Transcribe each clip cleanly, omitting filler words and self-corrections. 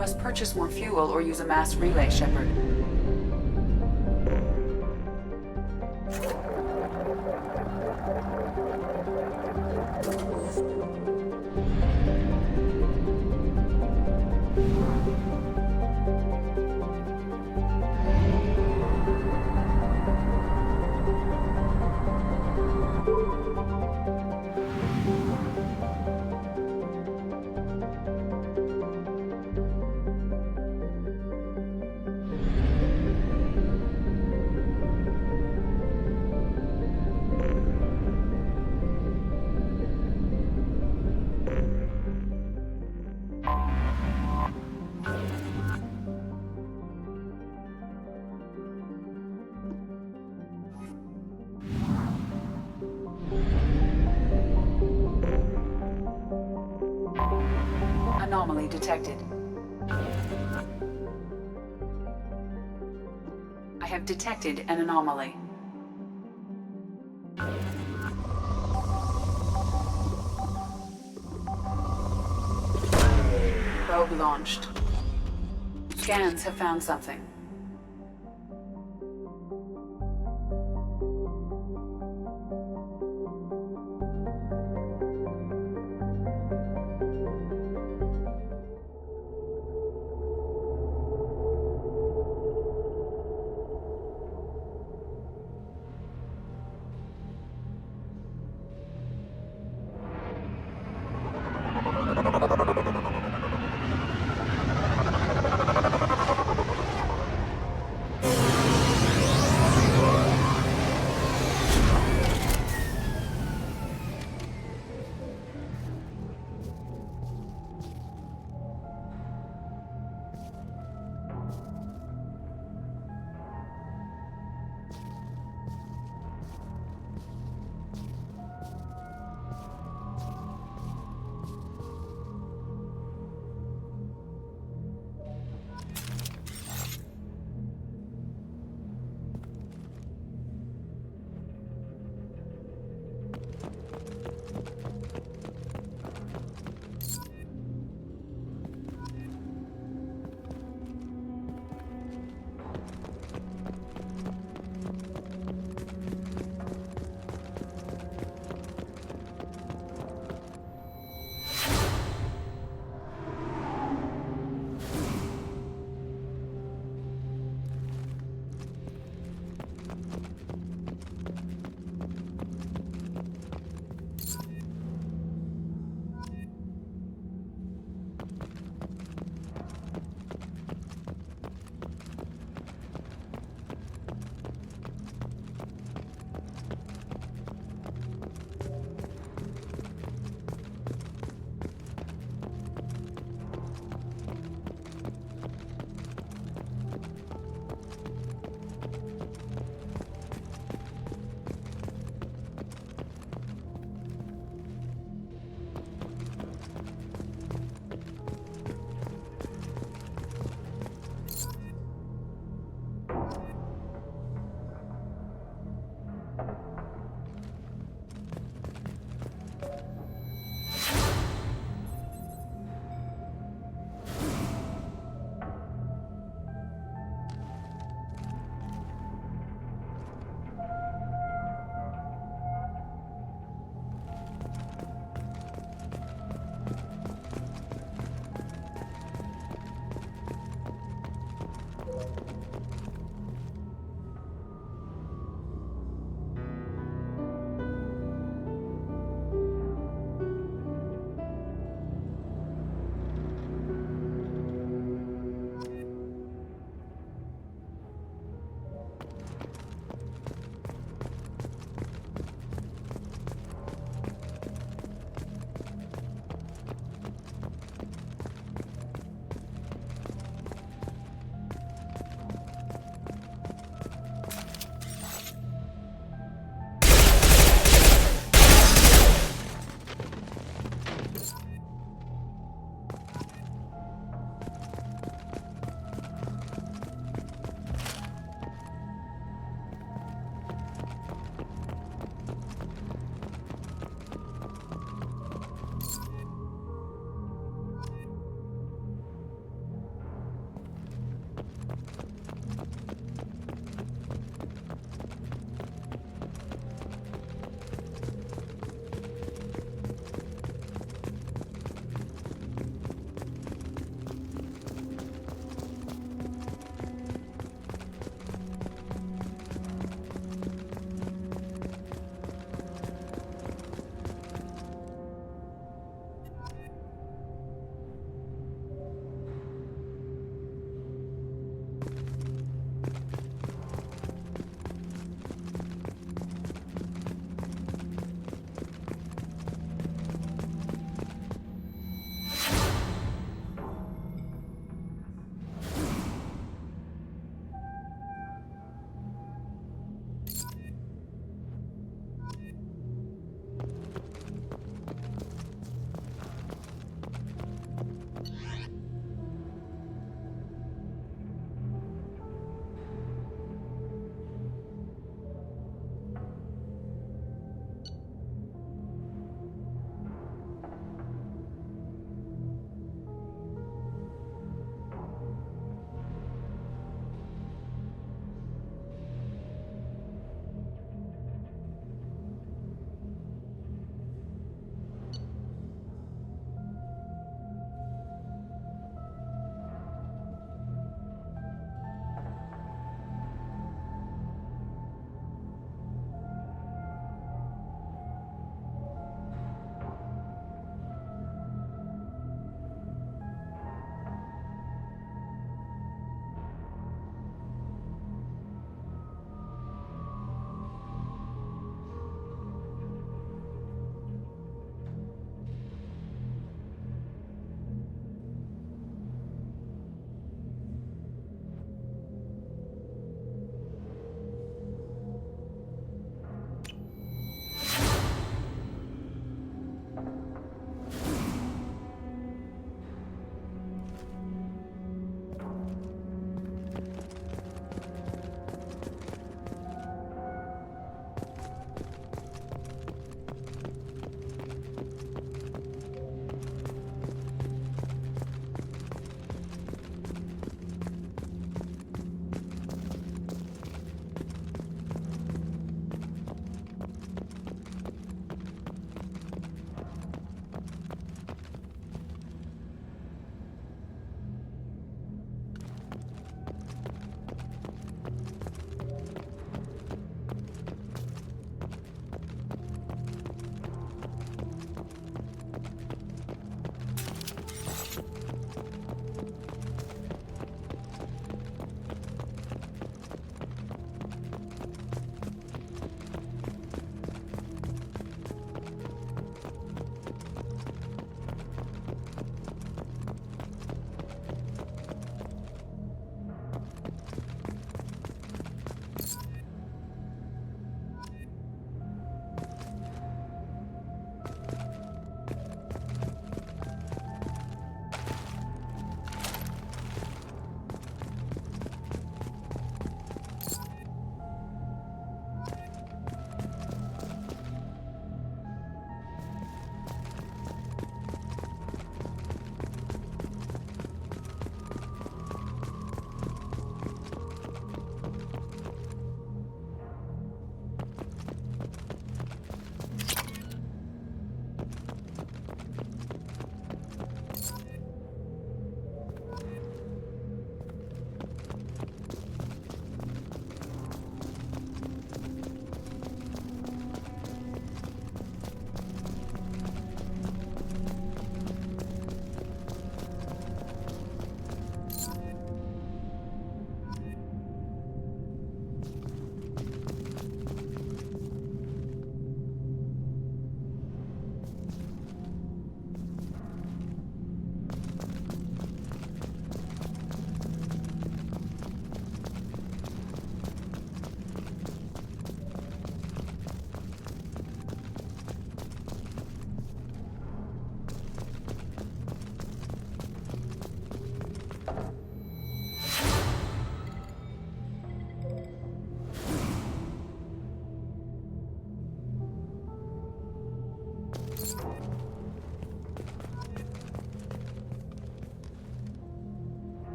must purchase more fuel or use a mass relay, Shepard. Anomaly detected. I have detected an anomaly. Probe launched. Scans have found something.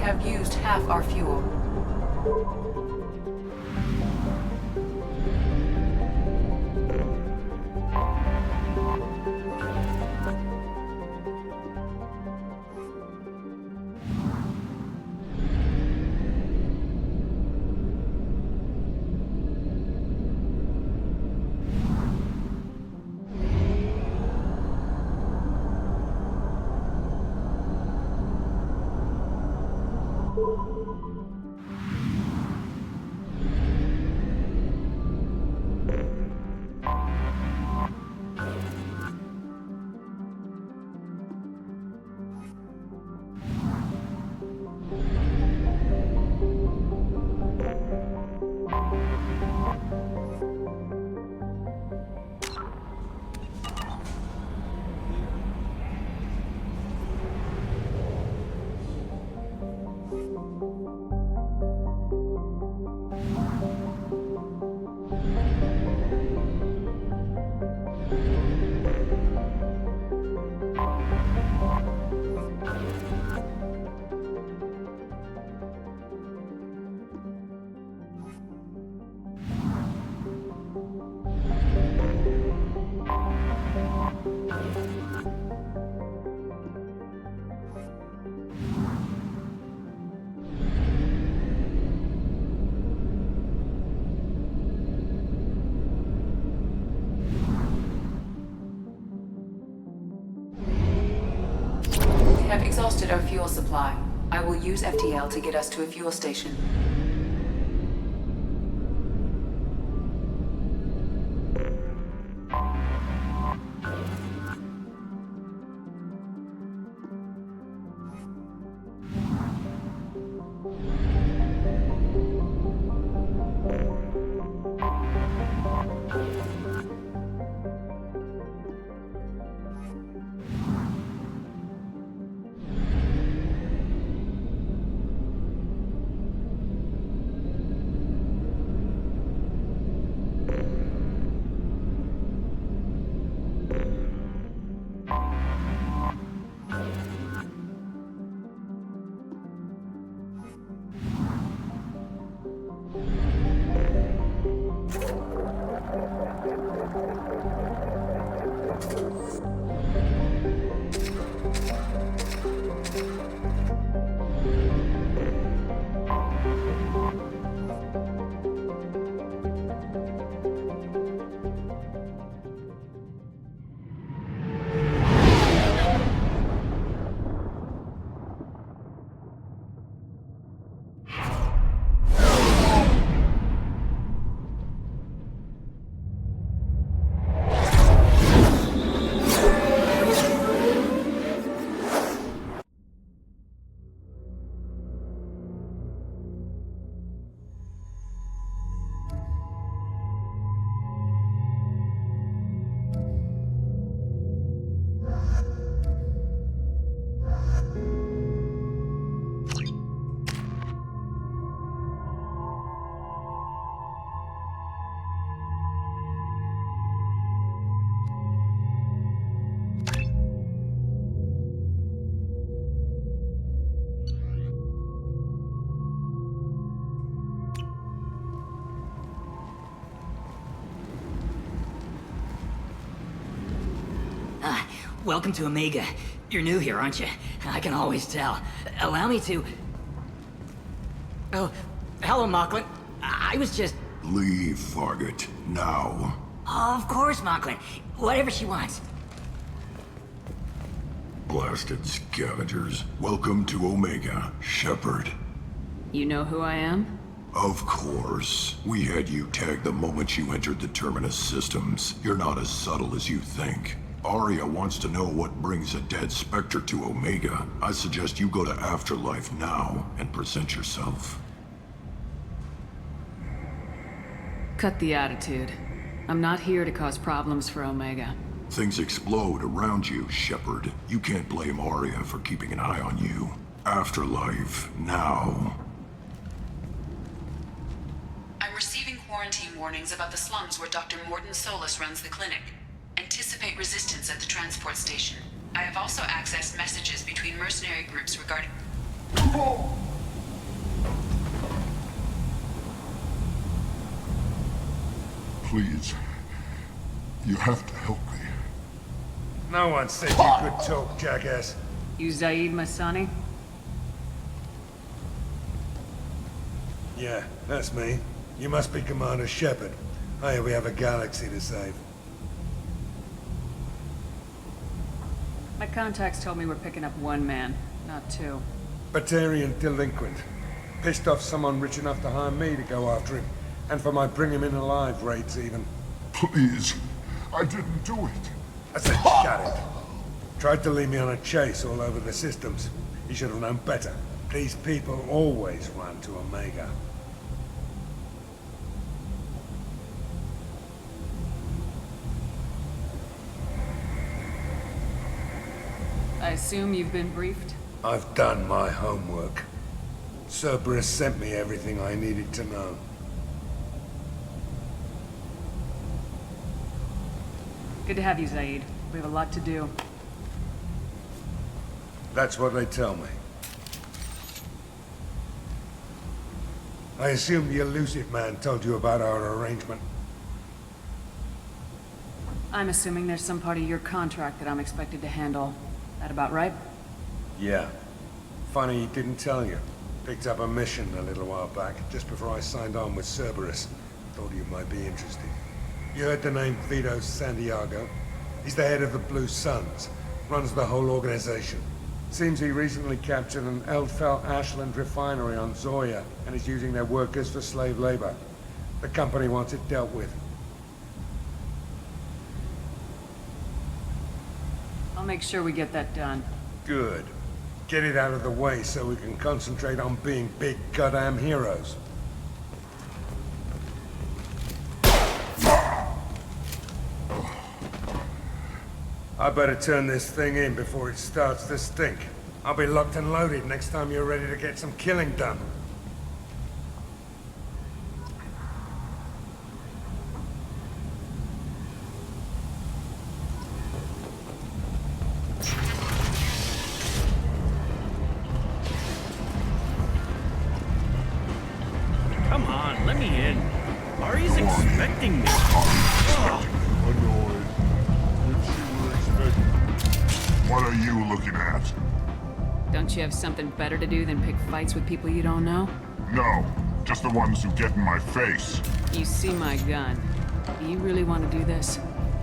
have used half our fuel. We have exhausted our fuel supply. I will use FTL to get us to a fuel station. Welcome to Omega. You're new here, aren't you? I can always tell. Allow me to... Oh, hello, Mocklin. I was just... Leave, Fargate. Now. Oh, of course, Mocklin. Whatever she wants. Blasted scavengers. Welcome to Omega, Shepard. You know who I am? Of course. We had you tagged the moment you entered the Terminus systems. You're not as subtle as you think. Aria wants to know what brings a dead Spectre to Omega. I suggest you go to Afterlife now and present yourself. Cut the attitude. I'm not here to cause problems for Omega. Things explode around you, Shepard. You can't blame Aria for keeping an eye on you. Afterlife now. I'm receiving quarantine warnings about the slums where Dr. Mordin Solus runs the clinic. Anticipate resistance at the transport station. I have also accessed messages between mercenary groups regarding... Please. You have to help me. No one said you could talk, jackass. You Zaeed Massani? Yeah, that's me. You must be Commander Shepard. Hey, we have a galaxy to save. My contacts told me we're picking up one man, not two. Batarian delinquent. Pissed off someone rich enough to hire me to go after him. And for my bring him in alive rates even. Please. I didn't do it. I said shut it. Tried to lead me on a chase all over the systems. He should have known better. These people always run to Omega. I assume you've been briefed? I've done my homework. Cerberus sent me everything I needed to know. Good to have you, Zaeed. We have a lot to do. That's what they tell me. I assume the elusive man told you about our arrangement. I'm assuming there's some part of your contract that I'm expected to handle. That about right? Yeah. Funny he didn't tell you. Picked up a mission a little while back, just before I signed on with Cerberus. Thought you might be interested. You heard the name Vito Santiago? He's the head of the Blue Suns. Runs the whole organization. Seems he recently captured an Eldfell Ashland refinery on Zoya, and is using their workers for slave labor. The company wants it dealt with. I'll make sure we get that done. Good. Get it out of the way so we can concentrate on being big goddamn heroes. I better turn this thing in before it starts to stink. I'll be locked and loaded next time you're ready to get some killing done. Come on, let me in. Ari's expecting me. Annoyed. Which you were expecting. What are you looking at? Don't you have something better to do than pick fights with people you don't know? No, just the ones who get in my face. You see my gun. Do you really want to do this?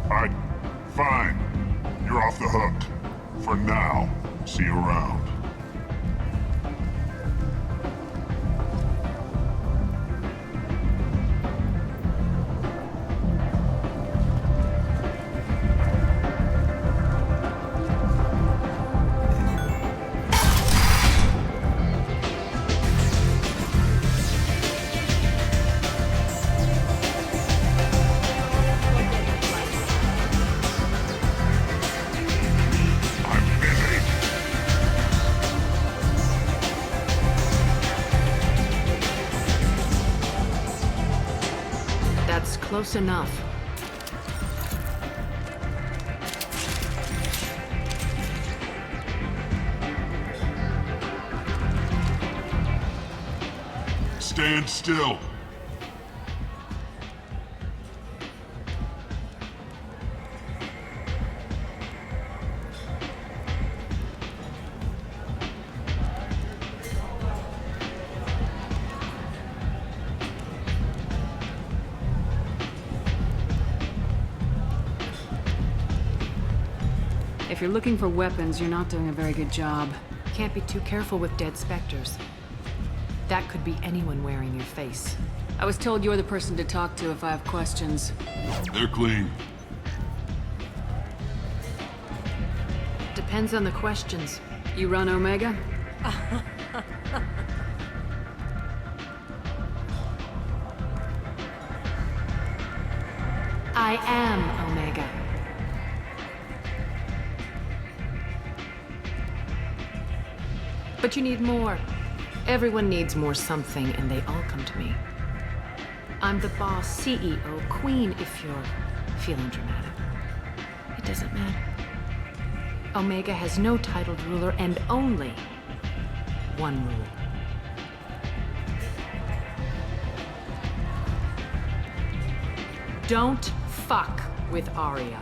Fine. You're off the hook. For now. See you around. Close enough. Stand still. If you're looking for weapons, you're not doing a very good job. Can't be too careful with dead specters. That could be anyone wearing your face. I was told you're the person to talk to if I have questions. They're clean. Depends on the questions. You run Omega? I am Omega. But you need more. Everyone needs more something, and they all come to me. I'm the boss, CEO, queen, if you're feeling dramatic. It doesn't matter. Omega has no titled ruler, and only one rule. Don't fuck with Arya.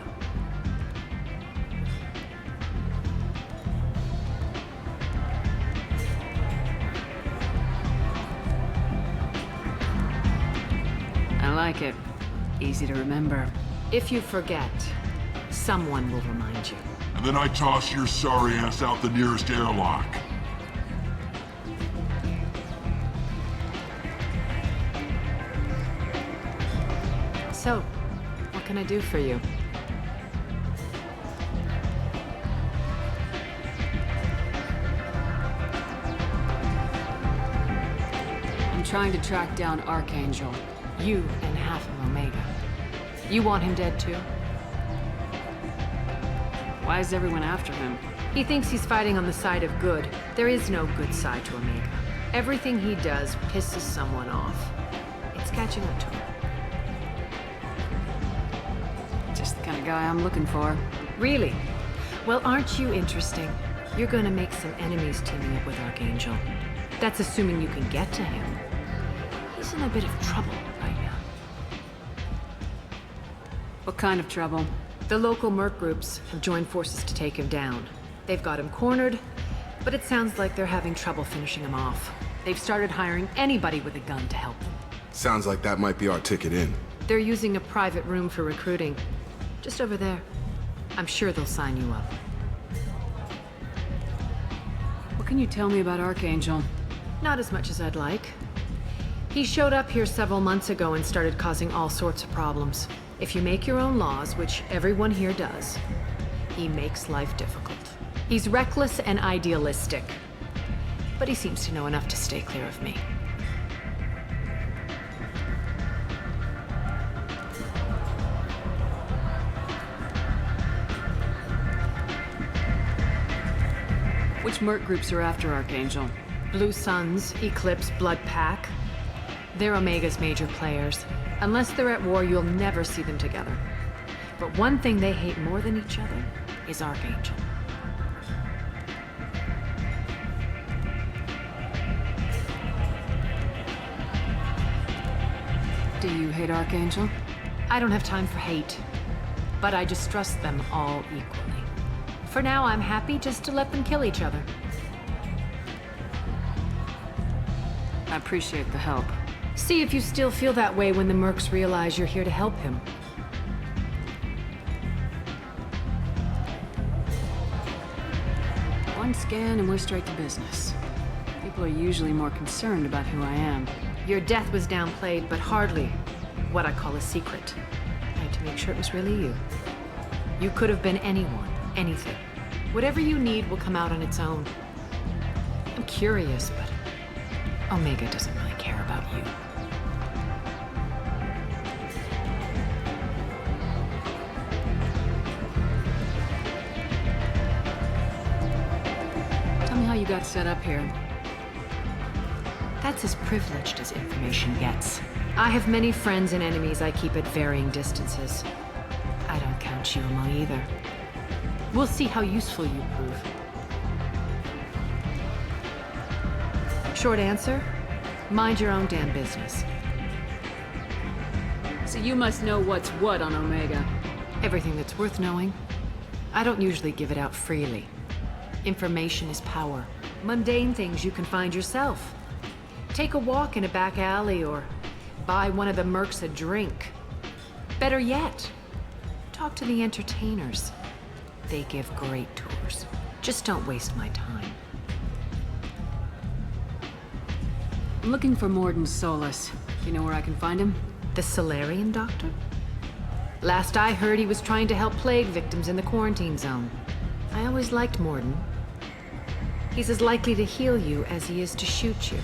I like it. Easy to remember. If you forget, someone will remind you. And then I toss your sorry ass out the nearest airlock. So, what can I do for you? I'm trying to track down Archangel. You and half of Omega. You want him dead too? Why is everyone after him? He thinks he's fighting on the side of good. There is no good side to Omega. Everything he does pisses someone off. It's catching up to him. Just the kind of guy I'm looking for. Really? Well, aren't you interesting? You're gonna make some enemies teaming up with Archangel. That's assuming you can get to him. He's in a bit of trouble right now. What kind of trouble? The local merc groups have joined forces to take him down. They've got him cornered, but it sounds like they're having trouble finishing him off. They've started hiring anybody with a gun to help them. Sounds like that might be our ticket in. They're using a private room for recruiting. Just over there. I'm sure they'll sign you up. What can you tell me about Archangel? Not as much as I'd like. He showed up here several months ago and started causing all sorts of problems. If you make your own laws, which everyone here does, he makes life difficult. He's reckless and idealistic, but he seems to know enough to stay clear of me. Which merc groups are after Archangel? Blue Suns, Eclipse, Blood Pack. They're Omega's major players. Unless they're at war, you'll never see them together. But one thing they hate more than each other is Archangel. Do you hate Archangel? I don't have time for hate, but I distrust them all equally. For now, I'm happy just to let them kill each other. I appreciate the help. See if you still feel that way when the mercs realize you're here to help him. One scan and we're straight to business. People are usually more concerned about who I am. Your death was downplayed, but hardly what I call a secret. I had to make sure it was really you. You could have been anyone, anything. Whatever you need will come out on its own. I'm curious, but Omega doesn't really care about you. Tell me how you got set up here. That's as privileged as information gets. I have many friends and enemies I keep at varying distances. I don't count you among either. We'll see how useful you prove. Short answer, mind your own damn business. So you must know what's what on Omega. Everything that's worth knowing. I don't usually give it out freely. Information is power. Mundane things you can find yourself. Take a walk in a back alley or buy one of the mercs a drink. Better yet, talk to the entertainers. They give great tours. Just don't waste my time. I'm looking for Mordin Solus. Do you know where I can find him? The Solarian doctor? Last I heard, he was trying to help plague victims in the quarantine zone. I always liked Mordin. He's as likely to heal you as he is to shoot you.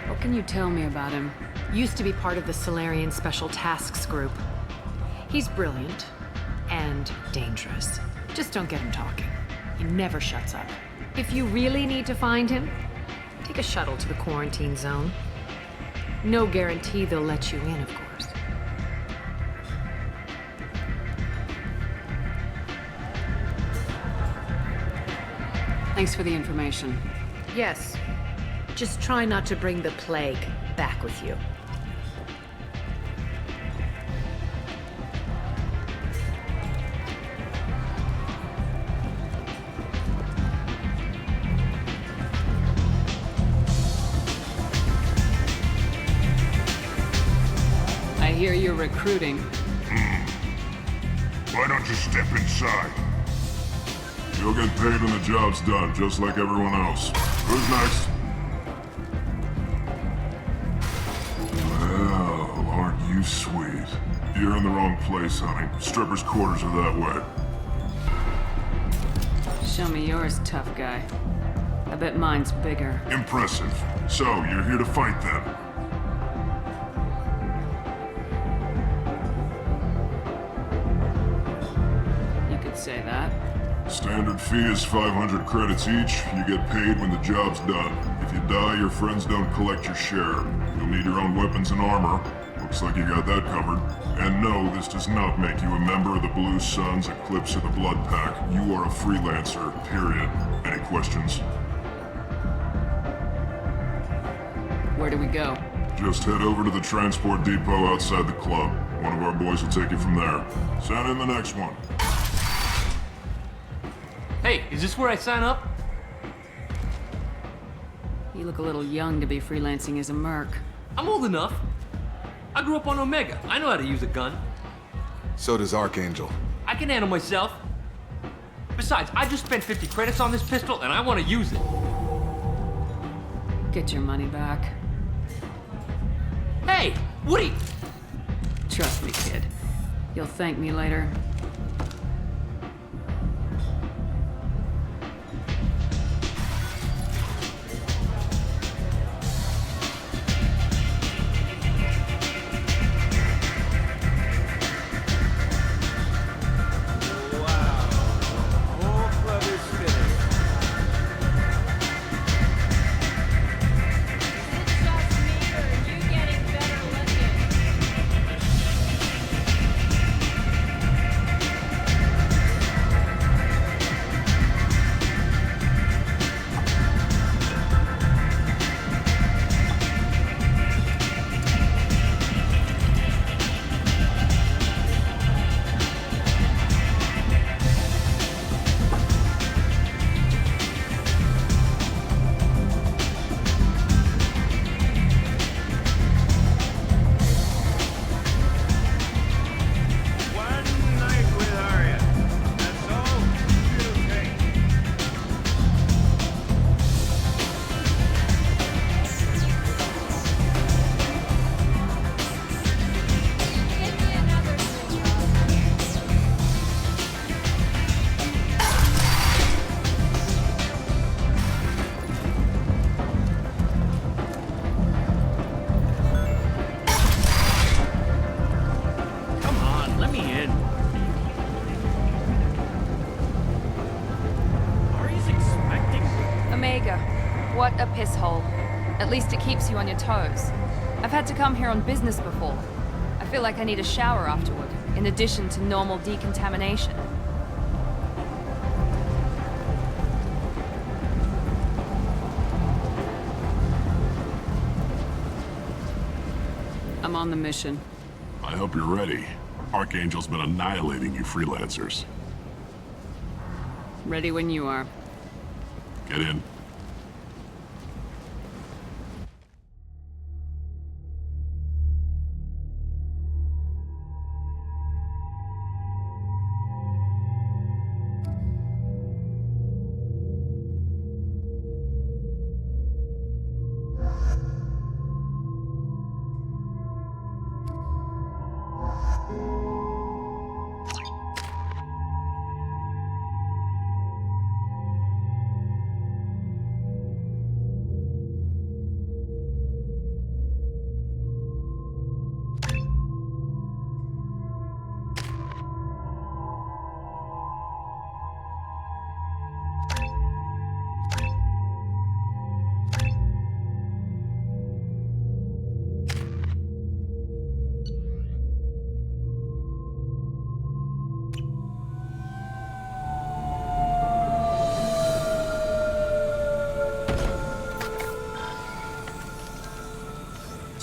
What can you tell me about him? Used to be part of the Solarian Special Tasks Group. He's brilliant and dangerous. Just don't get him talking. He never shuts up. If you really need to find him, take a shuttle to the quarantine zone. No guarantee they'll let you in, of course. Thanks for the information. Yes. Just try not to bring the plague back with you. I hear you're recruiting. Why don't you step inside? You'll get paid when the job's done, just like everyone else. Who's next? Well, aren't you sweet? You're in the wrong place, honey. Strippers' quarters are that way. Show me yours, tough guy. I bet mine's bigger. Impressive. So, you're here to fight then? You could say that. Standard fee is 500 credits each. You get paid when the job's done. If you die, your friends don't collect your share. You'll need your own weapons and armor. Looks like you got that covered. And no, this does not make you a member of the Blue Suns, Eclipse, or the Blood Pack. You are a freelancer, period. Any questions? Where do we go? Just head over to the transport depot outside the club. One of our boys will take you from there. Send in the next one. Hey, is this where I sign up? You look a little young to be freelancing as a merc. I'm old enough. I grew up on Omega. I know how to use a gun. So does Archangel. I can handle myself. Besides, I just spent 50 credits on this pistol and I want to use it. Get your money back. Hey, Woody! Trust me, kid. You'll thank me later. What a piss hole. At least it keeps you on your toes. I've had to come here on business before. I feel like I need a shower afterward, in addition to normal decontamination. I'm on the mission. I hope you're ready. Archangel's been annihilating you freelancers. Ready when you are. Get in.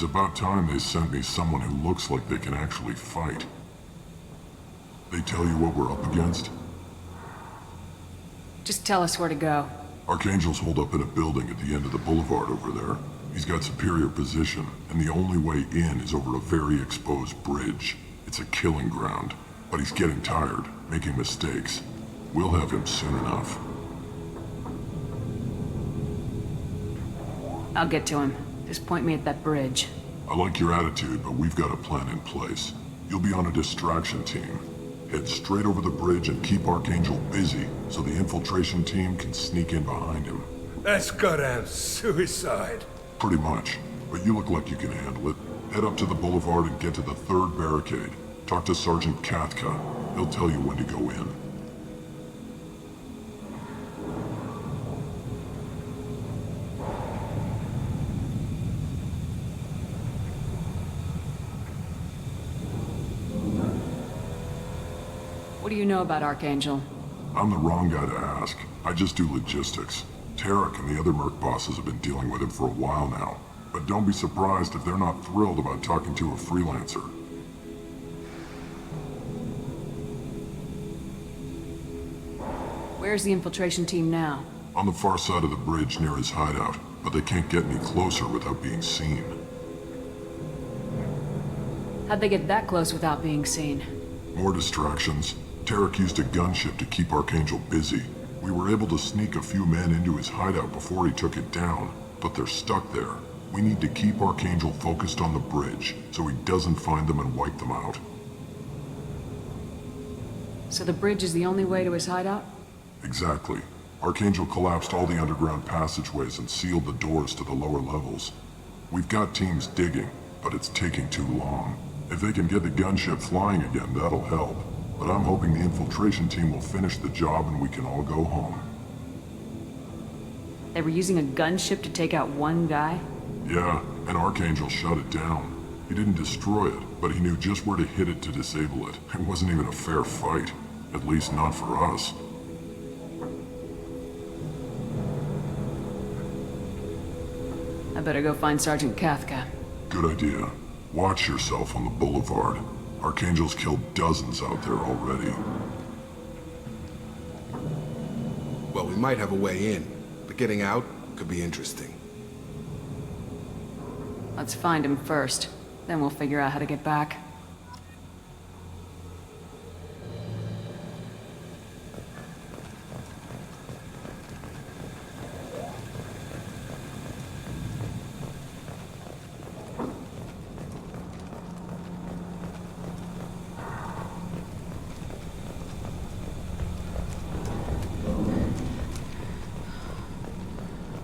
It's about time they sent me someone who looks like they can actually fight. They tell you what we're up against? Just tell us where to go. Archangel's holed up in a building at the end of the boulevard over there. He's got superior position, and the only way in is over a very exposed bridge. It's a killing ground, but he's getting tired, making mistakes. We'll have him soon enough. I'll get to him. Just point me at that bridge. I like your attitude, but we've got a plan in place. You'll be on a distraction team. Head straight over the bridge and keep Archangel busy, so the infiltration team can sneak in behind him. That's goddamn suicide. Pretty much. But you look like you can handle it. Head up to the boulevard and get to the third barricade. Talk to Sergeant Katka. He'll tell you when to go in. What do you know about Archangel? I'm the wrong guy to ask. I just do logistics. Tarek and the other merc bosses have been dealing with him for a while now. But don't be surprised if they're not thrilled about talking to a freelancer. Where's the infiltration team now? On the far side of the bridge near his hideout, but they can't get any closer without being seen. How'd they get that close without being seen? More distractions. Tarek used a gunship to keep Archangel busy. We were able to sneak a few men into his hideout before he took it down, but they're stuck there. We need to keep Archangel focused on the bridge, so he doesn't find them and wipe them out. So the bridge is the only way to his hideout? Exactly. Archangel collapsed all the underground passageways and sealed the doors to the lower levels. We've got teams digging, but it's taking too long. If they can get the gunship flying again, that'll help. But I'm hoping the infiltration team will finish the job and we can all go home. They were using a gunship to take out one guy? Yeah, and Archangel shut it down. He didn't destroy it, but he knew just where to hit it to disable it. It wasn't even a fair fight. At least not for us. I better go find Sergeant Katka. Good idea. Watch yourself on the boulevard. Archangel's killed dozens out there already. Well, we might have a way in, but getting out could be interesting. Let's find him first. Then we'll figure out how to get back.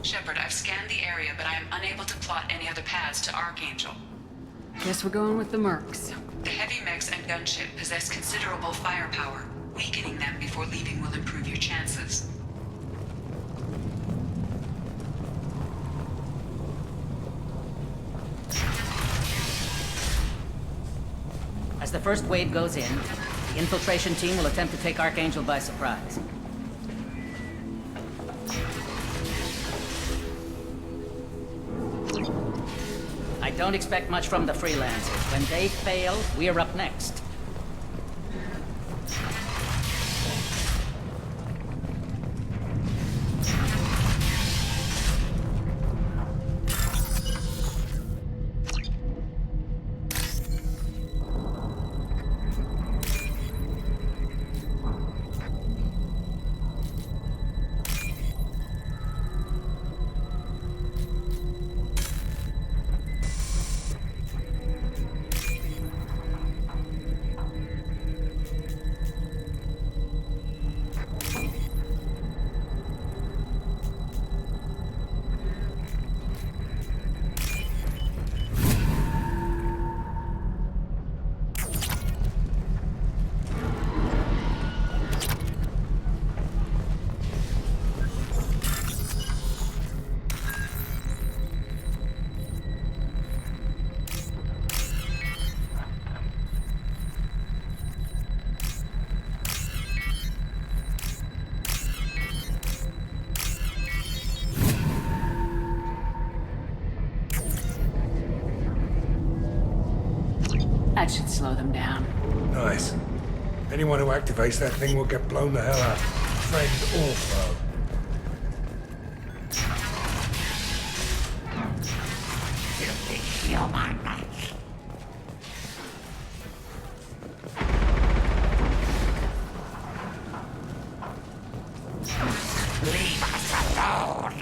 Shepard, I've scanned the area, but I am unable to plot any other paths to Archangel. Guess we're going with the mercs. The heavy mechs and gunship possess considerable firepower. Weakening them before leaving will improve your chances. As the first wave goes in, the infiltration team will attempt to take Archangel by surprise. I don't expect much from the freelancers. When they fail, we're up next. That should slow them down. Nice. Anyone who activates that thing will get blown the hell up. Friend or foe. Leave us alone!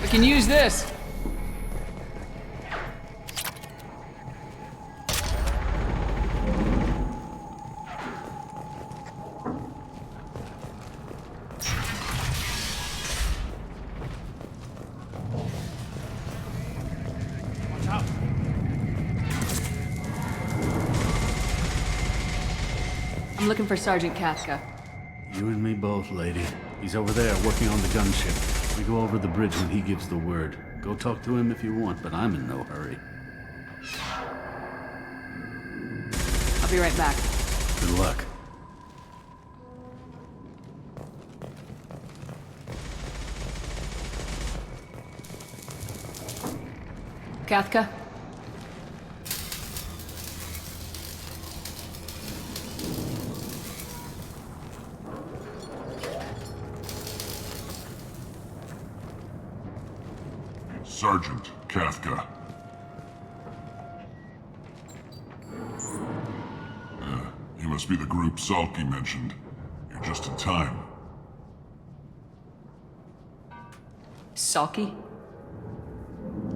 We can use this. Watch out. I'm looking for Sergeant Kafka. You and me both, lady. He's over there working on the gunship. We go over the bridge when he gives the word. Go talk to him if you want, but I'm in no hurry. I'll be right back. Good luck. Kafka? Sergeant Kafka. You must be the group Salky mentioned. You're just in time. Salky?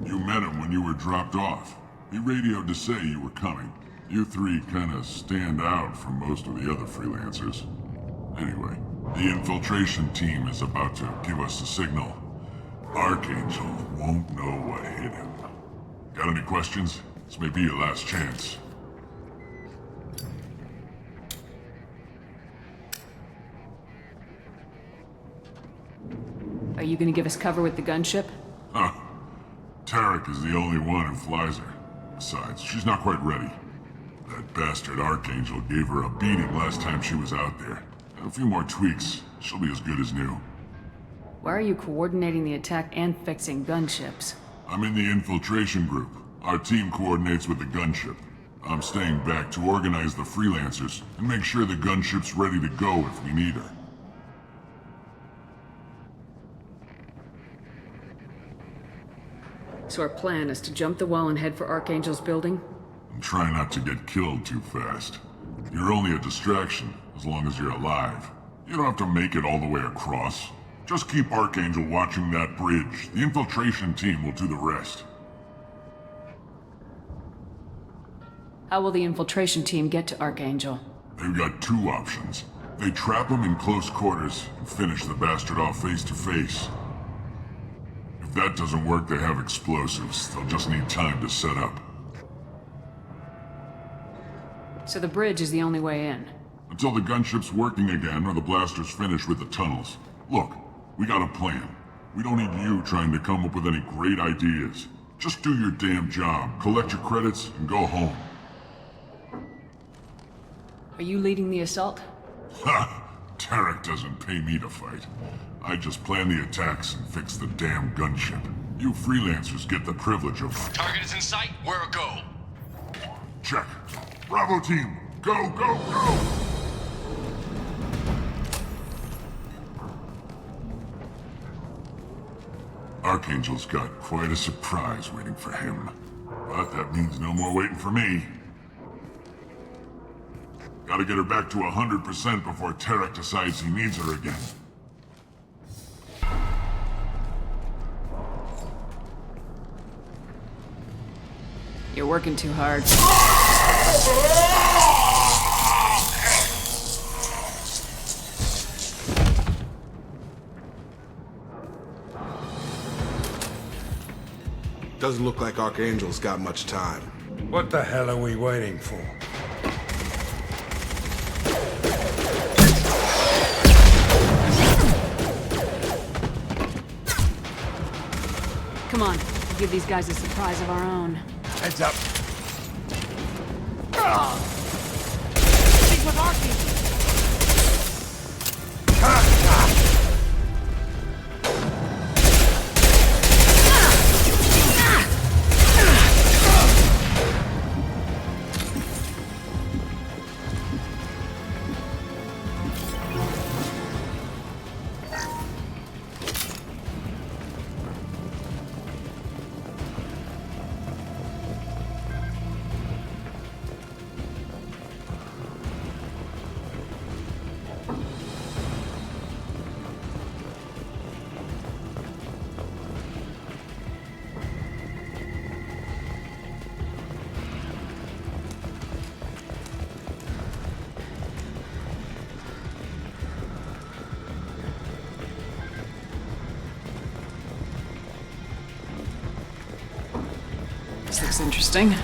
You met him when you were dropped off. He radioed to say you were coming. You three kinda stand out from most of the other freelancers. Anyway, the infiltration team is about to give us the signal. Archangel won't know what hit him. Got any questions? This may be your last chance. Are you gonna give us cover with the gunship? Huh. Tarek is the only one who flies her. Besides, she's not quite ready. That bastard Archangel gave her a beating last time she was out there. A few more tweaks, she'll be as good as new. Why are you coordinating the attack and fixing gunships? I'm in the infiltration group. Our team coordinates with the gunship. I'm staying back to organize the freelancers and make sure the gunship's ready to go if we need her. So our plan is to jump the wall and head for Archangel's building? And try not to get killed too fast. You're only a distraction, as long as you're alive. You don't have to make it all the way across. Just keep Archangel watching that bridge. The infiltration team will do the rest. How will the infiltration team get to Archangel? They've got two options. They trap him in close quarters and finish the bastard off face to face. If that doesn't work, they have explosives. They'll just need time to set up. So the bridge is the only way in? Until the gunship's working again or the blasters finish with the tunnels. Look, we got a plan. We don't need you trying to come up with any great ideas. Just do your damn job, collect your credits, and go home. Are you leading the assault? Ha! Tarek doesn't pay me to fight. I just plan the attacks and fix the damn gunship. You freelancers get the privilege of... Target is in sight. Where a go? Check. Bravo team, go, go, go! Archangel's got quite a surprise waiting for him. But that means no more waiting for me. Gotta get her back to 100% before Tarek decides he needs her again. You're working too hard. Doesn't look like Archangel's got much time. What the hell are we waiting for? Come on, we'll give these guys a surprise of our own. Heads up. Speak with Archangel. This looks interesting.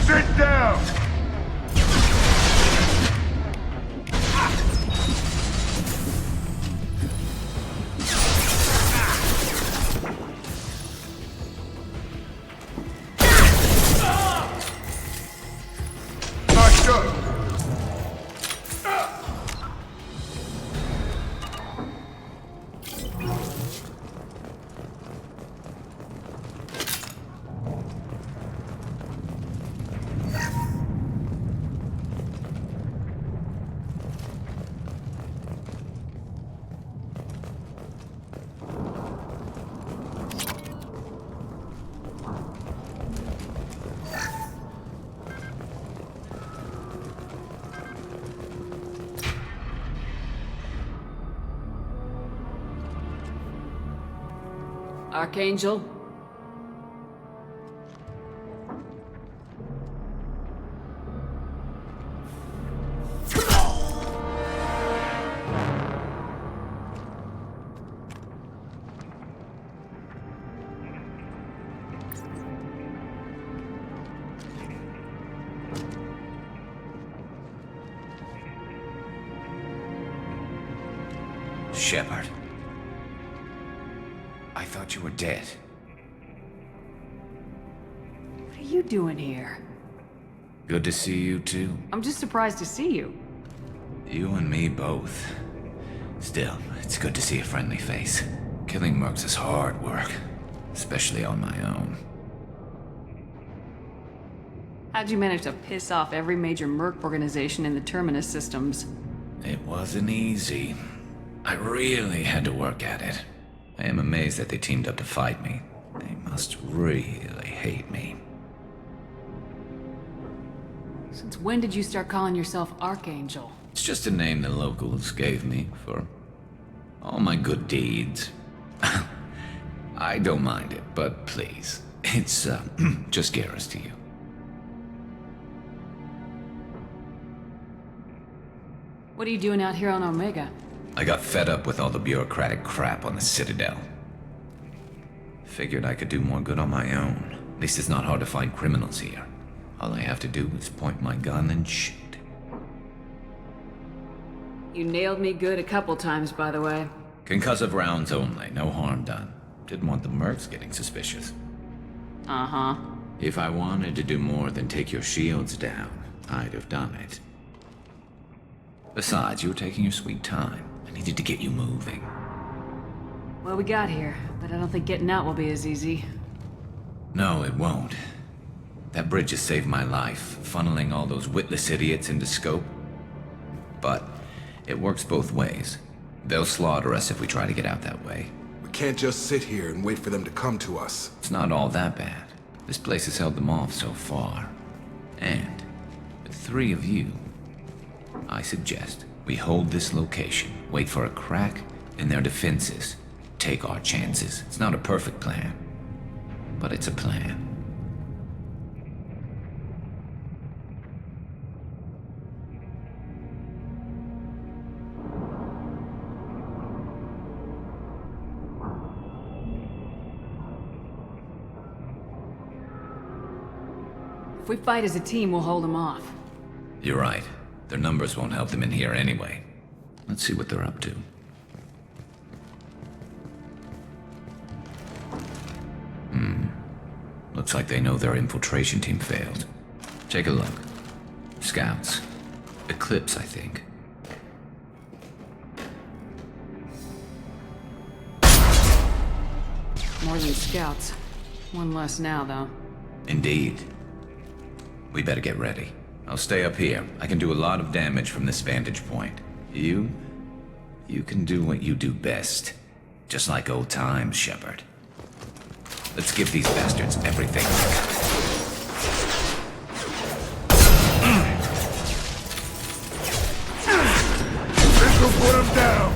Sit down! Archangel? Shepard. I thought you were dead. What are you doing here? Good to see you too. I'm just surprised to see you. You and me both. Still, it's good to see a friendly face. Killing mercs is hard work, especially on my own. How'd you manage to piss off every major merc organization in the Terminus systems? It wasn't easy. I really had to work at it. I am amazed that they teamed up to fight me. They must really hate me. Since when did you start calling yourself Archangel? It's just a name the locals gave me for all my good deeds. I don't mind it, but please, it's just Garrus to you. What are you doing out here on Omega? I got fed up with all the bureaucratic crap on the Citadel. Figured I could do more good on my own. At least it's not hard to find criminals here. All I have to do is point my gun and shoot. You nailed me good a couple times, by the way. Concussive rounds only, no harm done. Didn't want the mercs getting suspicious. Uh-huh. If I wanted to do more than take your shields down, I'd have done it. Besides, you were taking your sweet time. I needed to get you moving. Well, we got here, but I don't think getting out will be as easy. No, it won't. That bridge has saved my life, funneling all those witless idiots into scope. But it works both ways. They'll slaughter us if we try to get out that way. We can't just sit here and wait for them to come to us. It's not all that bad. This place has held them off so far. And with 3 of you, I suggest we hold this location, wait for a crack in their defenses, take our chances. It's not a perfect plan, but it's a plan. If we fight as a team, we'll hold them off. You're right. Their numbers won't help them in here anyway. Let's see what they're up to. Looks like they know their infiltration team failed. Take a look. Scouts. Eclipse, I think. More than scouts. One less now, though. Indeed. We better get ready. I'll stay up here. I can do a lot of damage from this vantage point. You can do what you do best. Just like old times, Shepard. Let's give these bastards everything. This will put them down!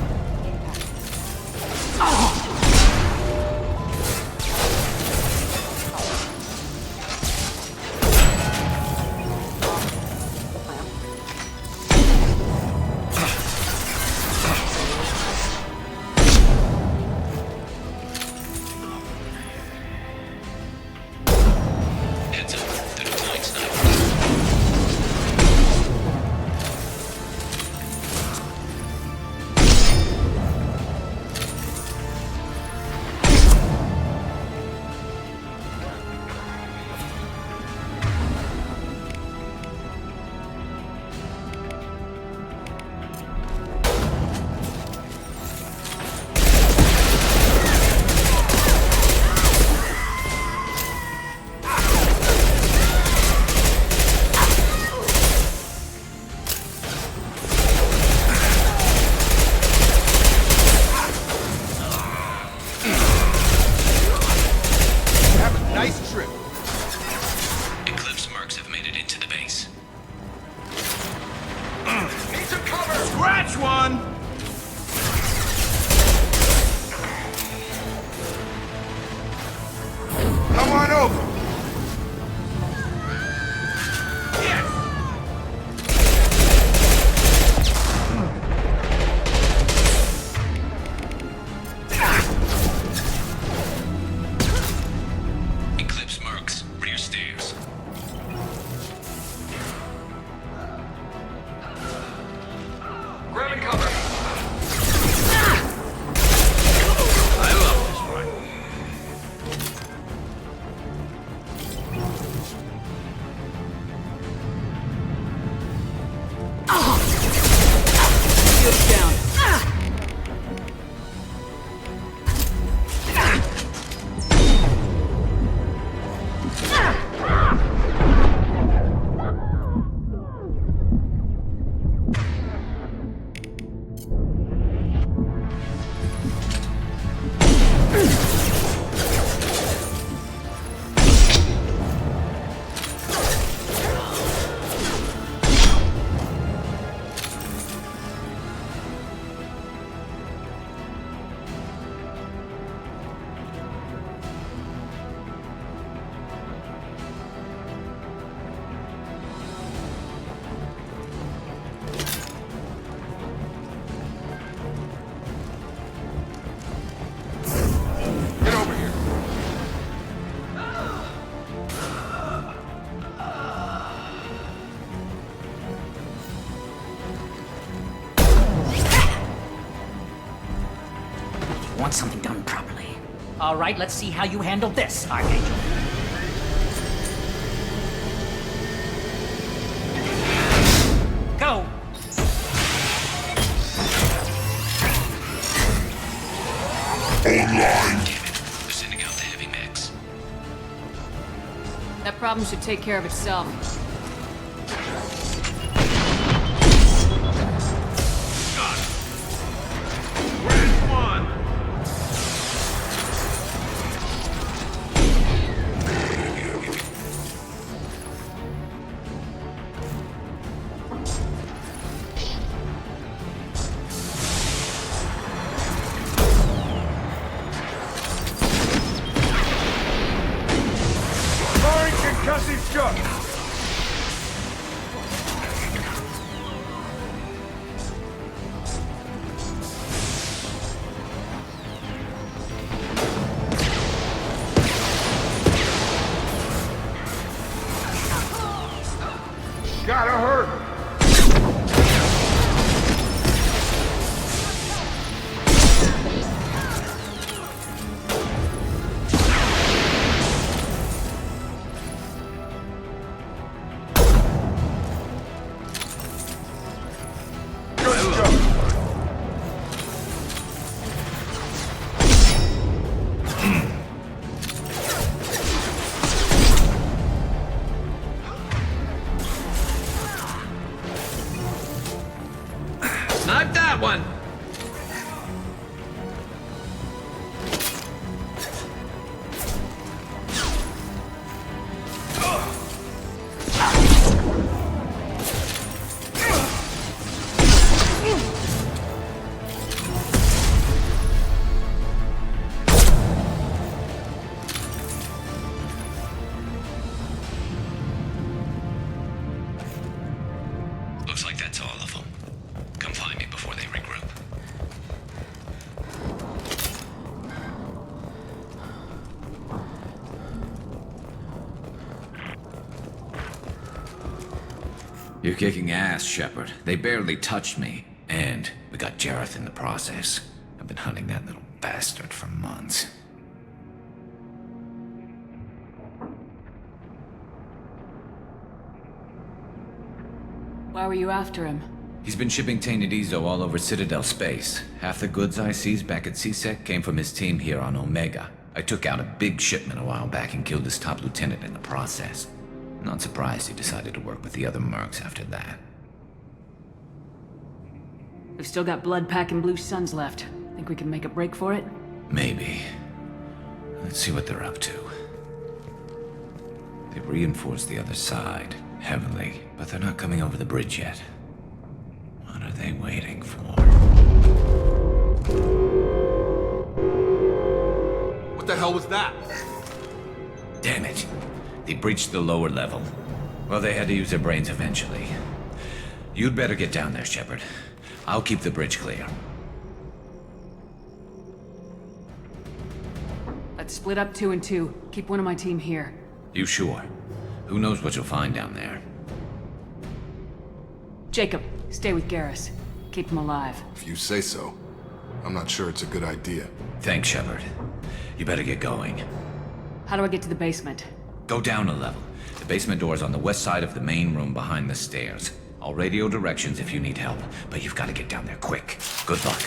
Want something done properly. All right, let's see how you handle this, Archangel. online. Damn it. They're sending out the heavy mechs. That problem should take care of itself. Where's one? Firing concussive shot! Gotta hurt! Good job! Snipe that one! Looks like that's all of them. Come find me before they regroup. You're kicking ass, Shepard. They barely touched me. And we got Jareth in the process. I've been hunting that little bastard for months. Why were you after him? He's been shipping tainted Ezo all over Citadel space. Half the goods I seized back at CSEC came from his team here on Omega. I took out a big shipment a while back and killed his top lieutenant in the process. Not surprised he decided to work with the other mercs after that. We've still got blood pack and blue suns left. Think we can make a break for it? Maybe. Let's see what they're up to. They've reinforced the other side, heavily, but they're not coming over the bridge yet. What are they waiting for? What the hell was that? Damn it. They breached the lower level. Well, they had to use their brains eventually. You'd better get down there, Shepard. I'll keep the bridge clear. Let's split up 2 and 2. Keep one of my team here. You sure? Who knows what you'll find down there? Jacob, stay with Garrus. Keep him alive. If you say so. I'm not sure it's a good idea. Thanks, Shepard. You better get going. How do I get to the basement? Go down a level. The basement door's on the west side of the main room behind the stairs. I'll radio directions if you need help, but you've got to get down there quick. Good luck.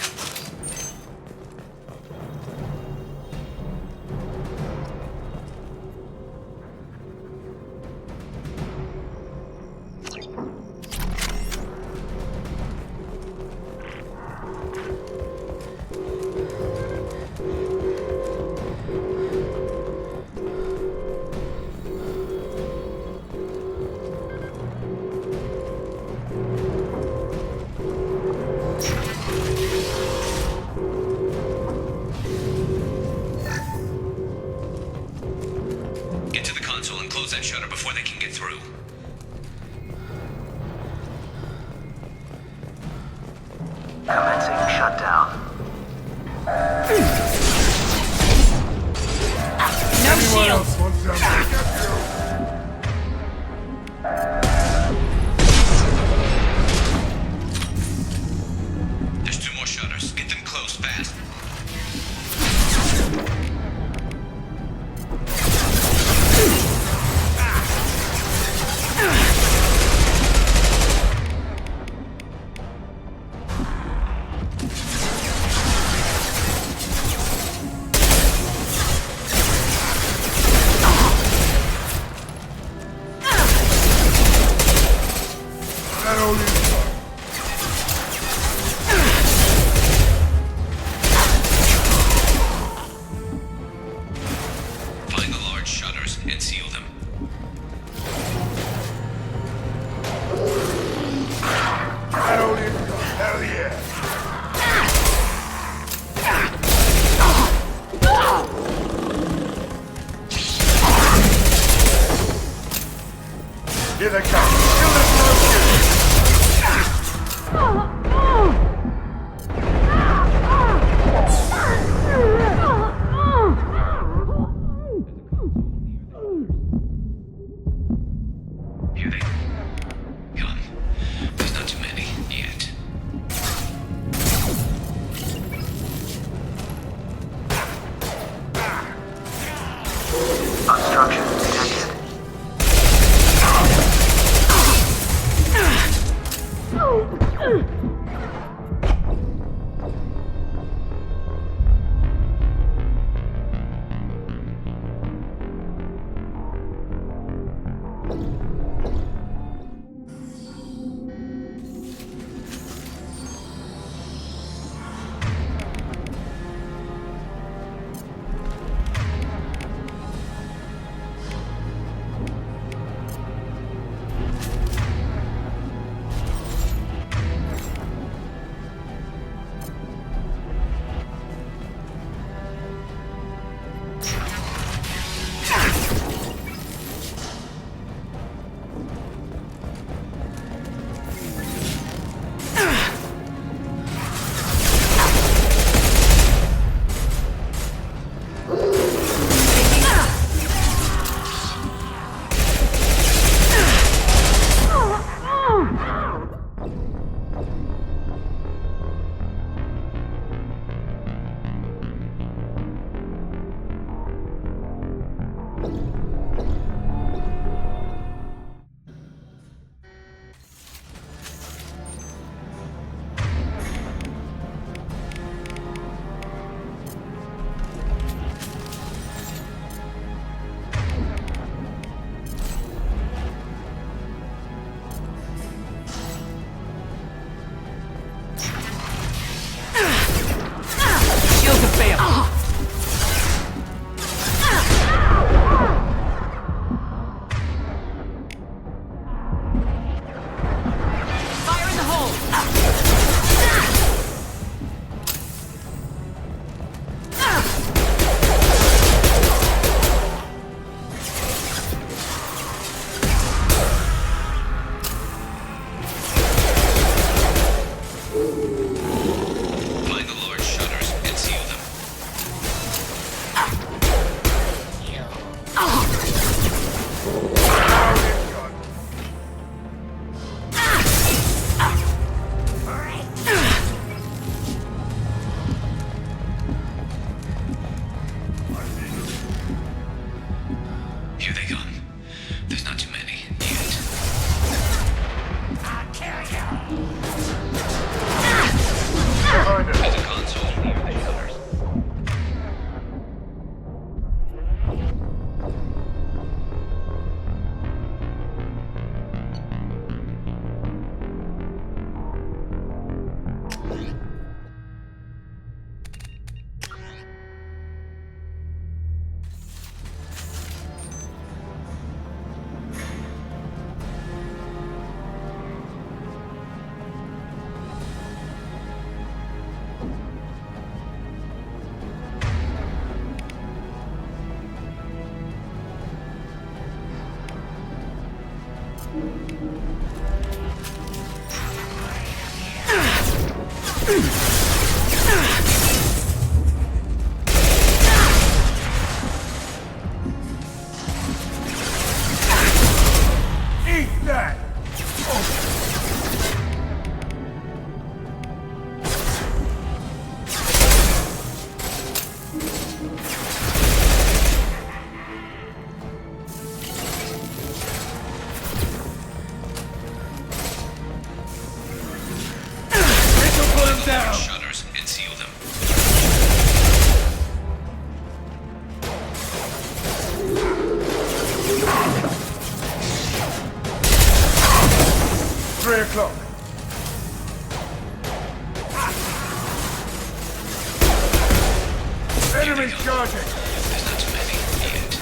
Enemy charging! There's not too many yet.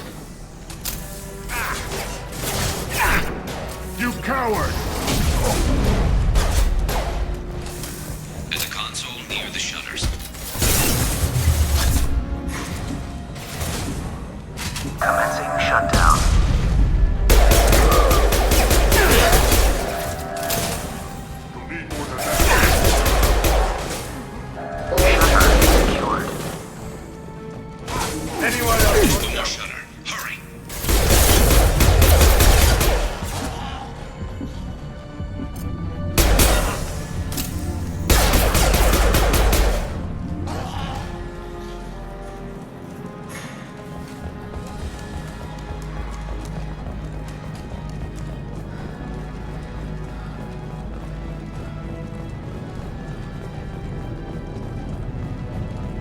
You coward! There's a console near the shutters. Commencing shutdown. Anyone else? One more shutter. Hurry.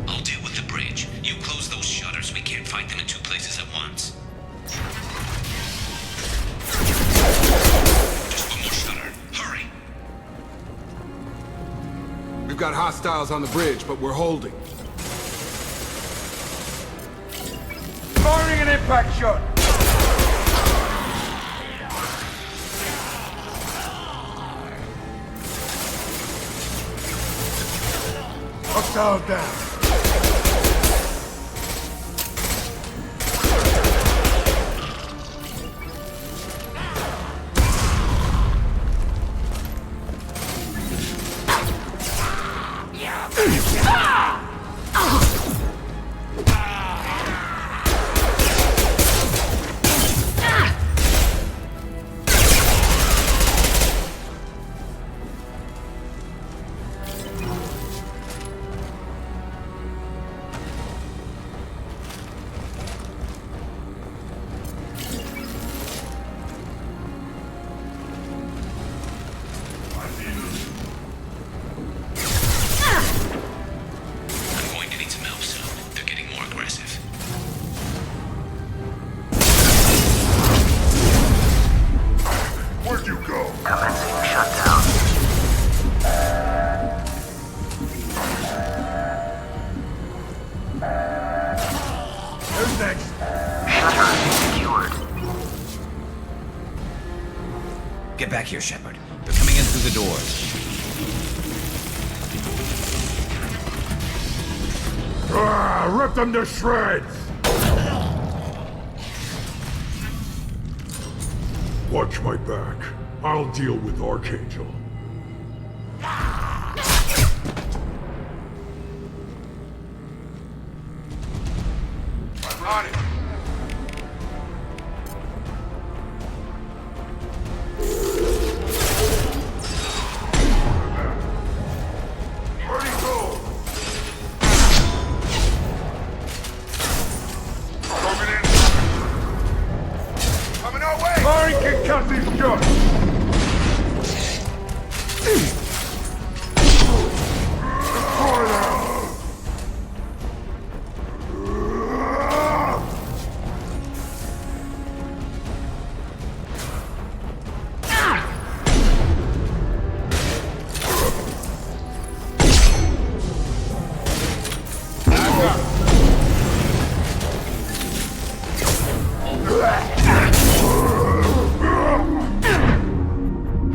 I'll deal with the bridge. You close those shutters. We can't fight them in two places at once. Just one more shutter. Hurry. We've got hostiles on the bridge, but we're holding. Firing an impact shot! Hostile down. I'm going to need some help soon. They're getting more aggressive. Where'd you go? Commencing shutdown. Who's next? Shutter secured. Get back here, Shepard. They're coming in through the doors. Rip them to shreds! Watch my back. I'll deal with Archangel. I'm on it. Where'd he go? Coming in. Coming our way! Firing concussive shots! Destroy them!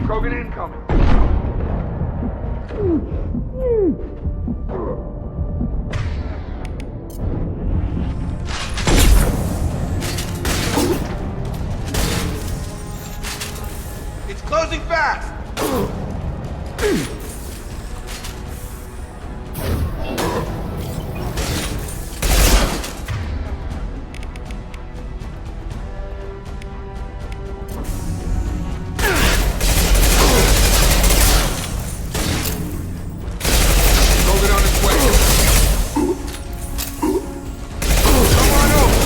Krogan incoming. It's closing fast. Krogan on its way. Come on over.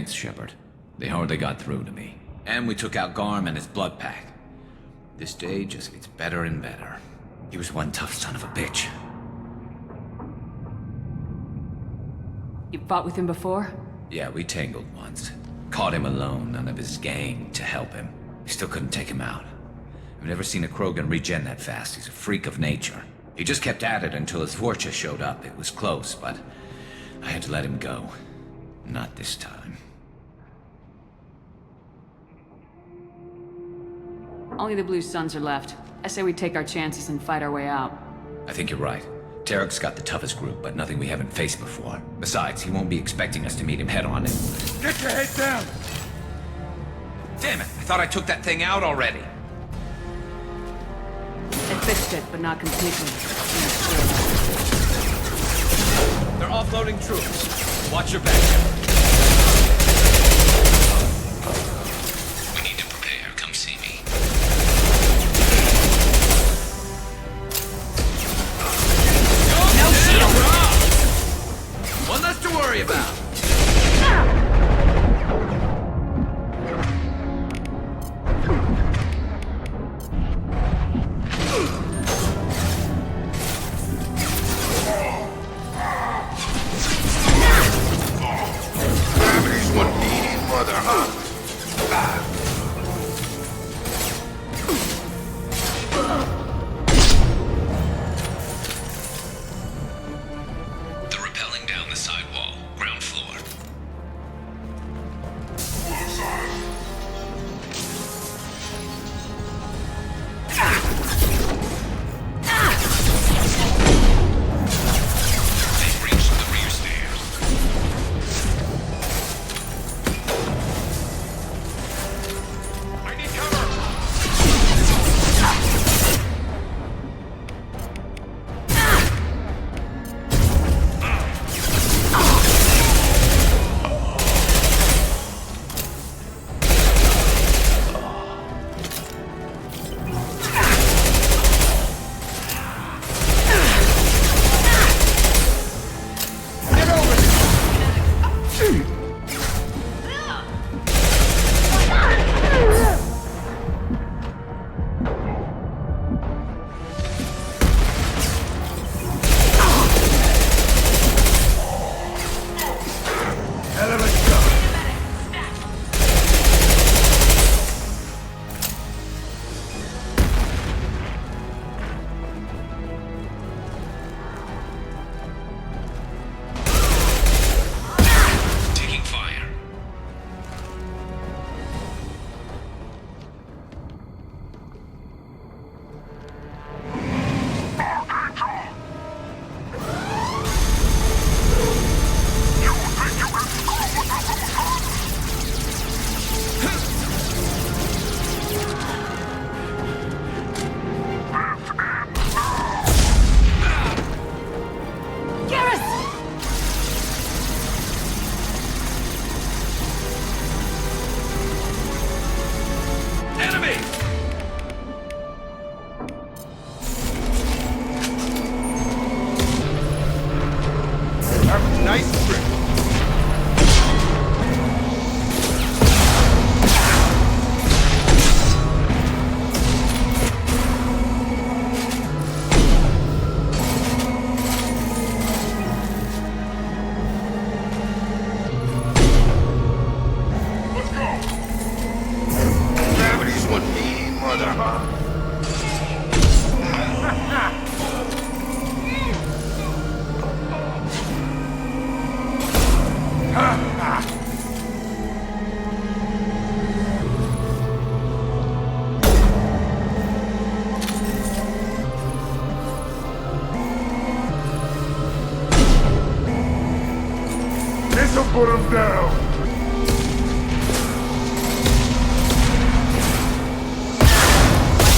Thanks, Shepard. They hardly got through to me. And we took out Garm and his blood pack. This day just gets better and better. He was one tough son of a bitch. You fought with him before? Yeah, we tangled once. Caught him alone, none of his gang to help him. We still couldn't take him out. I've never seen a Krogan regen that fast. He's a freak of nature. He just kept at it until his Vorcha showed up. It was close, but I had to let him go. Not this time. Only the Blue Suns are left. I say we take our chances and fight our way out. I think you're right. Tarek's got the toughest group, but nothing we haven't faced before. Besides, he won't be expecting us to meet him head-on. Get your head down! Damn it! I thought I took that thing out already. They fixed it, but not completely. They're offloading troops. Watch your back. We need to prepare. Come see me. No shield! One less to worry about. They're rappelling down the side wall, ground floor. They've reached the rear stairs. I need cover! Taking fire. Garrus! Enemy! Nice trick. Gravity's one mean mother, huh? This'll put him down.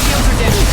Shields are damaged.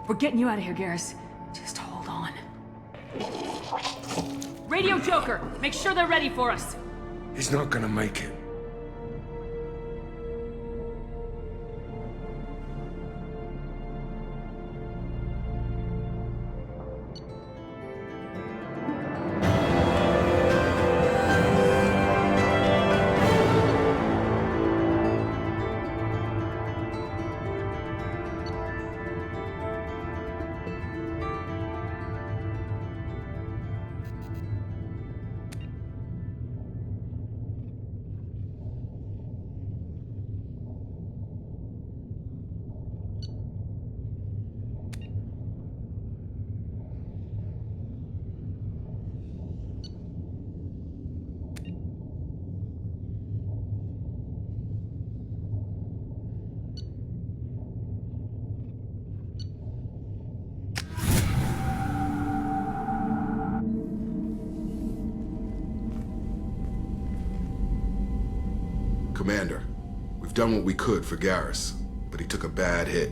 We're getting you out of here, Garrus. Just hold on. Radio Joker! Make sure they're ready for us! He's not gonna make it. Commander, we've done what we could for Garrus, but he took a bad hit.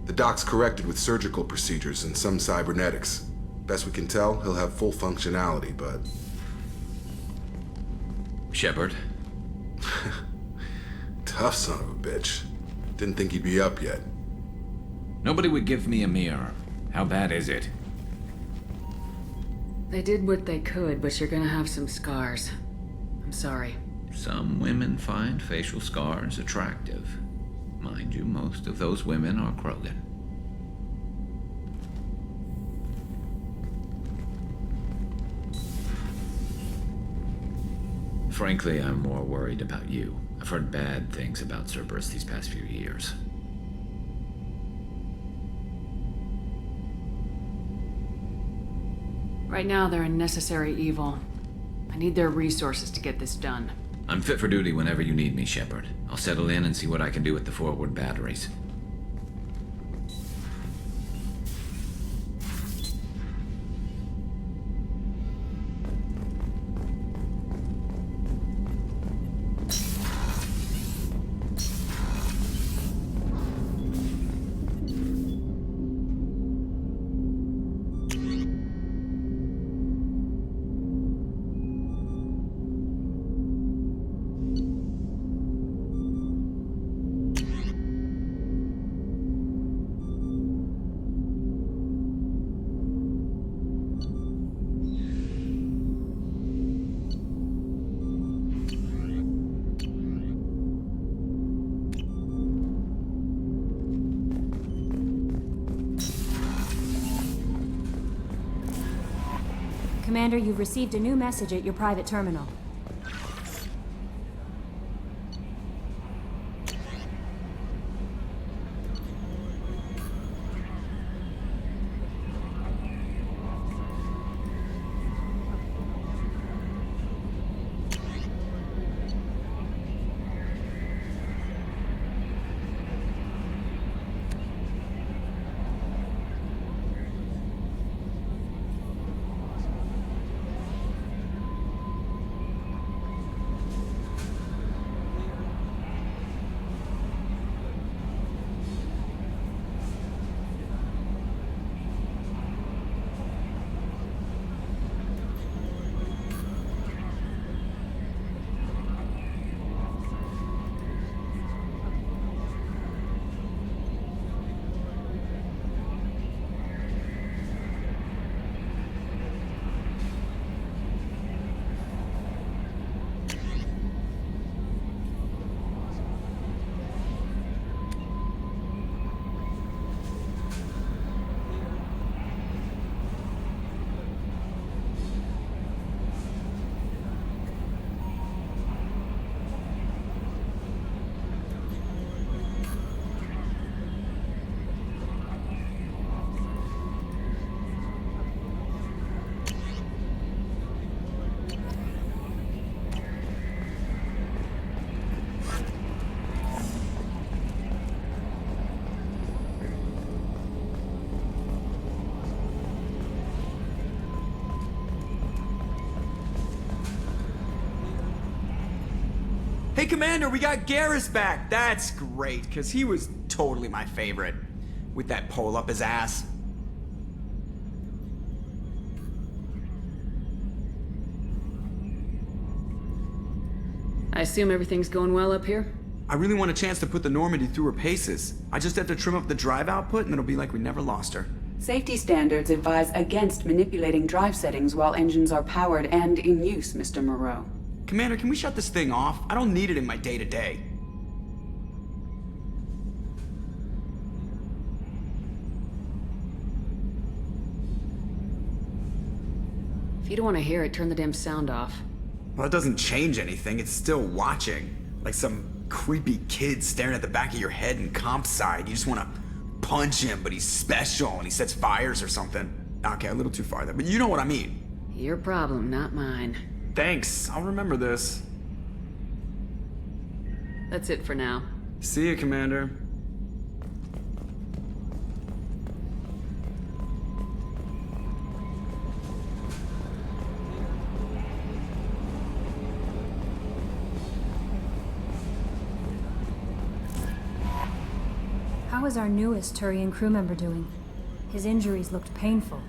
The doc's corrected with surgical procedures and some cybernetics. Best we can tell, he'll have full functionality, but... Shepard? Tough son of a bitch. Didn't think he'd be up yet. Nobody would give me a mirror. How bad is it? They did what they could, but you're gonna have some scars. I'm sorry. Some women find facial scars attractive. Mind you, most of those women are Krogan. Frankly, I'm more worried about you. I've heard bad things about Cerberus these past few years. Right now, they're a necessary evil. I need their resources to get this done. I'm fit for duty whenever you need me, Shepard. I'll settle in and see what I can do with the forward batteries. Commander, you've received a new message at your private terminal. Hey, Commander, we got Garrus back. That's great, because he was totally my favorite. with that pole up his ass. I assume everything's going well up here? I really want a chance to put the Normandy through her paces. I just have to trim up the drive output and it'll be like we never lost her. Safety standards advise against manipulating drive settings while engines are powered and in use, Mr. Moreau. Commander, can we shut this thing off? I don't need it in my day-to-day. If you don't want to hear it, turn the damn sound off. Well, it doesn't change anything. It's still watching. Like some creepy kid staring at the back of your head in comp side. You just want to punch him, but he's special and he sets fires or something. Okay, a little too far there, but you know what I mean. Your problem, not mine. Thanks, I'll remember this. That's it for now. See you, Commander. How is our newest Turian crew member doing? His injuries looked painful.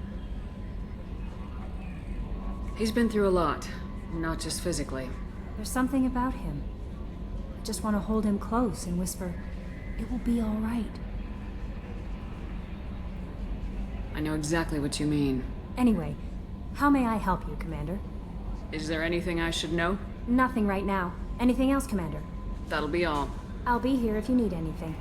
He's been through a lot, not just physically. There's something about him. I just want to hold him close and whisper, "It will be all right." I know exactly what you mean. Anyway, how may I help you, Commander? Is there anything I should know? Nothing right now. Anything else, Commander? That'll be all. I'll be here if you need anything.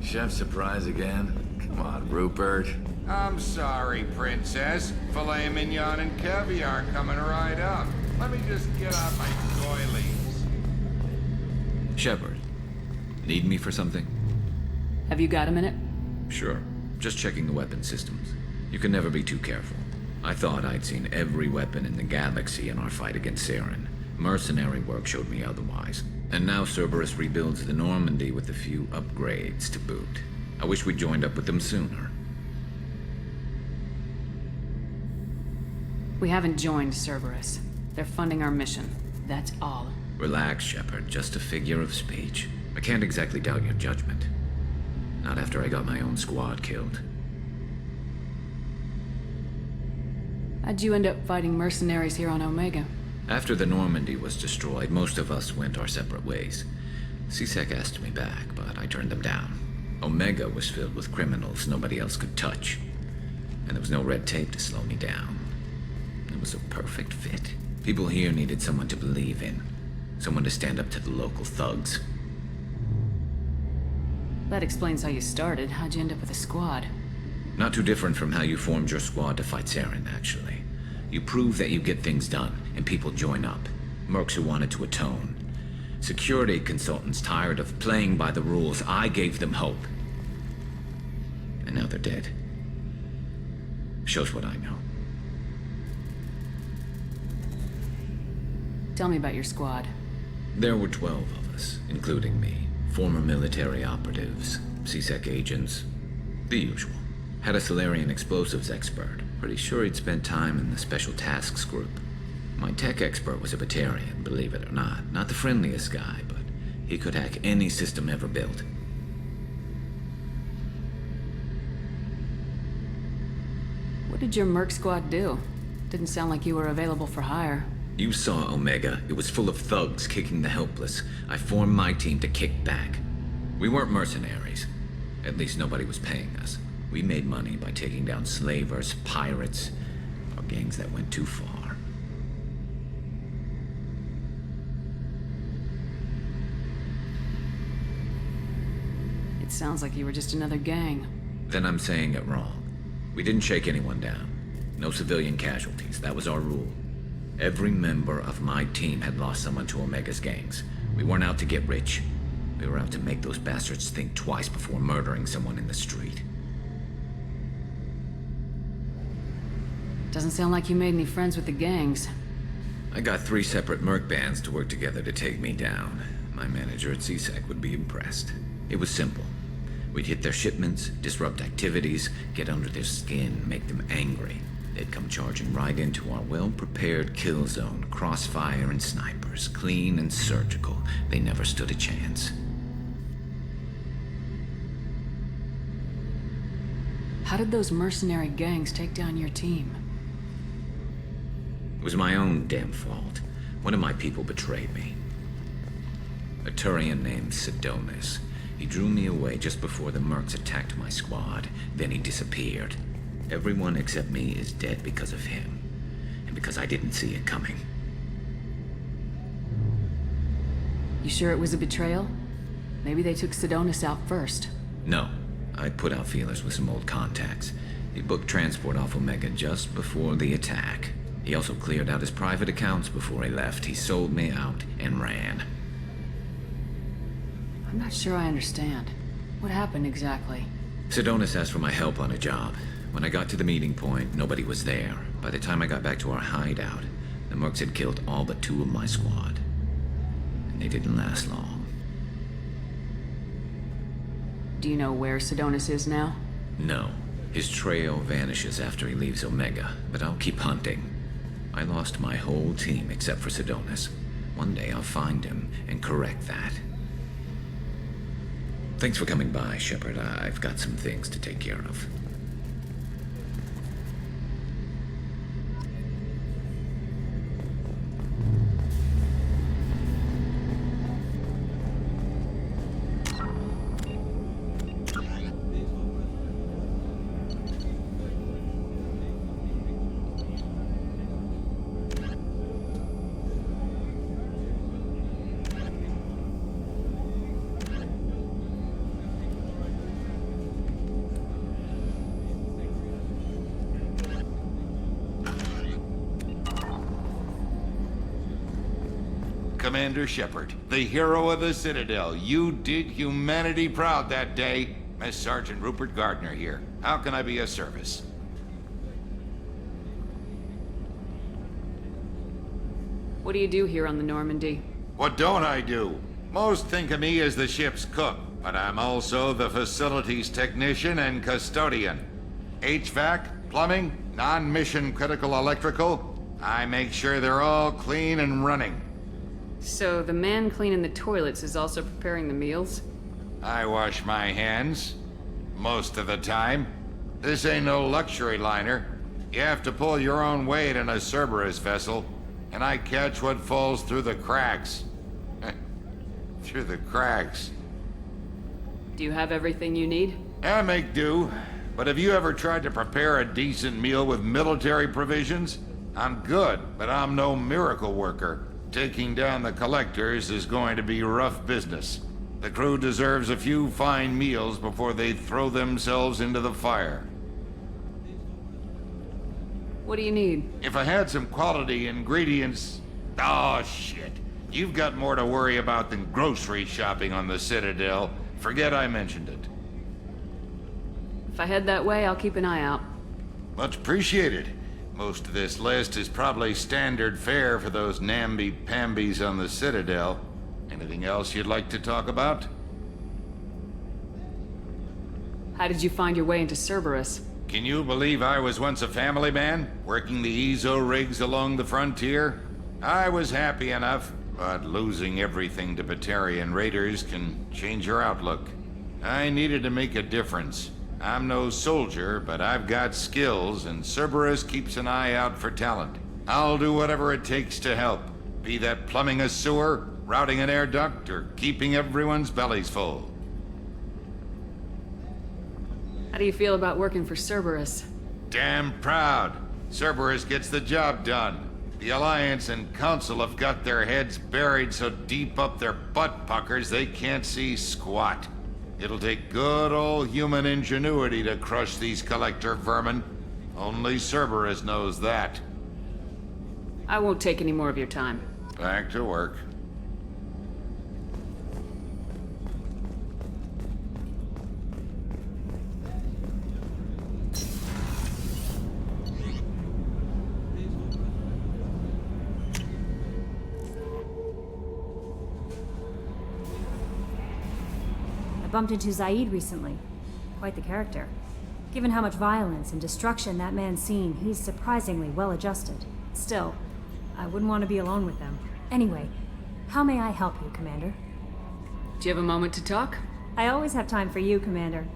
Chef surprise again? Come on, Rupert. I'm sorry, Princess. Filet mignon and caviar coming right up. Let me just get out my doilies. Shepard, need me for something? Have you got a minute? Sure. Just checking the weapon systems. You can never be too careful. I thought I'd seen every weapon in the galaxy in our fight against Saren. Mercenary work showed me otherwise. And now Cerberus rebuilds the Normandy with a few upgrades to boot. I wish we'd joined up with them sooner. We haven't joined Cerberus. They're funding our mission. That's all. Relax, Shepard. Just a figure of speech. I can't exactly doubt your judgment. Not after I got my own squad killed. How'd you end up fighting mercenaries here on Omega? After the Normandy was destroyed, most of us went our separate ways. C-Sec asked me back, but I turned them down. Omega was filled with criminals nobody else could touch. And there was no red tape to slow me down. It was a perfect fit. People here needed someone to believe in. Someone to stand up to the local thugs. That explains how you started. How'd you end up with a squad? Not too different from how you formed your squad to fight Saren, actually. You prove that you get things done, and people join up. Mercs who wanted to atone. Security consultants tired of playing by the rules. I gave them hope. And now they're dead. Shows what I know. Tell me about your squad. There were 12 of us, including me. Former military operatives, C-Sec agents, the usual. Had a Solarian explosives expert. Pretty sure he'd spent time in the Special Tasks group. My tech expert was a Batarian, believe it or not. Not the friendliest guy, but he could hack any system ever built. What did your merc squad do? Didn't sound like you were available for hire. You saw Omega. It was full of thugs kicking the helpless. I formed my team to kick back. We weren't mercenaries. At least nobody was paying us. We made money by taking down slavers, pirates, or gangs that went too far. It sounds like you were just another gang. Then I'm saying it wrong. We didn't shake anyone down. No civilian casualties. That was our rule. Every member of my team had lost someone to Omega's gangs. We weren't out to get rich. We were out to make those bastards think twice before murdering someone in the street. Doesn't sound like you made any friends with the gangs. I got 3 separate merc bands to work together to take me down. My manager at CSEC would be impressed. It was simple. We'd hit their shipments, disrupt activities, get under their skin, make them angry. They'd come charging right into our well-prepared kill zone, crossfire and snipers, clean and surgical. They never stood a chance. How did those mercenary gangs take down your team? It was my own damn fault. One of my people betrayed me. A Turian named Sidonus. He drew me away just before the mercs attacked my squad. Then he disappeared. Everyone except me is dead because of him. And because I didn't see it coming. You sure it was a betrayal? Maybe they took Sidonus out first. No. I put out feelers with some old contacts. He booked transport off Omega just before the attack. He also cleared out his private accounts before he left. He sold me out and ran. I'm not sure I understand. What happened exactly? Sidonus asked for my help on a job. When I got to the meeting point, nobody was there. By the time I got back to our hideout, the mercs had killed all but 2 of my squad. And they didn't last long. Do you know where Sidonus is now? No. His trail vanishes after he leaves Omega, but I'll keep hunting. I lost my whole team except for Sidonus. One day I'll find him and correct that. Thanks for coming by, Shepard. I've got some things to take care of. Commander Shepard, the hero of the Citadel. You did humanity proud that day. Master Sergeant Rupert Gardner here. How can I be of service? What do you do here on the Normandy? What don't I do? Most think of me as the ship's cook, but I'm also the facilities technician and custodian. HVAC, plumbing, non-mission critical electrical. I make sure they're all clean and running. So the man cleaning the toilets is also preparing the meals? I wash my hands. Most of the time. This ain't no luxury liner. You have to pull your own weight in a Cerberus vessel, and I catch what falls through the cracks. Through the cracks. Do you have everything you need? I make do. But have you ever tried to prepare a decent meal with military provisions? I'm good, but I'm no miracle worker. Taking down the collectors is going to be rough business. The crew deserves a few fine meals before they throw themselves into the fire. What do you need? If I had some quality ingredients... Oh, shit. You've got more to worry about than grocery shopping on the Citadel. Forget I mentioned it. If I head that way, I'll keep an eye out. Much appreciated. Most of this list is probably standard fare for those namby-pambies on the Citadel. Anything else you'd like to talk about? How did you find your way into Cerberus? Can you believe I was once a family man, working the Ezo rigs along the frontier? I was happy enough, but losing everything to Batarian raiders can change your outlook. I needed to make a difference. I'm no soldier, but I've got skills, and Cerberus keeps an eye out for talent. I'll do whatever it takes to help. Be that plumbing a sewer, routing an air duct, or keeping everyone's bellies full. How do you feel about working for Cerberus? Damn proud. Cerberus gets the job done. The Alliance and Council have got their heads buried so deep up their butt puckers they can't see squat. It'll take good old human ingenuity to crush these collector vermin. Only Cerberus knows that. I won't take any more of your time. Back to work. bumped into Zaeed recently. Quite the character. Given how much violence and destruction that man's seen, he's surprisingly well adjusted. Still, I wouldn't want to be alone with them. Anyway, how may I help you, Commander? Do you have a moment to talk? I always have time for you, Commander.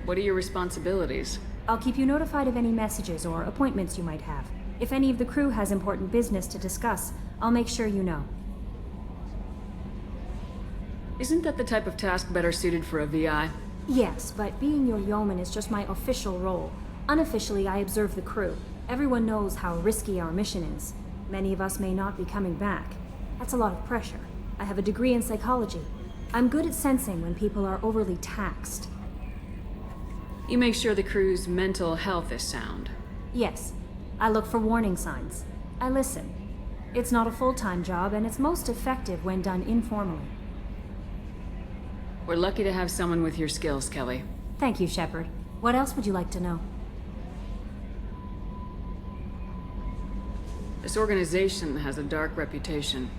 What are your responsibilities? I'll keep you notified of any messages or appointments you might have. If any of the crew has important business to discuss, I'll make sure you know. Isn't that the type of task better suited for a VI? Yes, but being your yeoman is just my official role. Unofficially, I observe the crew. Everyone knows how risky our mission is. Many of us may not be coming back. That's a lot of pressure. I have a degree in psychology. I'm good at sensing when people are overly taxed. You make sure the crew's mental health is sound. Yes. I look for warning signs. I listen. It's not a full-time job, and it's most effective when done informally. We're lucky to have someone with your skills, Kelly. Thank you, Shepard. What else would you like to know? This organization has a dark reputation.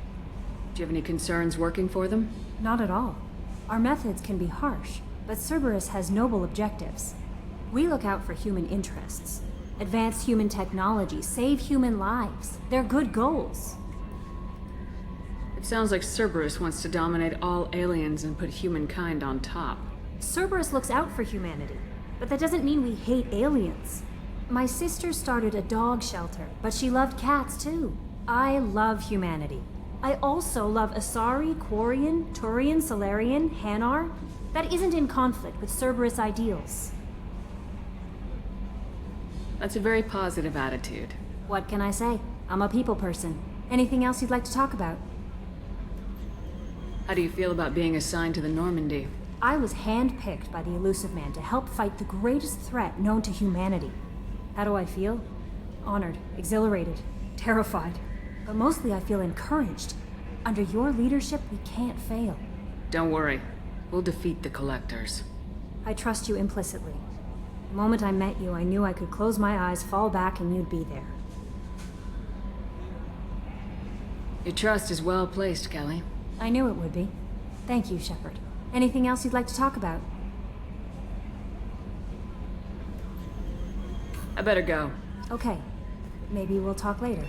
Do you have any concerns working for them? Not at all. Our methods can be harsh, but Cerberus has noble objectives. We look out for human interests. Advance human technology, save human lives. They're good goals. It sounds like Cerberus wants to dominate all aliens and put humankind on top. Cerberus looks out for humanity, but that doesn't mean we hate aliens. My sister started a dog shelter, but she loved cats too. I love humanity. I also love Asari, Quarian, Turian, Solarian, Hanar. That isn't in conflict with Cerberus ideals. That's a very positive attitude. What can I say? I'm a people person. Anything else you'd like to talk about? How do you feel about being assigned to the Normandy? I was handpicked by the Elusive Man to help fight the greatest threat known to humanity. How do I feel? Honored, exhilarated, terrified. But mostly I feel encouraged. Under your leadership, we can't fail. Don't worry. We'll defeat the Collectors. I trust you implicitly. The moment I met you, I knew I could close my eyes, fall back, and you'd be there. Your trust is well placed, Kelly. I knew it would be. Thank you, Shepard. Anything else you'd like to talk about? I better go. Okay. Maybe we'll talk later.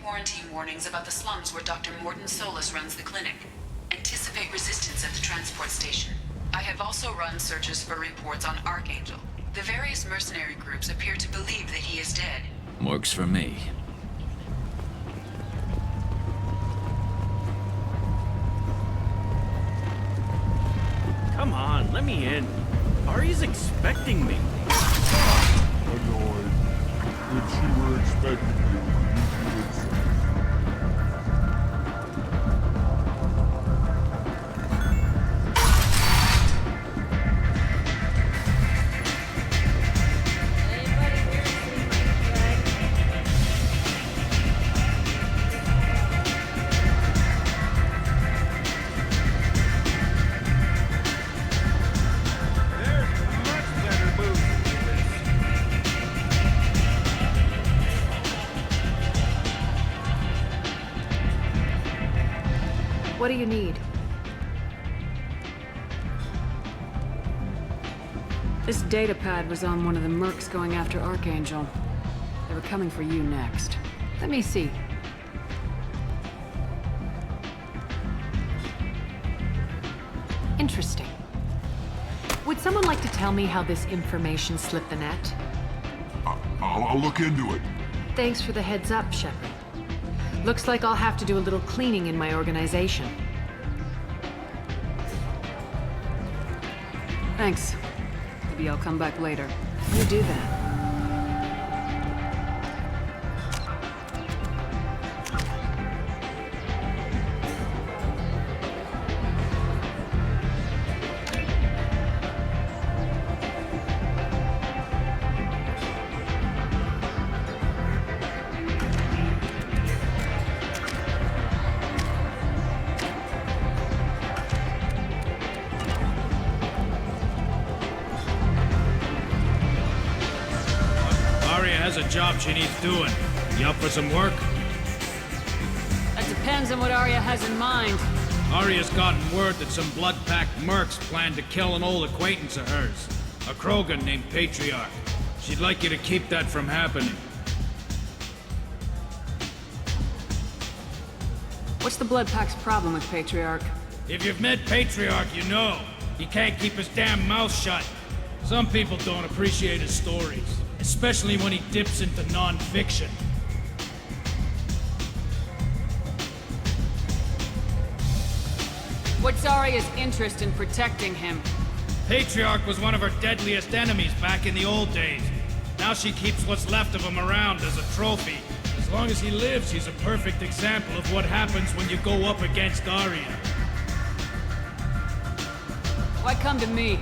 Quarantine warnings about the slums where Dr. Mordin Solus runs the clinic. Anticipate resistance at the transport station. I have also run searches for reports on Archangel. The various mercenary groups appear to believe that he is dead. Works for me. Come on, let me in. Ari's expecting me. Annoyed. If she were expecting you, you would say. What do you need? This data pad was on one of the mercs going after Archangel. They were coming for you next. Let me see. Interesting. Would someone like to tell me how this information slipped the net? I'll look into it. Thanks for the heads up, Shepard. Looks like I'll have to do a little cleaning in my organization. Thanks. Maybe I'll come back later. You do that. Has a job she needs doing. You up for some work? That depends on what Arya has in mind. Arya's gotten word that some blood-packed mercs plan to kill an old acquaintance of hers, a Krogan named Patriarch. She'd like you to keep that from happening. What's the Blood Pack's problem with Patriarch? If you've met Patriarch, you know. He can't keep his damn mouth shut. Some people don't appreciate his stories. Especially when he dips into non-fiction. What's Arya's interest in protecting him? Patriarch was one of her deadliest enemies back in the old days. Now she keeps what's left of him around as a trophy. As long as he lives, he's a perfect example of what happens when you go up against Arya. Why come to me?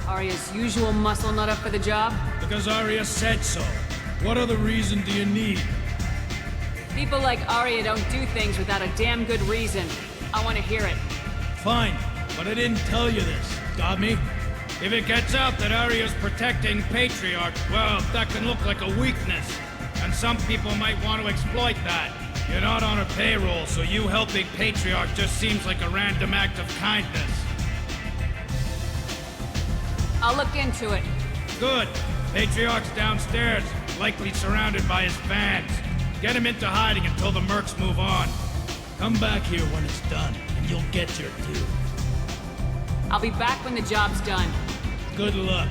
Arya's usual muscle not up for the job? Because Arya said so. What other reason do you need? People like Arya don't do things without a damn good reason. I want to hear it. Fine, but I didn't tell you this. Got me? If it gets out that Arya's protecting Patriarch, well, that can look like a weakness. And some people might want to exploit that. You're not on her payroll, so you helping Patriarch just seems like a random act of kindness. I'll look into it. Good. Patriarch's downstairs, likely surrounded by his fans. Get him into hiding until the mercs move on. Come back here when it's done, and you'll get your due. I'll be back when the job's done. Good luck.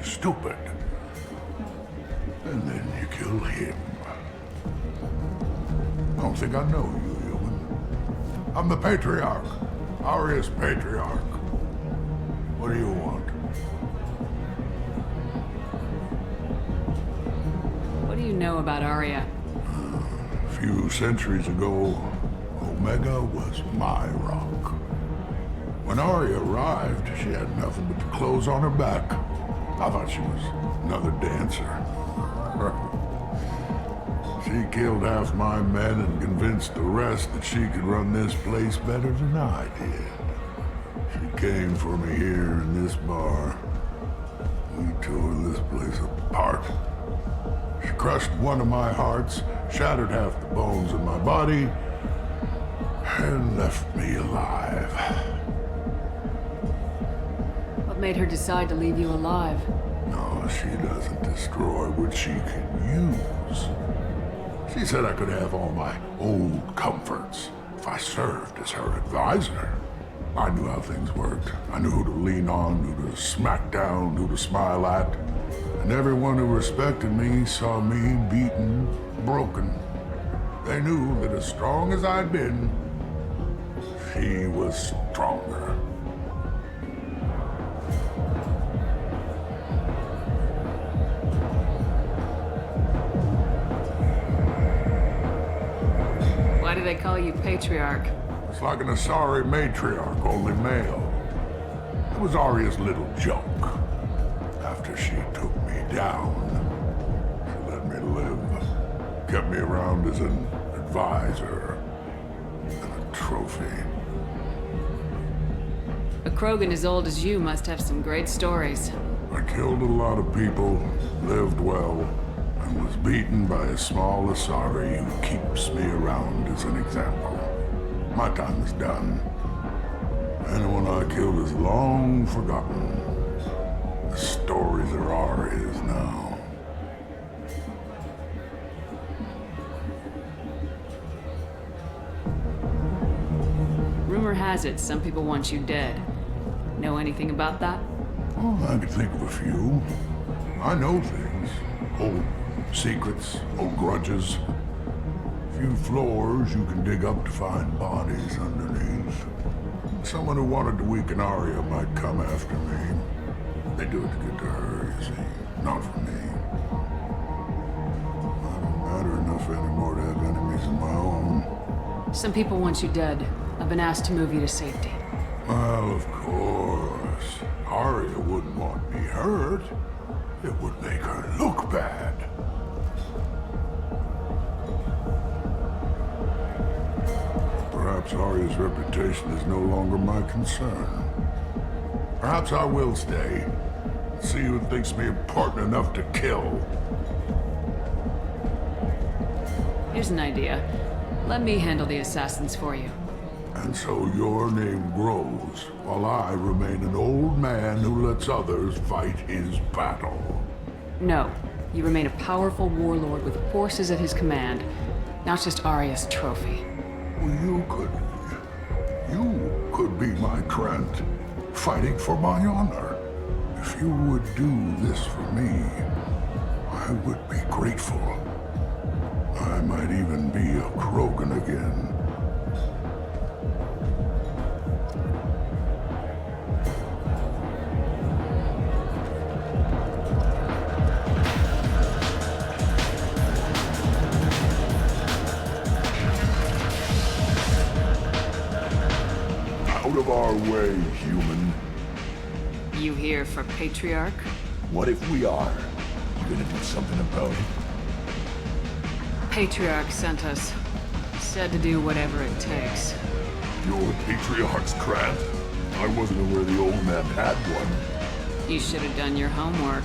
Stupid. And then you kill him. I don't think I know you, human. I'm the Patriarch. Arya's Patriarch. What do you want? What do you know about Arya? A few centuries ago, Omega was my rock. When Arya arrived, she had nothing but the clothes on her back. I thought she was another dancer. She killed half my men and convinced the rest that she could run this place better than I did. She came for me here in this bar. We tore this place apart. She crushed one of my hearts, shattered half the bones in my body, and left me alive. What made her decide to leave you alive? No, she doesn't destroy what she can use. She said I could have all my old comforts if I served as her advisor. I knew how things worked. I knew who to lean on, who to smack down, who to smile at. And everyone who respected me saw me beaten, broken. They knew that as strong as I'd been, she was stronger. Why do they call you Patriarch? It's like an Asari matriarch, only male. It was Arya's little joke. After she took me down, she let me live. Kept me around as an advisor and a trophy. A Krogan as old as you must have some great stories. I killed a lot of people, lived well, and was beaten by a small Asari who keeps me around as an example. My time is done. Anyone I killed is long forgotten. The stories are ours now. Rumor has it some people want you dead. Know anything about that? Oh, I could think of a few. I know things. Old secrets, old grudges. Few floors you can dig up to find bodies underneath. Someone who wanted to weaken Arya might come after me. They do it to get to her, you see, not for me. I don't matter enough anymore to have enemies of my own. Some people want you dead. I've been asked to move you to safety. Well, of course. Arya wouldn't want me hurt. It would make her look bad. Perhaps Arya's reputation is no longer my concern. Perhaps I will stay. See who thinks me important enough to kill. Here's an idea. Let me handle the assassins for you. And so your name grows, while I remain an old man who lets others fight his battle. No. You remain a powerful warlord with forces at his command. Now it's just Arya's trophy. Well, you could be my Trent, fighting for my honor. If you would do this for me, I would be grateful. I might even be a Krogan again. Out of our way, human. You here for Patriarch? What if we are? You gonna do something about it? Patriarch sent us. Said to do whatever it takes. Your Patriarch's crap? I wasn't aware the old man had one. You should have done your homework.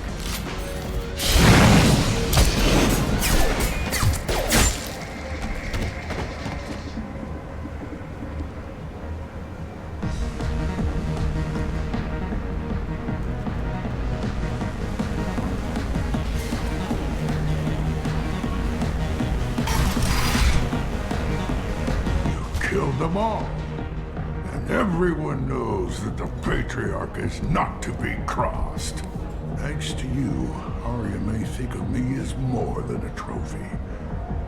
Them all. And everyone knows that the Patriarch is not to be crossed. Thanks to you, Arya may think of me as more than a trophy.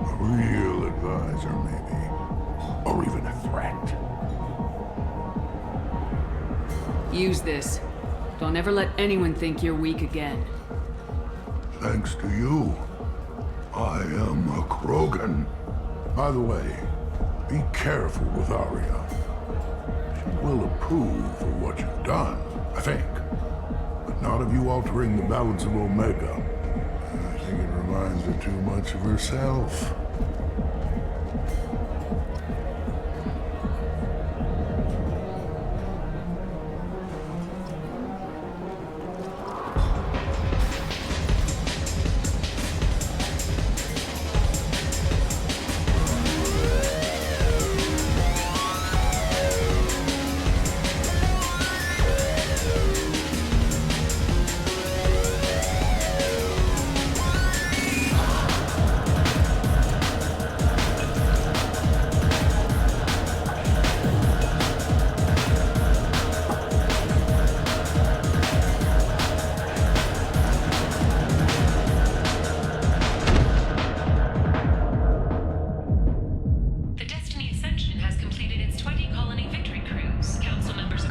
A real advisor, maybe. Or even a threat. Use this. Don't ever let anyone think you're weak again. Thanks to you, I am a Krogan. By the way, be careful with Arya. She will approve of what you've done, I think. But not of you altering the balance of Omega. I think it reminds her too much of herself.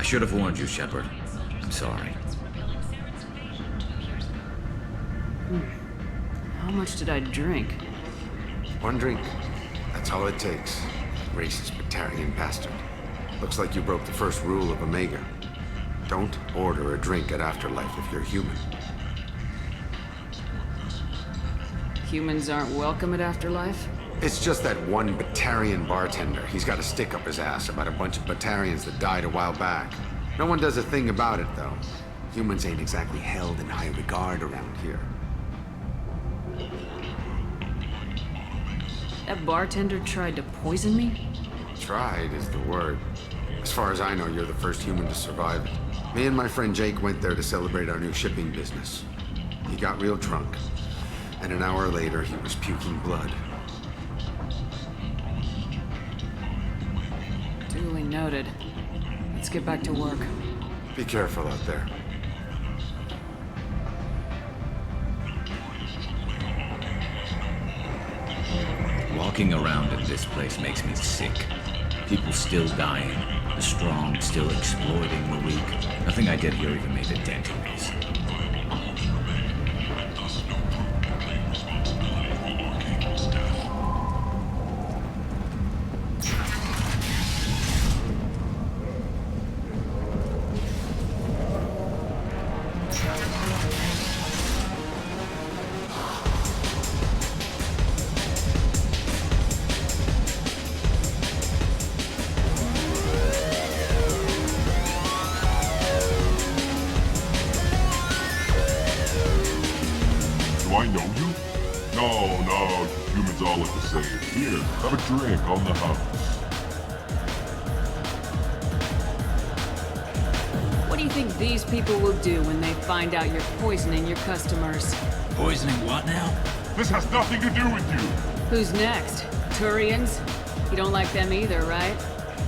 should have warned you, Shepard. I'm sorry. How much did I drink? One drink. That's all it takes. Racist Batarian bastard. Looks like you broke the first rule of Omega. Don't order a drink at Afterlife if you're human. Humans aren't welcome at Afterlife? It's just that one Batarian bartender. He's got a stick up his ass about a bunch of Batarians that died a while back. No one does a thing about it, though. Humans ain't exactly held in high regard around here. That bartender tried to poison me? Tried is the word. As far as I know, you're the first human to survive it. Me and my friend Jake went there to celebrate our new shipping business. He got real drunk, and an hour later he was puking blood. Duly noted. Let's get back to work. Be careful out there. Walking around in this place makes me sick. People still dying. The strong still exploiting the weak. Nothing I did here even made a dent in this. Here, have a drink on the house. What do you think these people will do when they find out you're poisoning your customers? Poisoning what now? This has nothing to do with you! Who's next? Turians? You don't like them either, right?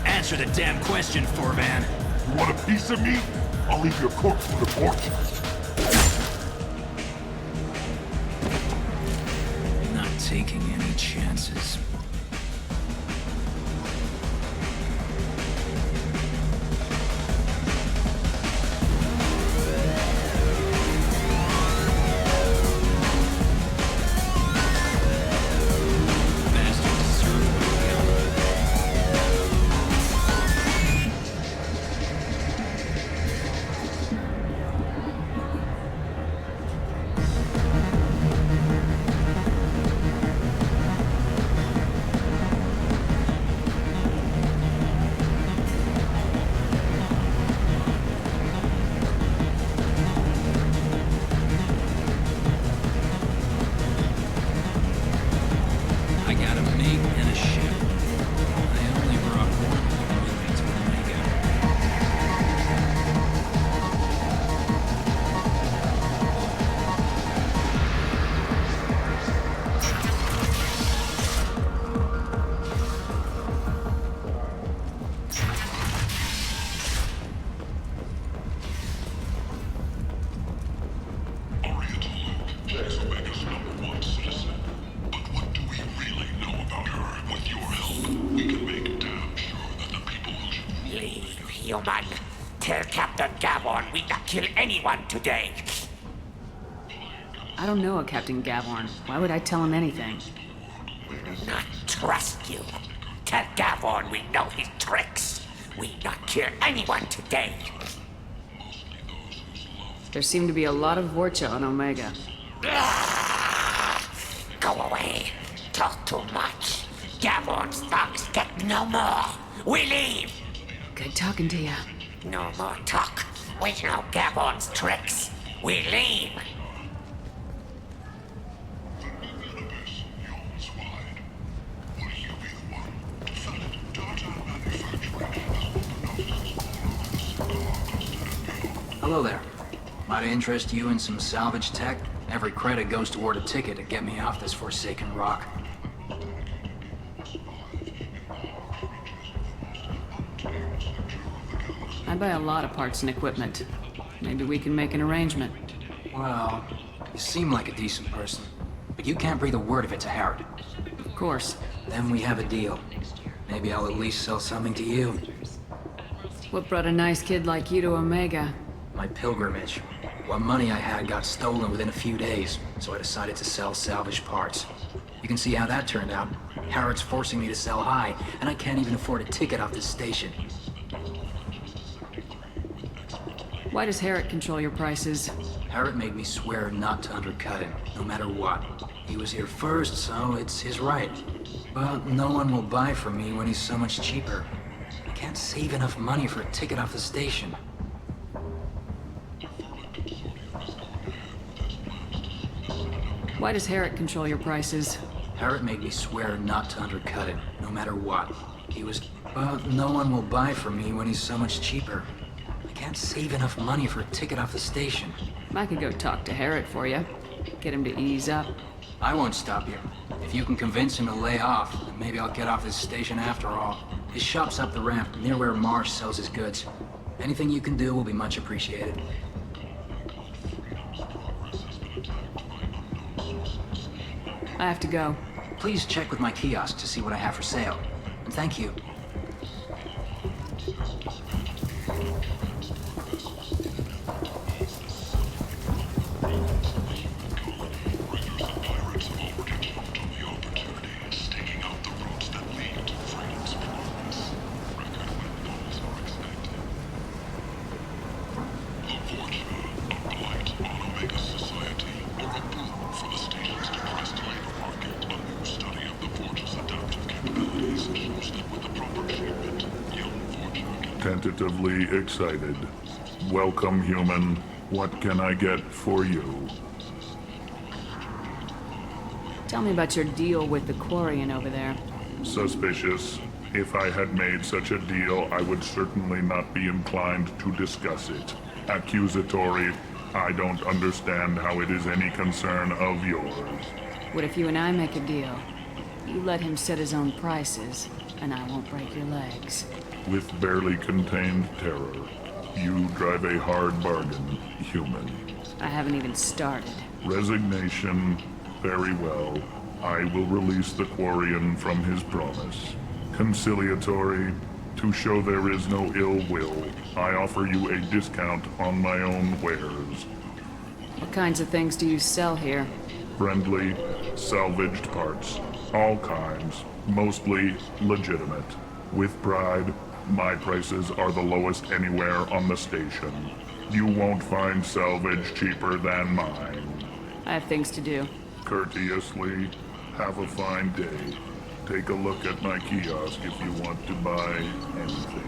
Answer the damn question, Forvan. You want a piece of me? I'll leave you a corpse for the porch. Not taking any chances. Human, tell Captain Gavorn we not kill anyone today. I don't know a Captain Gavorn. Why would I tell him anything? Not trust you. Tell Gavorn we know his tricks. We not kill anyone today. There seem to be a lot of Vorcha on Omega. Go away. Talk too much. Gavorn's thugs get no more. We leave. Good talking to you. No more talk. We know Gavorn's tricks. We leave. Hello there. Might interest you in some salvage tech? Every credit goes toward a ticket to get me off this forsaken rock. I buy a lot of parts and equipment. Maybe we can make an arrangement. Well, you seem like a decent person, but you can't breathe a word of it to Harrod. Of course. Then we have a deal. Maybe I'll at least sell something to you. What brought a nice kid like you to Omega? My pilgrimage. What money I had got stolen within a few days, so I decided to sell salvaged parts. You can see how that turned out. Harrod's forcing me to sell high, and I can't even afford a ticket off this station. Why does Harrod control your prices? Harrod made me swear not to undercut him, no matter what. He was here first, so it's his right. But no one will buy from me when he's so much cheaper. I can't save enough money for a ticket off the station. Why does Harrod control your prices? Harrod made me swear not to undercut him, no matter what. He was... But no one will buy from me when he's so much cheaper. I can't save enough money for a ticket off the station. I could go talk to Harrod for you. Get him to ease up. I won't stop you. If you can convince him to lay off, then maybe I'll get off this station after all. His shop's up the ramp, near where Marsh sells his goods. Anything you can do will be much appreciated. I have to go. Please check with my kiosk to see what I have for sale. And thank you. Tentatively excited. Welcome, human. What can I get for you? Tell me about your deal with the Quarian over there. Suspicious. If I had made such a deal, I would certainly not be inclined to discuss it. Accusatory. I don't understand how it is any concern of yours. What if you and I make a deal? You let him set his own prices, and I won't break your legs. With barely contained terror, you drive a hard bargain, human. I haven't even started. Resignation. Very well. I will release the Quarian from his promise. Conciliatory. To show there is no ill will, I offer you a discount on my own wares. What kinds of things do you sell here? Friendly, salvaged parts. All kinds. Mostly legitimate. With pride, my prices are the lowest anywhere on the station. You won't find salvage cheaper than mine. I have things to do. Courteously, have a fine day. Take a look at my kiosk if you want to buy anything.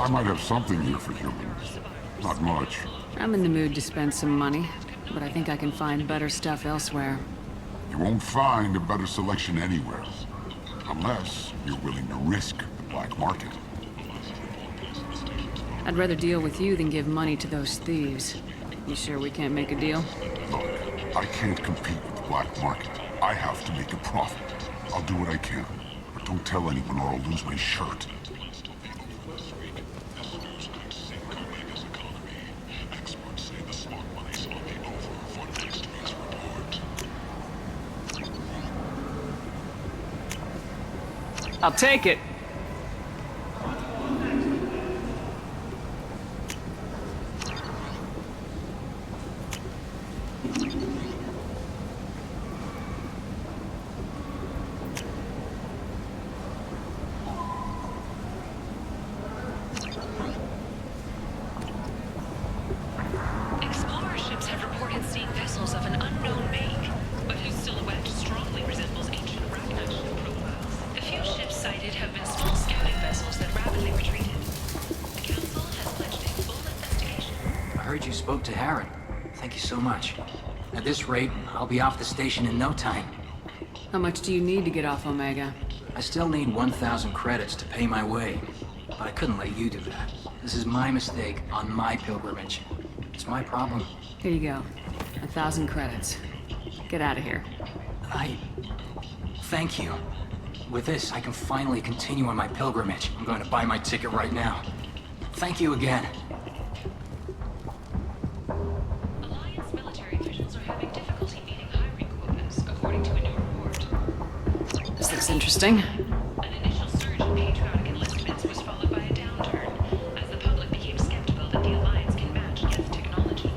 I might have something here for humans. Not much. I'm in the mood to spend some money, but I think I can find better stuff elsewhere. You won't find a better selection anywhere. Unless you're willing to risk the black market. I'd rather deal with you than give money to those thieves. You sure we can't make a deal? Look, I can't compete with the black market. I have to make a profit. I'll do what I can. But don't tell anyone or I'll lose my shirt. I'll take it. Explorer ships have reported seeing vessels of an unknown make, but whose silhouette strongly resembles ancient Ragnar ship profiles. The few ships sighted have been spoke to Harrod. Thank you so much. At this rate, I'll be off the station in no time. How much do you need to get off Omega? I still need 1,000 credits to pay my way, but I couldn't let you do that. This is my mistake on my pilgrimage. It's my problem. Here you go. 1,000 credits. Get out of here. Thank you. With this, I can finally continue on my pilgrimage. I'm going to buy my ticket right now. Thank you again. Alliance military officials are having difficulty meeting hiring quotas, according to a new report. This looks interesting. An initial surge in patriotic enlistments was followed by a downturn, as the public became skeptical that the Alliance can match Geth technology.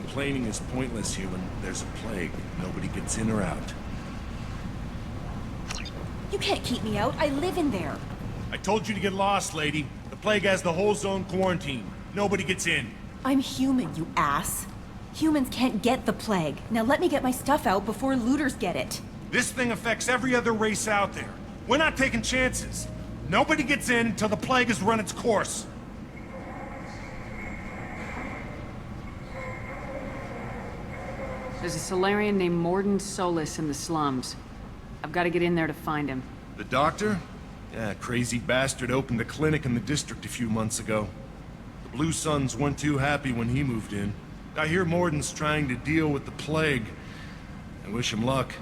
Complaining is pointless, human. There's a plague. Nobody gets in or out. You can't keep me out. I live in there. I told you to get lost, lady. The plague has the whole zone quarantined. Nobody gets in. I'm human, you ass. Humans can't get the plague. Now let me get my stuff out before looters get it. This thing affects every other race out there. We're not taking chances. Nobody gets in until the plague has run its course. There's a Solarian named Mordin Solus in the slums. I've got to get in there to find him. The doctor? Yeah, crazy bastard opened a clinic in the district a few months ago. The Blue Suns weren't too happy when he moved in. I hear Mordin's trying to deal with the plague. I wish him luck,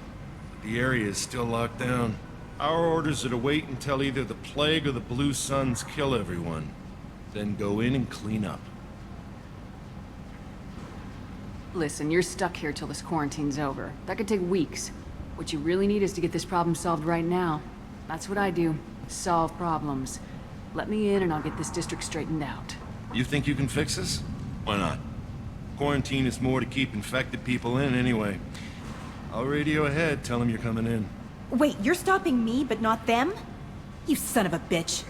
but the area is still locked down. Our orders are to wait until either the plague or the Blue Suns kill everyone, then go in and clean up. Listen, you're stuck here till this quarantine's over. That could take weeks. What you really need is to get this problem solved right now. That's what I do. Solve problems. Let me in and I'll get this district straightened out. You think you can fix this? Why not? Quarantine is more to keep infected people in anyway. I'll radio ahead, tell them you're coming in. Wait, you're stopping me, but not them? You son of a bitch.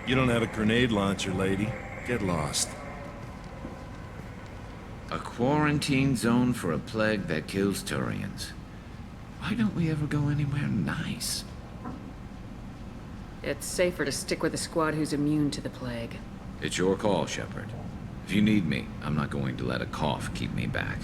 You don't have a grenade launcher, lady. Get lost. A quarantine zone for a plague that kills Turians. Why don't we ever go anywhere nice? It's safer to stick with a squad who's immune to the plague. It's your call, Shepard. If you need me, I'm not going to let a cough keep me back.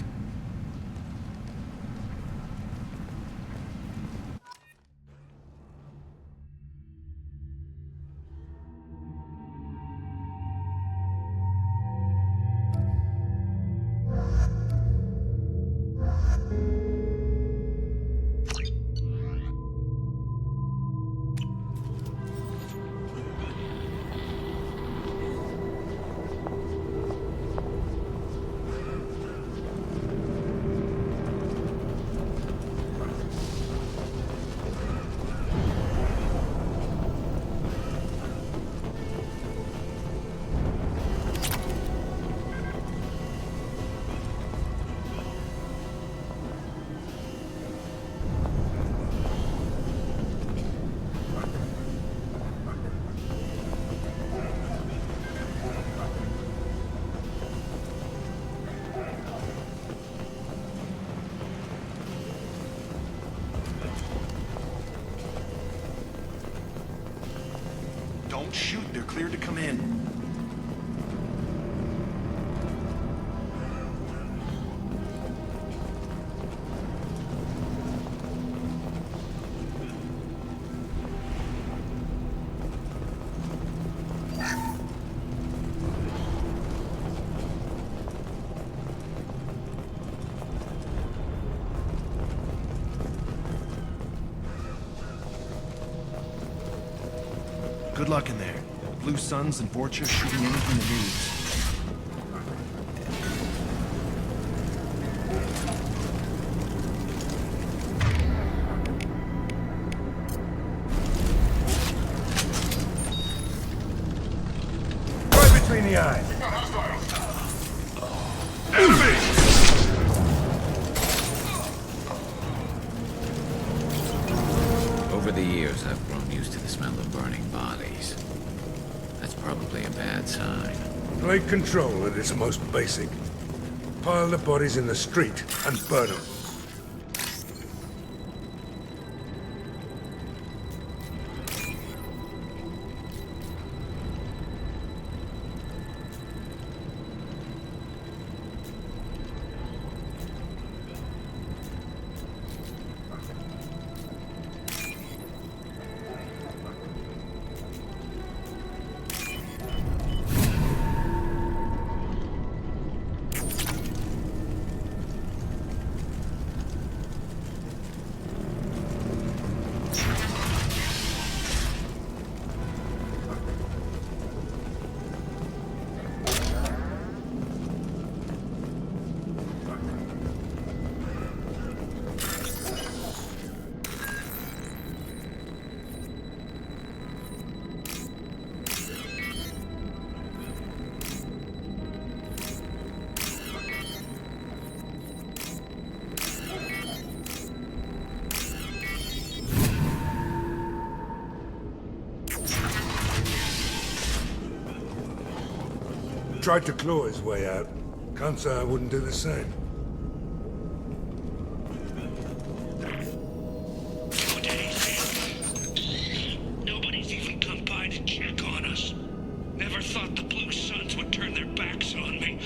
Don't shoot, they're cleared to come in. Good luck in there. Blue Suns and Vorcha shooting anything that moves. Right between the eyes. Over the years, I've grown used to the smell of burning bodies. That's probably a bad sign. Plague control at its most basic. Pile the bodies in the street and burn them. Tried to claw his way out. Can't say I wouldn't do the same. Nobody's even come by to check on us. Never thought the Blue Suns would turn their backs on me.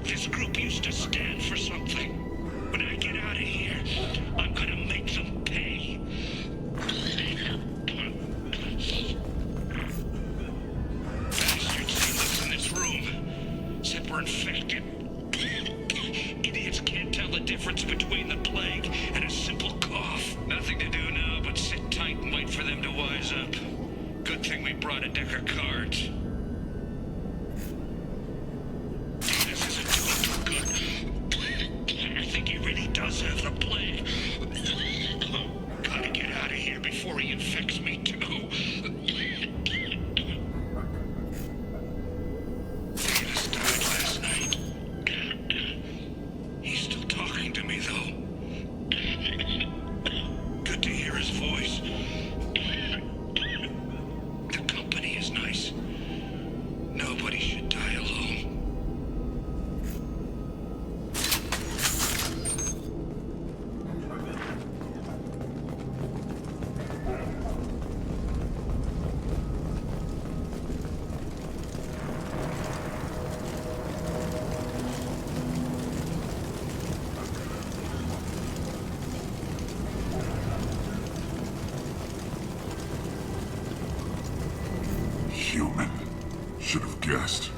This group used to stand for something. When I get out of here, I'm gonna make them pay. Said we're infected. Idiots can't tell the difference between the plague and a simple cough. Nothing to do now but sit tight and wait for them to wise up. Good thing we brought a deck of cards. This isn't doing too good. I think he really does have the plague. Gotta get out of here before he infects me too. Human. Should have guessed.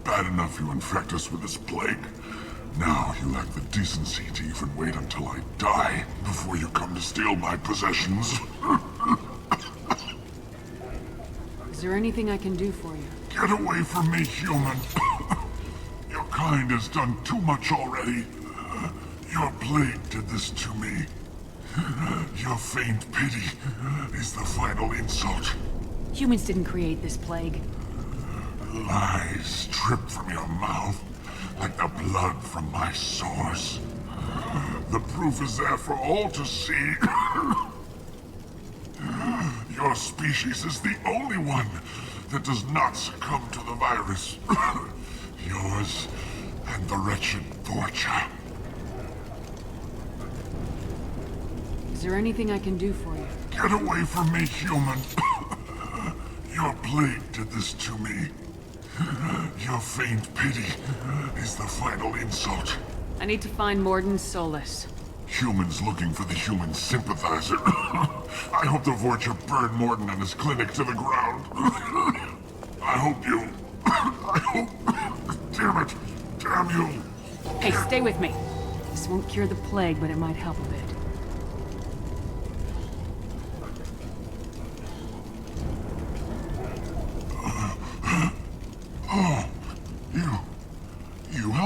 Bad enough you infect us with this plague. Now you lack the decency to even wait until I die before you come to steal my possessions. Is there anything I can do for you? Get away from me, human. Your kind has done too much already. Your plague did this to me. Your faint pity is the final insult. Humans didn't create this plague. Lies drip from your mouth like the blood from my sores. The proof is there for all to see. Your species is the only one that does not succumb to the virus. Yours and the wretched Vorcha. Is there anything I can do for you? Get away from me, human. Your plague did this to me. Your faint pity is the final insult. I need to find Mordin Solus. Humans looking for the human sympathizer. I hope the Vorcha burned Mordin and his clinic to the ground. I hope you... I hope... Damn it. Damn you. Hey, stay with me. This won't cure the plague, but it might help a bit.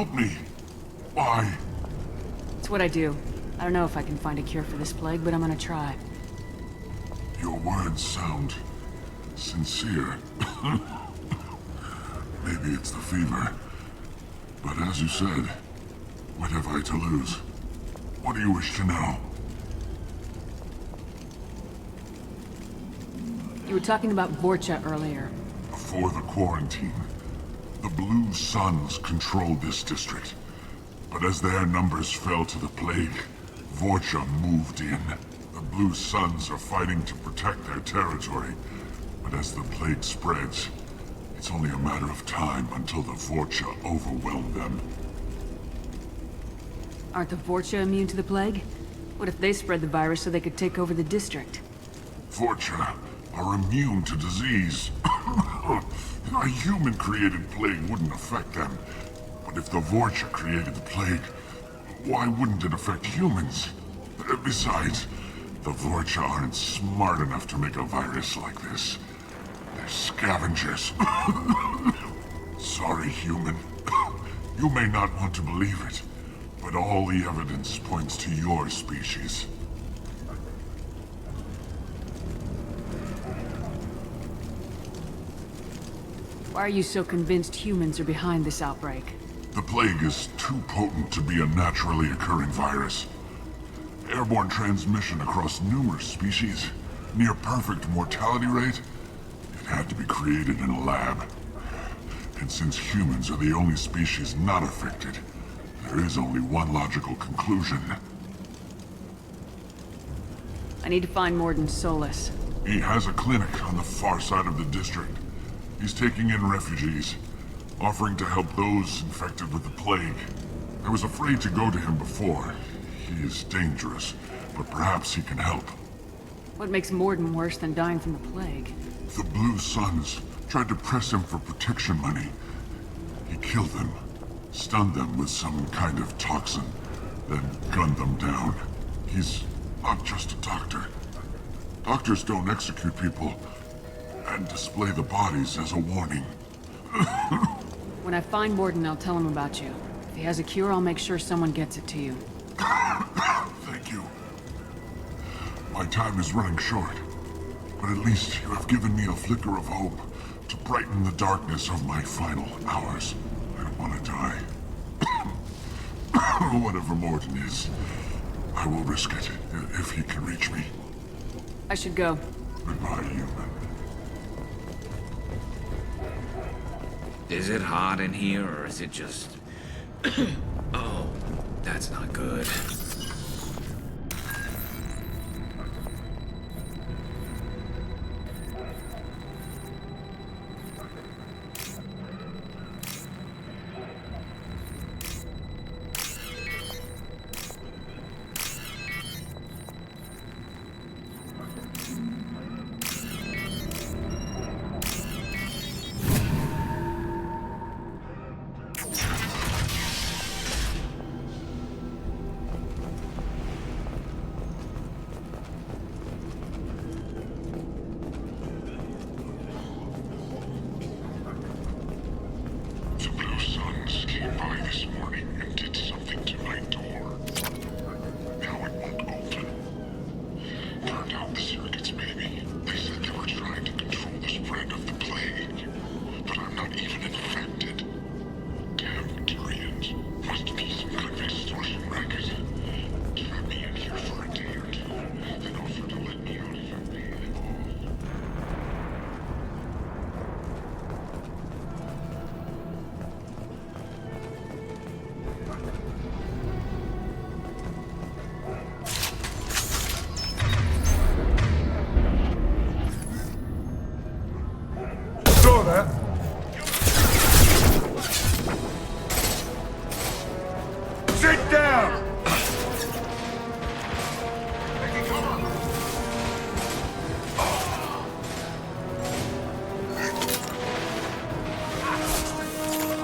Help me. Why? It's what I do. I don't know if I can find a cure for this plague, but I'm gonna try. Your words sound sincere. Maybe it's the fever. But as you said, what have I to lose? What do you wish to know? You were talking about Vorcha earlier. Before the quarantine, the Blue Suns controlled this district. But as their numbers fell to the plague, Vorcha moved in. The Blue Suns are fighting to protect their territory. But as the plague spreads, it's only a matter of time until the Vorcha overwhelm them. Aren't the Vorcha immune to the plague? What if they spread the virus so they could take over the district? Vorcha are immune to disease. A human-created plague wouldn't affect them. But if the Vorcha created the plague, why wouldn't it affect humans? Besides, the Vorcha aren't smart enough to make a virus like this. They're scavengers. Sorry, human. You may not want to believe it, but all the evidence points to your species. Why are you so convinced humans are behind this outbreak? The plague is too potent to be a naturally occurring virus. Airborne transmission across numerous species, near perfect mortality rate. It had to be created in a lab. And since humans are the only species not affected, there is only one logical conclusion. I need to find Mordin Solus. He has a clinic on the far side of the district. He's taking in refugees, offering to help those infected with the plague. I was afraid to go to him before. He is dangerous, but perhaps he can help. What makes Mordin worse than dying from the plague? The Blue Suns tried to press him for protection money. He killed them, stunned them with some kind of toxin, then gunned them down. He's not just a doctor. Doctors don't execute people and display the bodies as a warning. When I find Mordin, I'll tell him about you. If he has a cure, I'll make sure someone gets it to you. Thank you. My time is running short, but at least you have given me a flicker of hope to brighten the darkness of my final hours. I don't want to die. Whatever Mordin is, I will risk it if he can reach me. I should go. Goodbye, human. Is it hot in here, or is it just... Oh, that's not good. Sit down!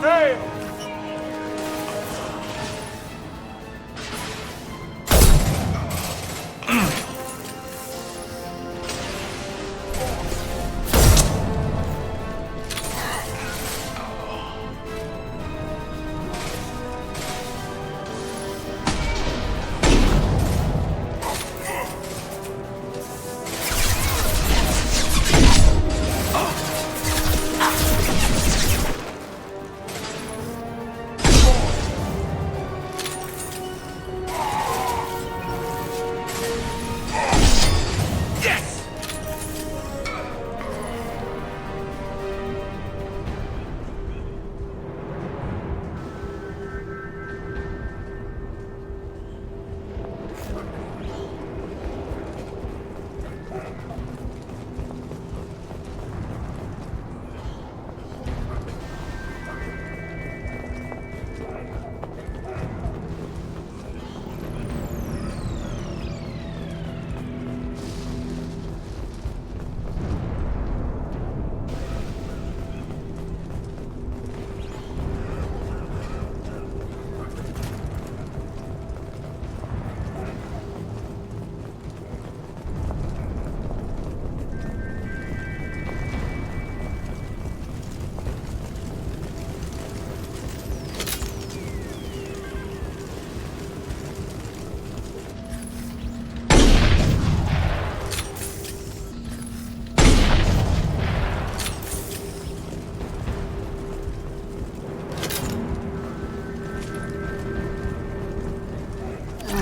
Hey!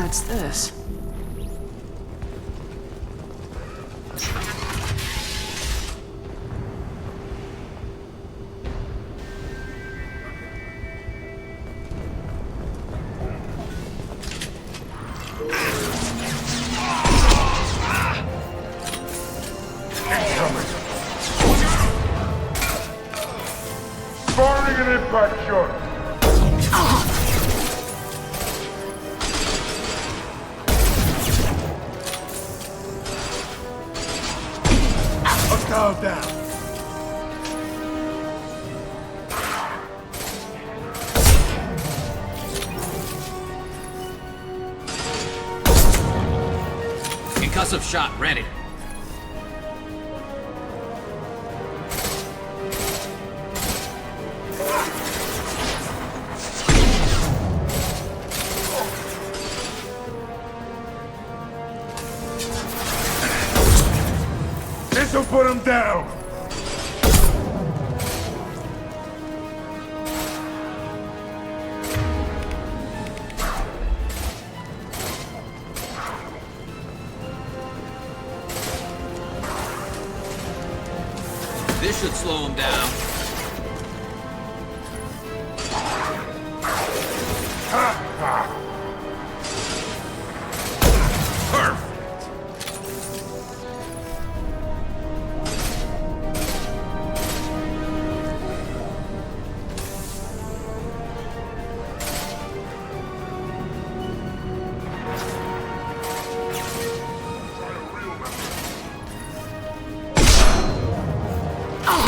planet's this? Firing an impact shot. Hostile down. Concussive shot ready. This'll put him down. This should slow him down. Perfect.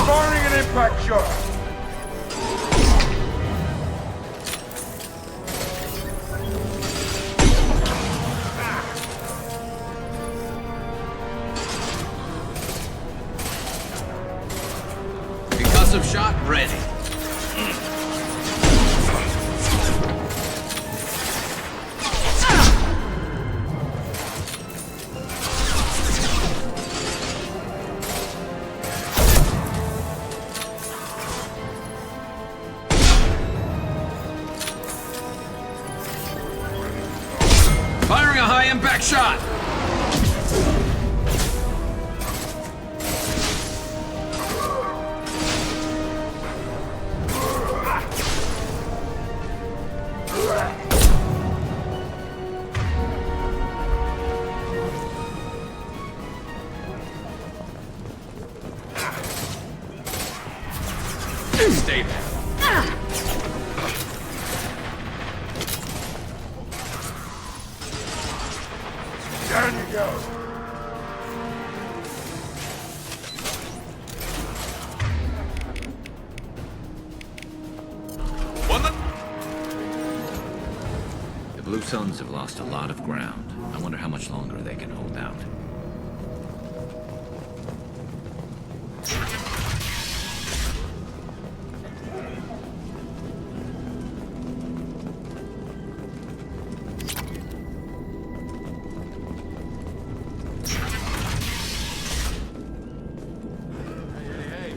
Firing an impact shot. Concussive shot ready. Firing a high-impact shot! Stay there. Down you go. The Blue Suns have lost a lot of ground. I wonder how much longer they can hold out.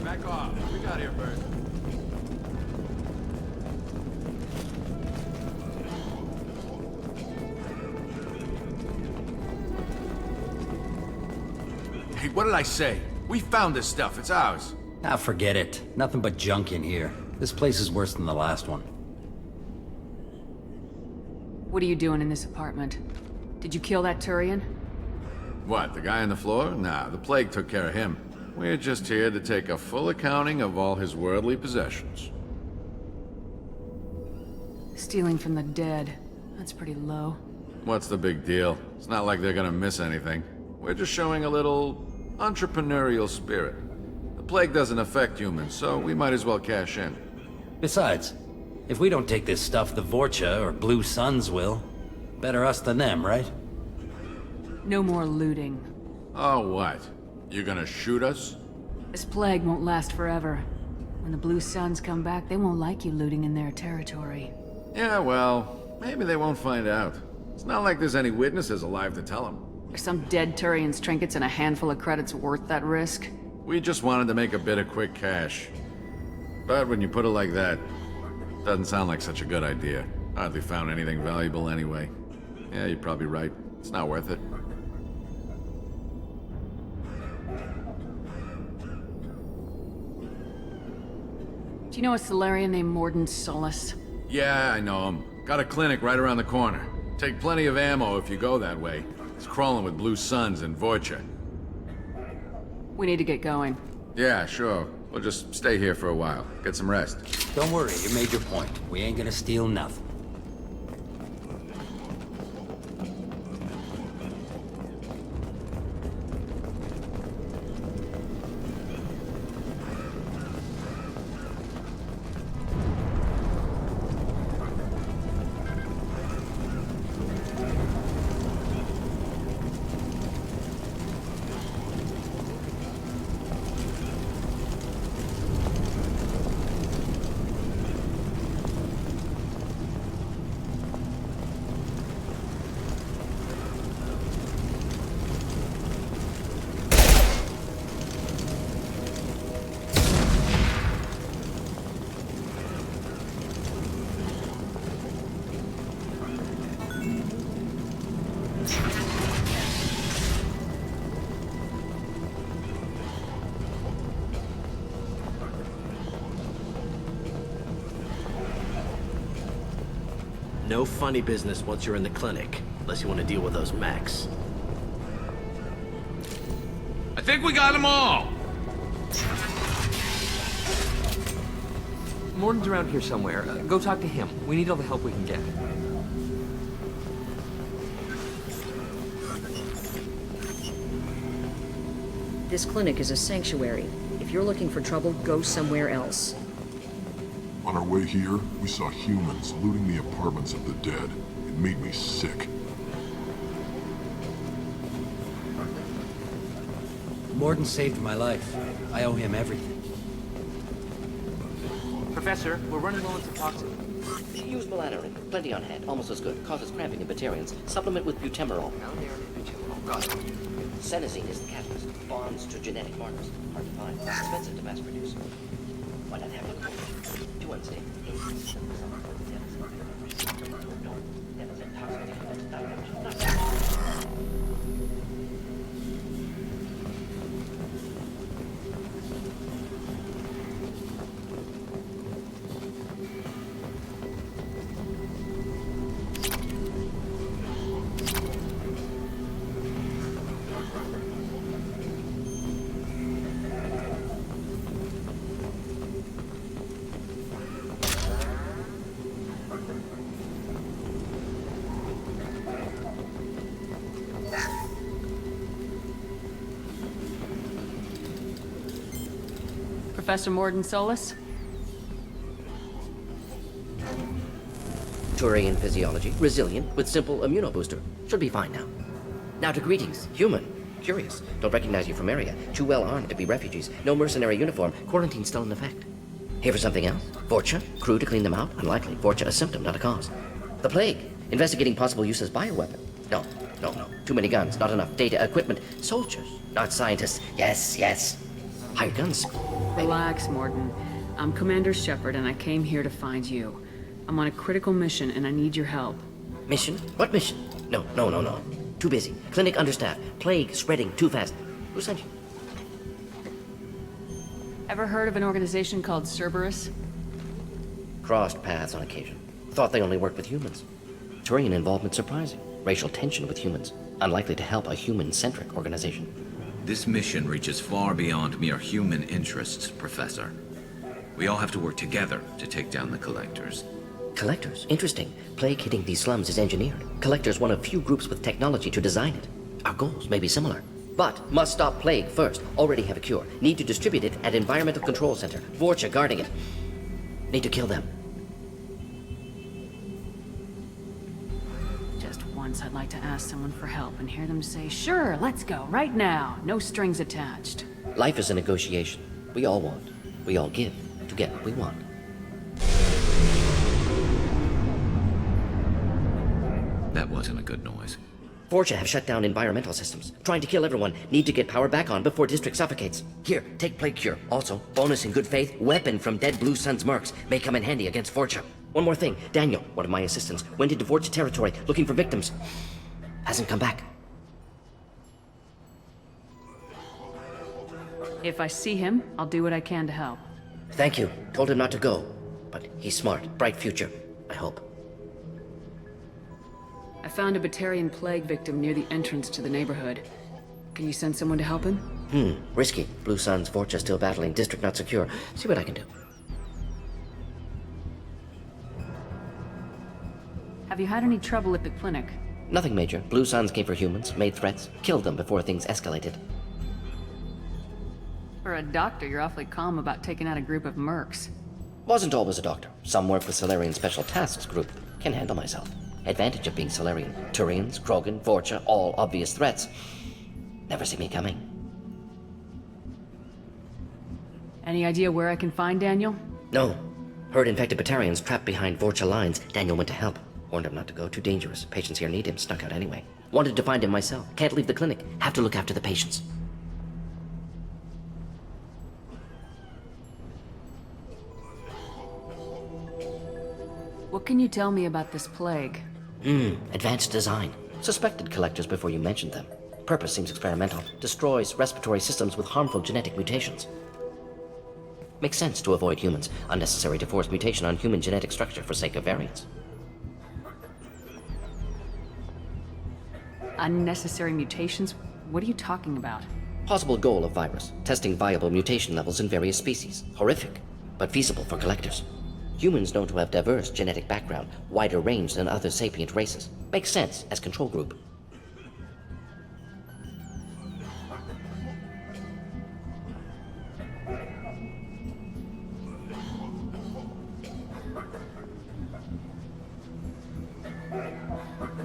Back off. We got here first. Hey, what did I say? We found this stuff. It's ours. Ah, forget it. Nothing but junk in here. This place is worse than the last one. What are you doing in this apartment? Did you kill that Turian? What, the guy on the floor? Nah, the plague took care of him. We're just here to take a full accounting of all his worldly possessions. Stealing from the dead. That's pretty low. What's the big deal? It's not like they're gonna miss anything. We're just showing a little entrepreneurial spirit. The plague doesn't affect humans, so we might as well cash in. Besides, if we don't take this stuff, the Vorcha or Blue Suns will. Better us than them, right? No more looting. Oh, what? You gonna shoot us? This plague won't last forever. When the Blue Suns come back, they won't like you looting in their territory. Yeah, well, maybe they won't find out. It's not like there's any witnesses alive to tell them. There's some dead Turian's trinkets and a handful of credits worth that risk. We just wanted to make a bit of quick cash. But when you put it like that, doesn't sound like such a good idea. Hardly found anything valuable anyway. Yeah, you're probably right. It's not worth it. Do you know a Solarian named Mordin Solus? Yeah, I know him. Got a clinic right around the corner. Take plenty of ammo if you go that way. It's crawling with Blue Suns and Vorcha. We need to get going. Yeah, sure. We'll just stay here for a while. Get some rest. Don't worry, you made your point. We ain't gonna steal nothing. No funny business once you're in the clinic, unless you want to deal with those mechs. I think we got them all! Mordin's around here somewhere. Go talk to him. We need all the help we can get. This clinic is a sanctuary. If you're looking for trouble, go somewhere else. On our way here, we saw humans looting the apartments of the dead. It made me sick. Mordin saved my life. I owe him everything. Professor, we're running low on some toxin. Use melanorin. Plenty on hand. Almost as good. Causes cramping in Batarians. Supplement with butemerol. Senesine is the catalyst. Bonds to genetic markers. Hard to find. Expensive to mass produce. Why not have a too unstable. Professor Mordin Solus? Turian physiology, resilient, with simple immunobooster. Should be fine now. Now to greetings, human. Curious. Don't recognize you from area. Too well armed to be refugees. No mercenary uniform. Quarantine still in effect. Here for something else? Vorcha? Crew to clean them out? Unlikely. Vorcha a symptom, not a cause. The plague. Investigating possible use as bioweapon. No. Too many guns, not enough data, equipment. Soldiers, not scientists. Yes. Hired guns. Relax, Mordin. I'm Commander Shepard, and I came here to find you. I'm on a critical mission, and I need your help. Mission? What mission? No. Too busy. Clinic understaffed. Plague spreading too fast. Who sent you? Ever heard of an organization called Cerberus? Crossed paths on occasion. Thought they only worked with humans. Turian involvement surprising. Racial tension with humans. Unlikely to help a human-centric organization. This mission reaches far beyond mere human interests, Professor. We all have to work together to take down the Collectors. Collectors? Interesting. Plague hitting these slums is engineered. Collectors one of few groups with technology to design it. Our goals may be similar. But must stop Plague first. Already have a cure. Need to distribute it at Environmental Control Center. Vorcha guarding it. Need to kill them. Just once I'd like to ask someone for help and hear them say, sure, let's go, right now. No strings attached. Life is a negotiation. We all want. We all give to get what we want. That wasn't a good noise. Vorcha have shut down environmental systems. Trying to kill everyone. Need to get power back on before District suffocates. Here, take Plague Cure. Also, bonus in good faith, weapon from dead Blue Sun's mercs. May come in handy against Vorcha. One more thing. Daniel, one of my assistants, went into Vorcha territory looking for victims. Hasn't come back. If I see him, I'll do what I can to help. Thank you. Told him not to go. But he's smart. Bright future, I hope. I found a Batarian plague victim near the entrance to the neighborhood. Can you send someone to help him? Risky. Blue Sun's Vorcha still battling. District not secure. See what I can do. Have you had any trouble at the clinic? Nothing major. Blue Suns came for humans, made threats, killed them before things escalated. For a doctor, you're awfully calm about taking out a group of mercs. Wasn't always a doctor. Some work with Solarian Special Tasks Group. Can handle myself. Advantage of being Solarian. Turians, Krogan, Vorcha, all obvious threats. Never see me coming. Any idea where I can find Daniel? No. Heard infected Batarians trapped behind Vorcha lines. Daniel went to help. Warned him not to go. Too dangerous. Patients here need him. Snuck out anyway. Wanted to find him myself. Can't leave the clinic. Have to look after the patients. What can you tell me about this plague? Advanced design. Suspected collectors before you mentioned them. Purpose seems experimental. Destroys respiratory systems with harmful genetic mutations. Makes sense to avoid humans. Unnecessary to force mutation on human genetic structure for sake of variance. Unnecessary mutations? What are you talking about? Possible goal of virus. Testing viable mutation levels in various species. Horrific, but feasible for collectors. Humans known to have diverse genetic background, wider range than other sapient races. Makes sense as control group.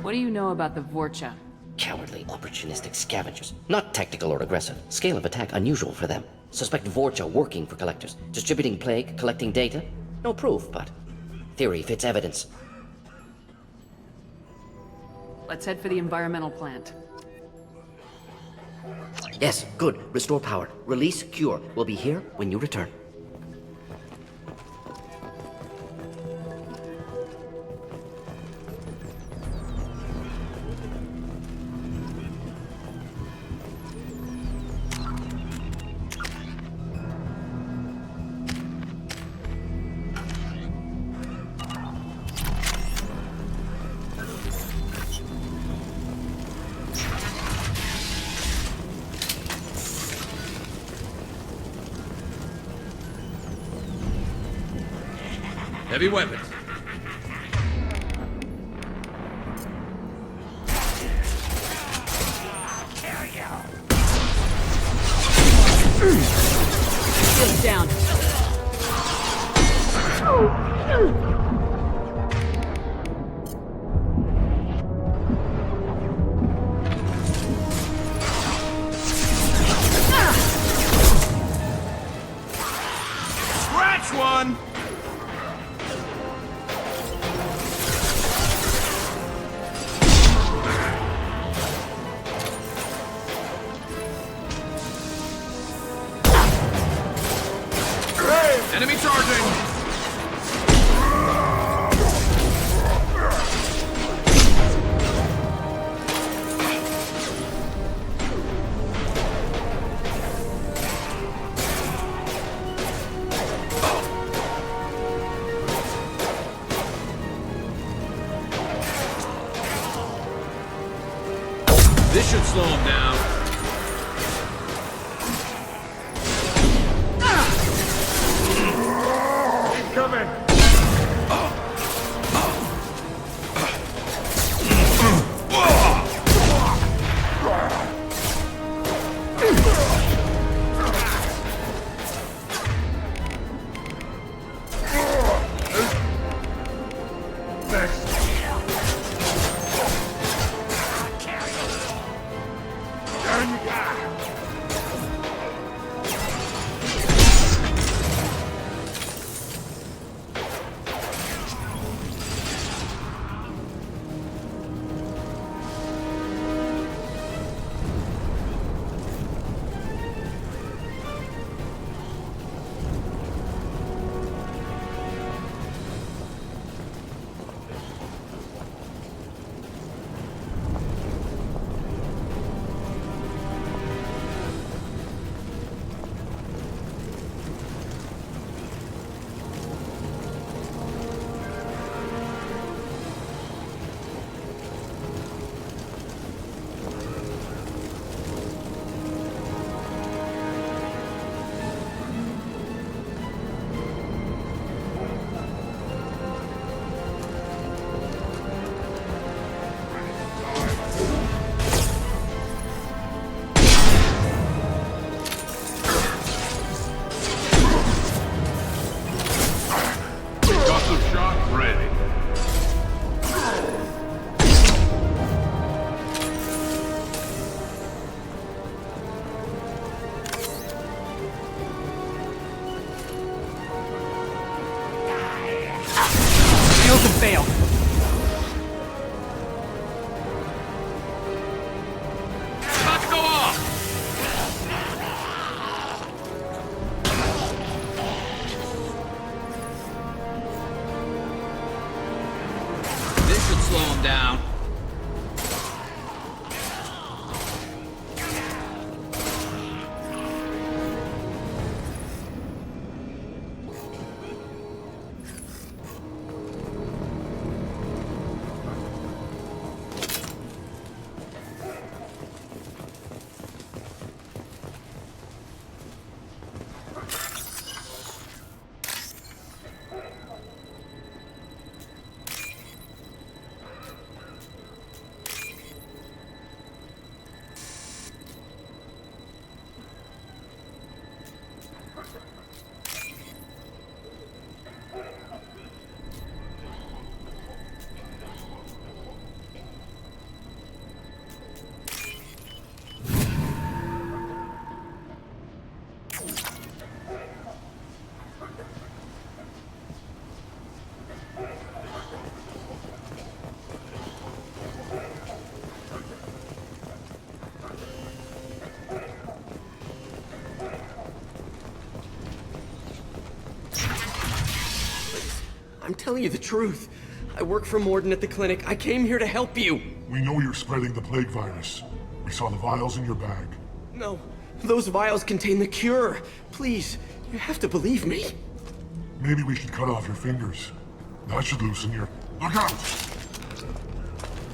What do you know about the Vorcha? Cowardly, opportunistic scavengers. Not tactical or aggressive. Scale of attack unusual for them. Suspect Vorcha working for collectors. Distributing plague, collecting data. No proof, but theory fits evidence. Let's head for the environmental plant. Yes, good. Restore power. Release cure. We'll be here when you return. Heavy weapons. Shields down. Scratch one! Enemy charging! This should slow him down. Coming! shields have failed. About to go off! This should slow him down. I'm telling you the truth. I work for Mordin at the clinic. I came here to help you. We know you're spreading the plague virus. We saw the vials in your bag. No, those vials contain the cure. Please, you have to believe me. Maybe we should cut off your fingers. That should loosen your... Look out!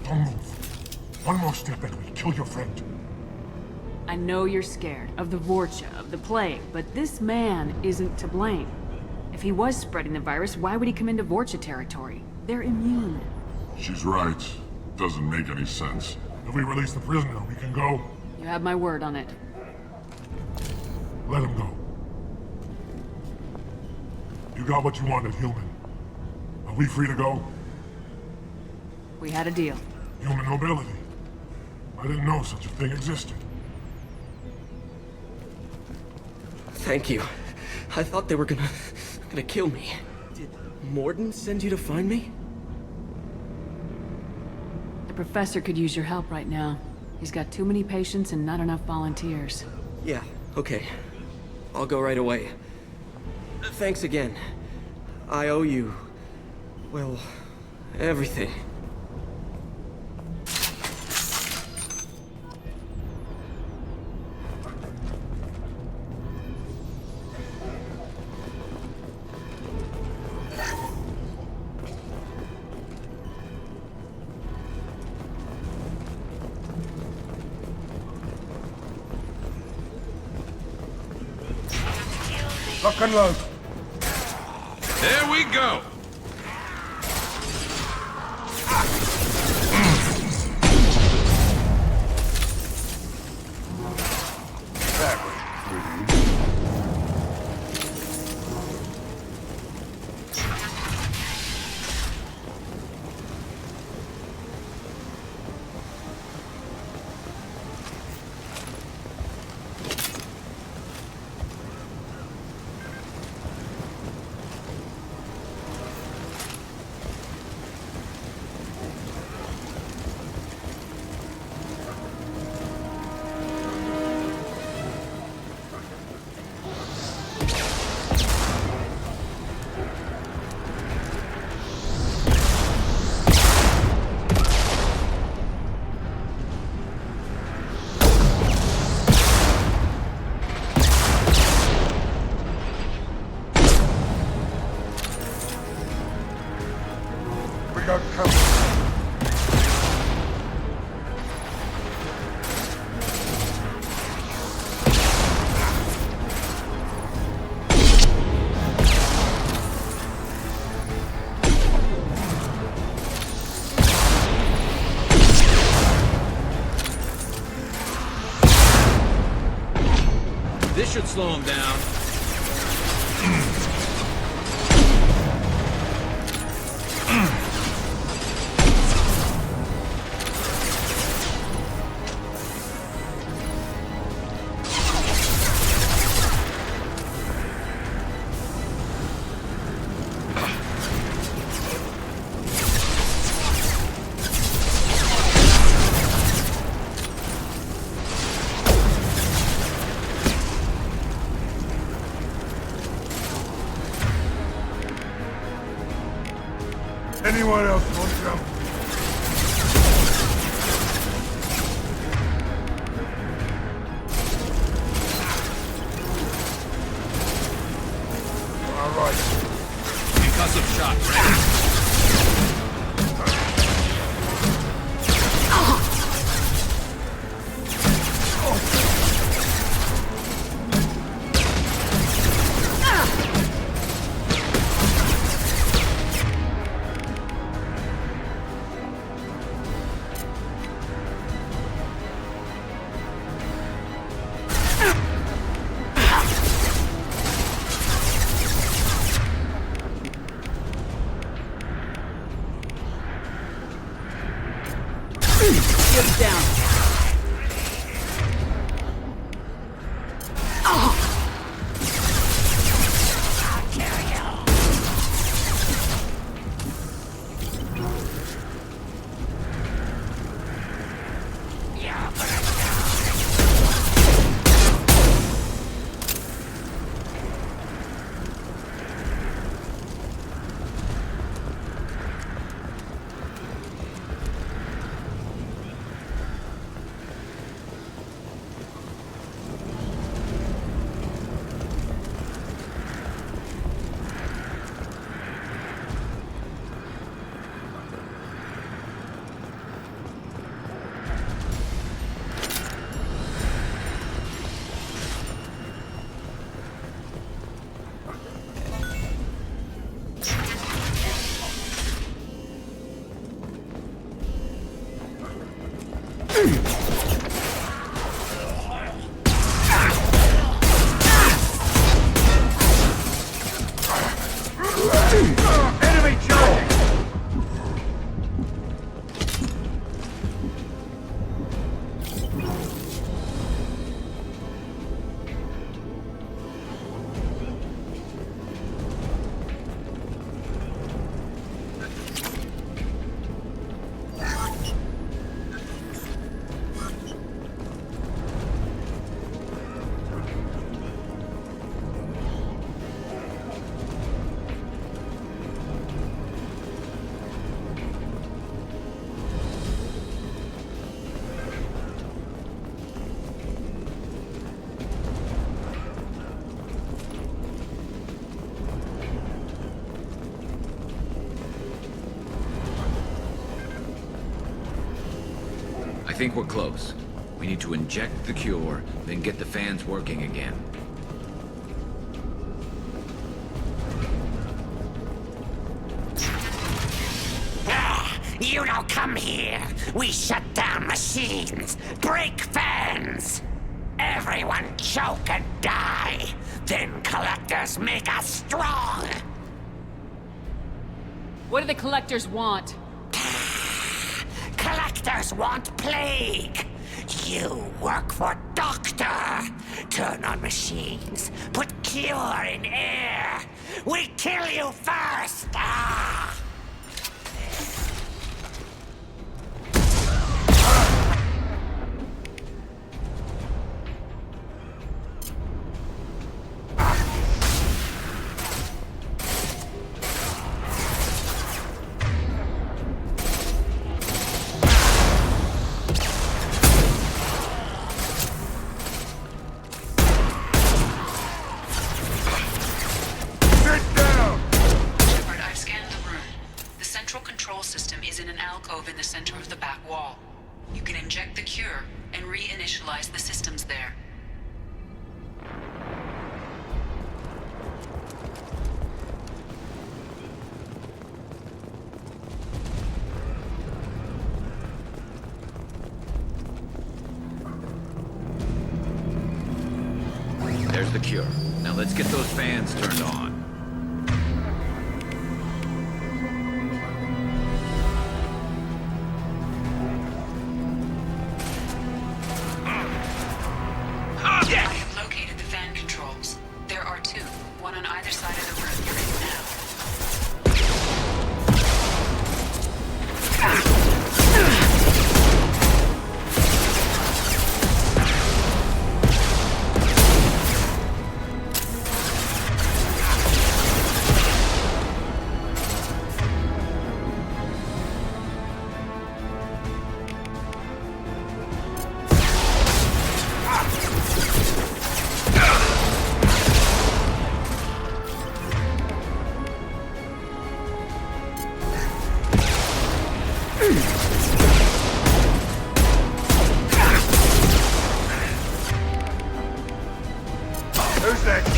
Don't move. One more step and we kill your friend. I know you're scared of the Vorcha, of the plague, but this man isn't to blame. If he was spreading the virus, why would he come into Vorcha territory? They're immune. She's right. Doesn't make any sense. If we release the prisoner, we can go. You have my word on it. Let him go. You got what you wanted, human. Are we free to go? We had a deal. Human mobility. I didn't know such a thing existed. Thank you. I thought they were gonna kill me. Did Mordin send you to find me? The professor could use your help right now. He's got too many patients and not enough volunteers. Yeah, okay. I'll go right away. Thanks again. I owe you... well, everything. Lock and load. There we go! That was pretty. This should slow him down. Anyone else want some? All right. Concussive shot ready. Get down. Enemy charging! I think we're close. We need to inject the cure, then get the fans working again. You don't come here. We shut down machines, break fans. Everyone choke and die. Then collectors make us strong. What do the collectors want? Collectors want plague. You work for Doctor. Turn on machines. Put cure in air. We kill you first. Ah! In the center of the back wall. You can inject the cure and reinitialize the systems there. There's the cure. Now let's get those fans turned on. Who's next?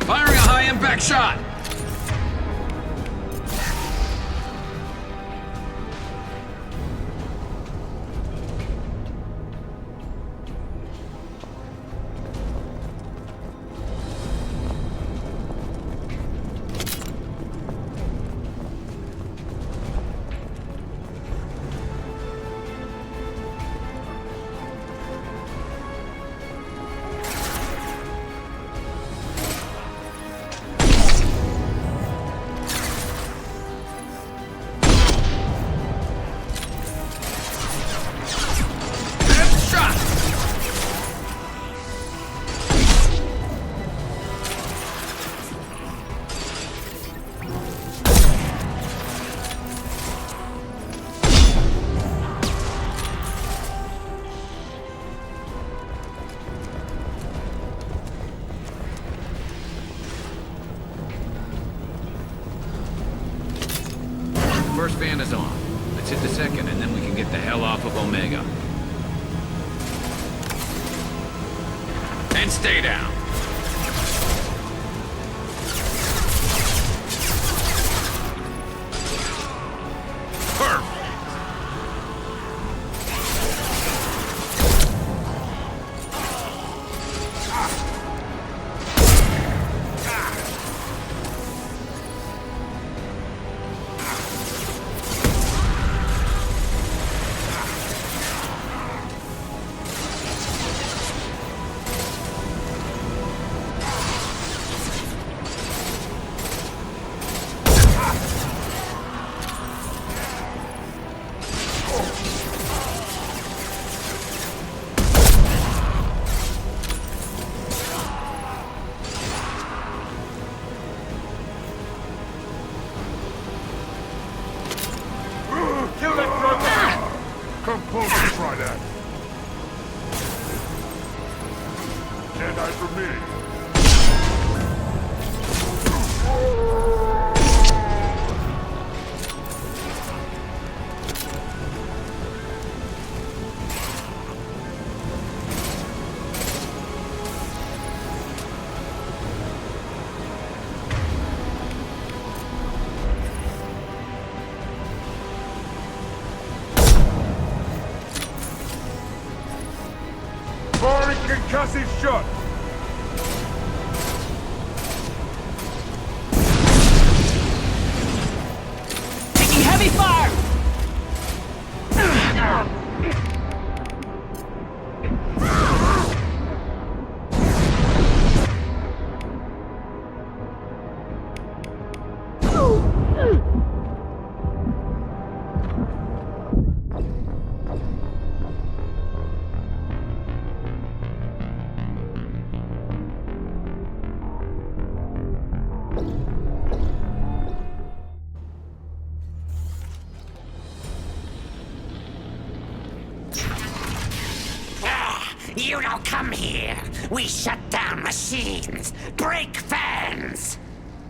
Firing a high-impact shot! First fan is on. Let's hit the second, and then we can get the hell off of Omega. And stay down. Perfect. Come close and try that. Can't hide from me. Firing concussive shot. Taking heavy fire! You don't come here. We shut down machines, break fans.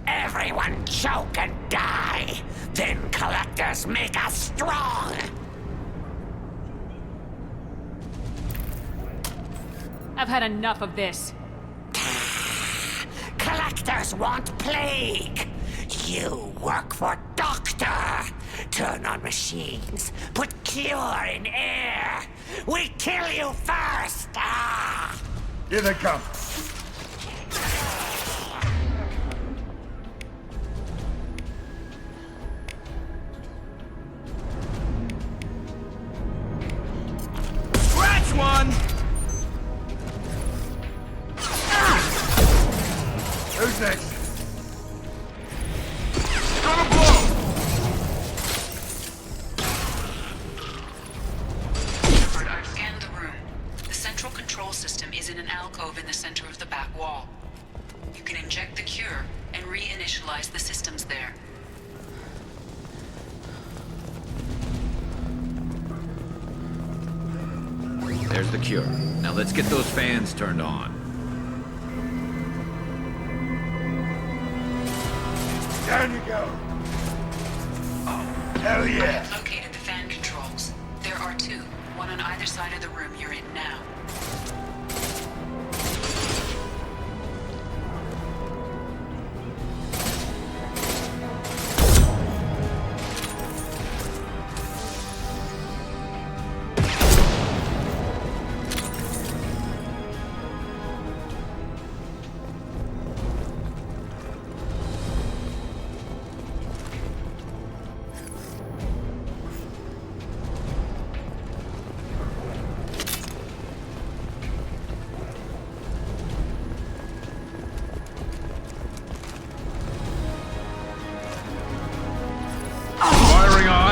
Everyone choke and die. Then collectors make us strong. I've had enough of this. Collectors want plague. You work for Doctor. Turn on machines. Put cure in air. We kill you first. Ah! Here they come. Scratch one. Who's next? Gonna blow! Shepard, I've scanned the room. The central control system is in an alcove in the center of the back wall. You can inject the cure and reinitialize the systems there. There's the cure. Now let's get those fans turned on. Down you go. Oh, hell yeah. I have located the fan controls. There are two, one on either side of the room you're in now.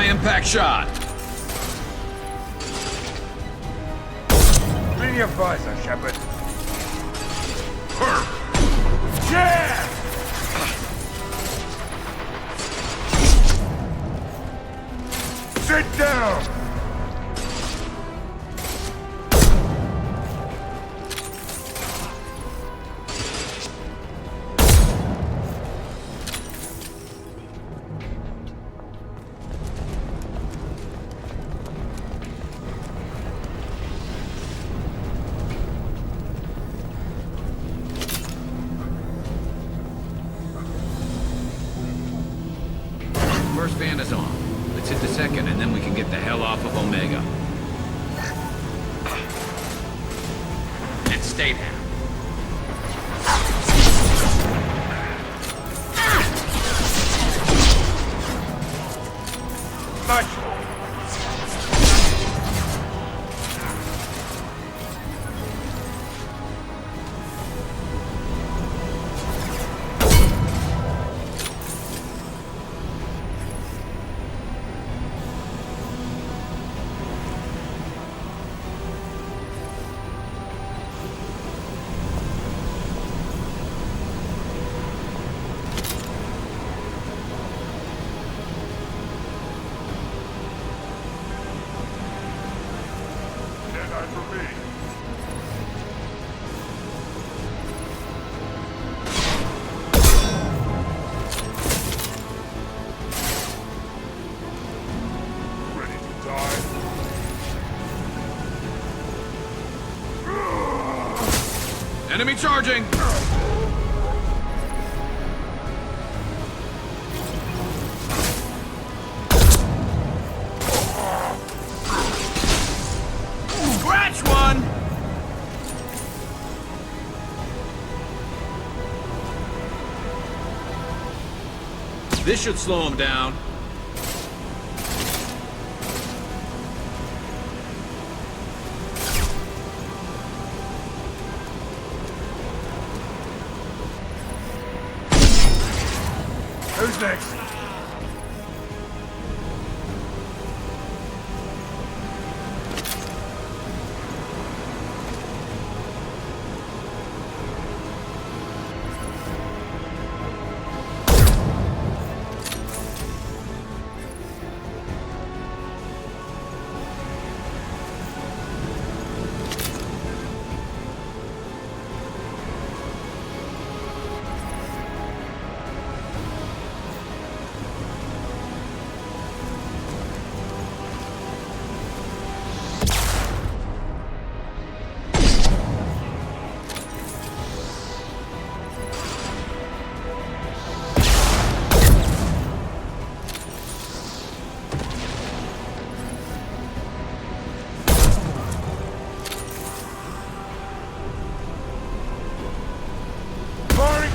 Impact shot! Clean your visor, Shepard. Yeah! Sit down! First fan is on. Let's hit the second, and then we can get the hell off of Omega. And stay there. Much. Enemy charging! Scratch one! This should slow him down. Who's next?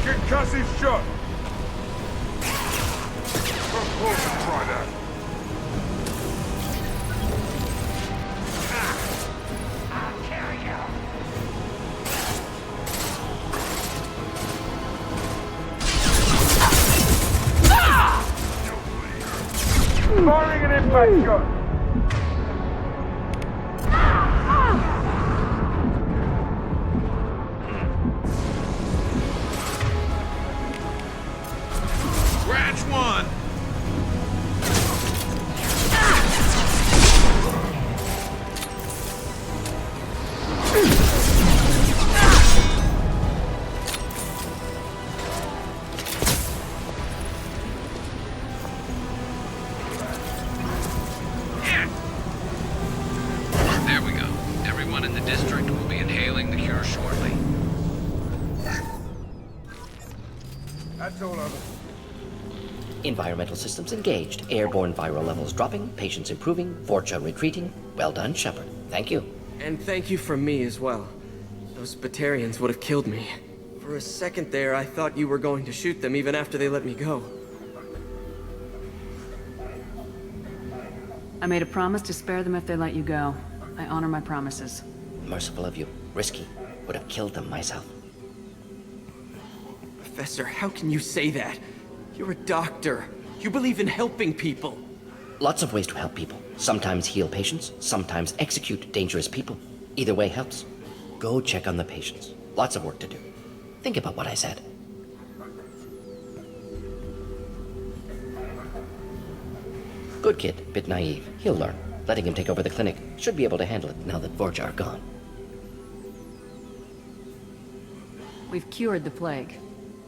Concussive shot! Come close and try that. I'll carry you. Firing an impact shot! That's all of it. Environmental systems engaged. Airborne viral levels dropping. Patients improving. Vorcha retreating. Well done, Shepard. Thank you. And thank you from me as well. Those Batarians would have killed me. For a second there, I thought you were going to shoot them even after they let me go. I made a promise to spare them if they let you go. I honor my promises. Merciful of you. Risky. Would have killed them myself. Professor, how can you say that? You're a doctor. You believe in helping people. Lots of ways to help people. Sometimes heal patients, sometimes execute dangerous people. Either way helps. Go check on the patients. Lots of work to do. Think about what I said. Good kid, bit naive. He'll learn. Letting him take over the clinic. Should be able to handle it now that Vorcha are gone. We've cured the plague.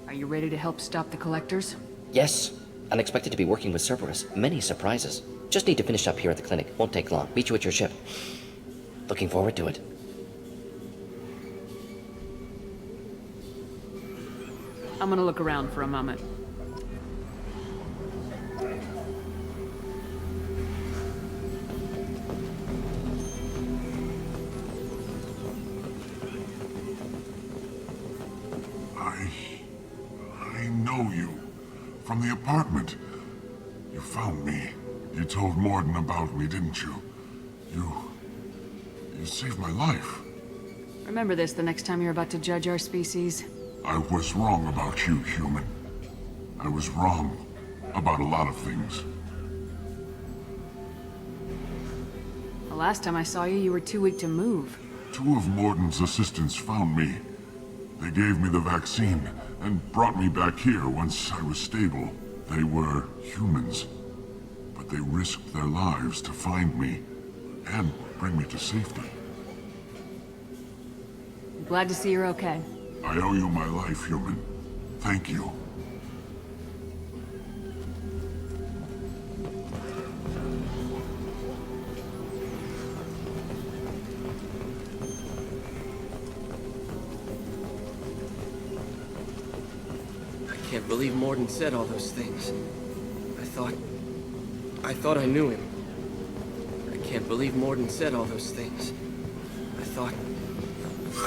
Are you ready to help stop the collectors? Yes. Unexpected to be working with Cerberus. Many surprises. Just need to finish up here at the clinic. Won't take long. Meet you at your ship. Looking forward to it. I'm gonna look around for a moment. I know you. From the apartment. You found me. You told Mordin about me, didn't you? You saved my life. Remember this the next time you're about to judge our species. I was wrong about you, human. I was wrong about a lot of things. The last time I saw you, you were too weak to move. 2 of Mordin's assistants found me. They gave me the vaccine and brought me back here once I was stable. They were humans, but they risked their lives to find me and bring me to safety. I'm glad to see you're okay. I owe you my life, human. Thank you. I can't believe Mordin said all those things. I thought I knew him. I can't believe Mordin said all those things. I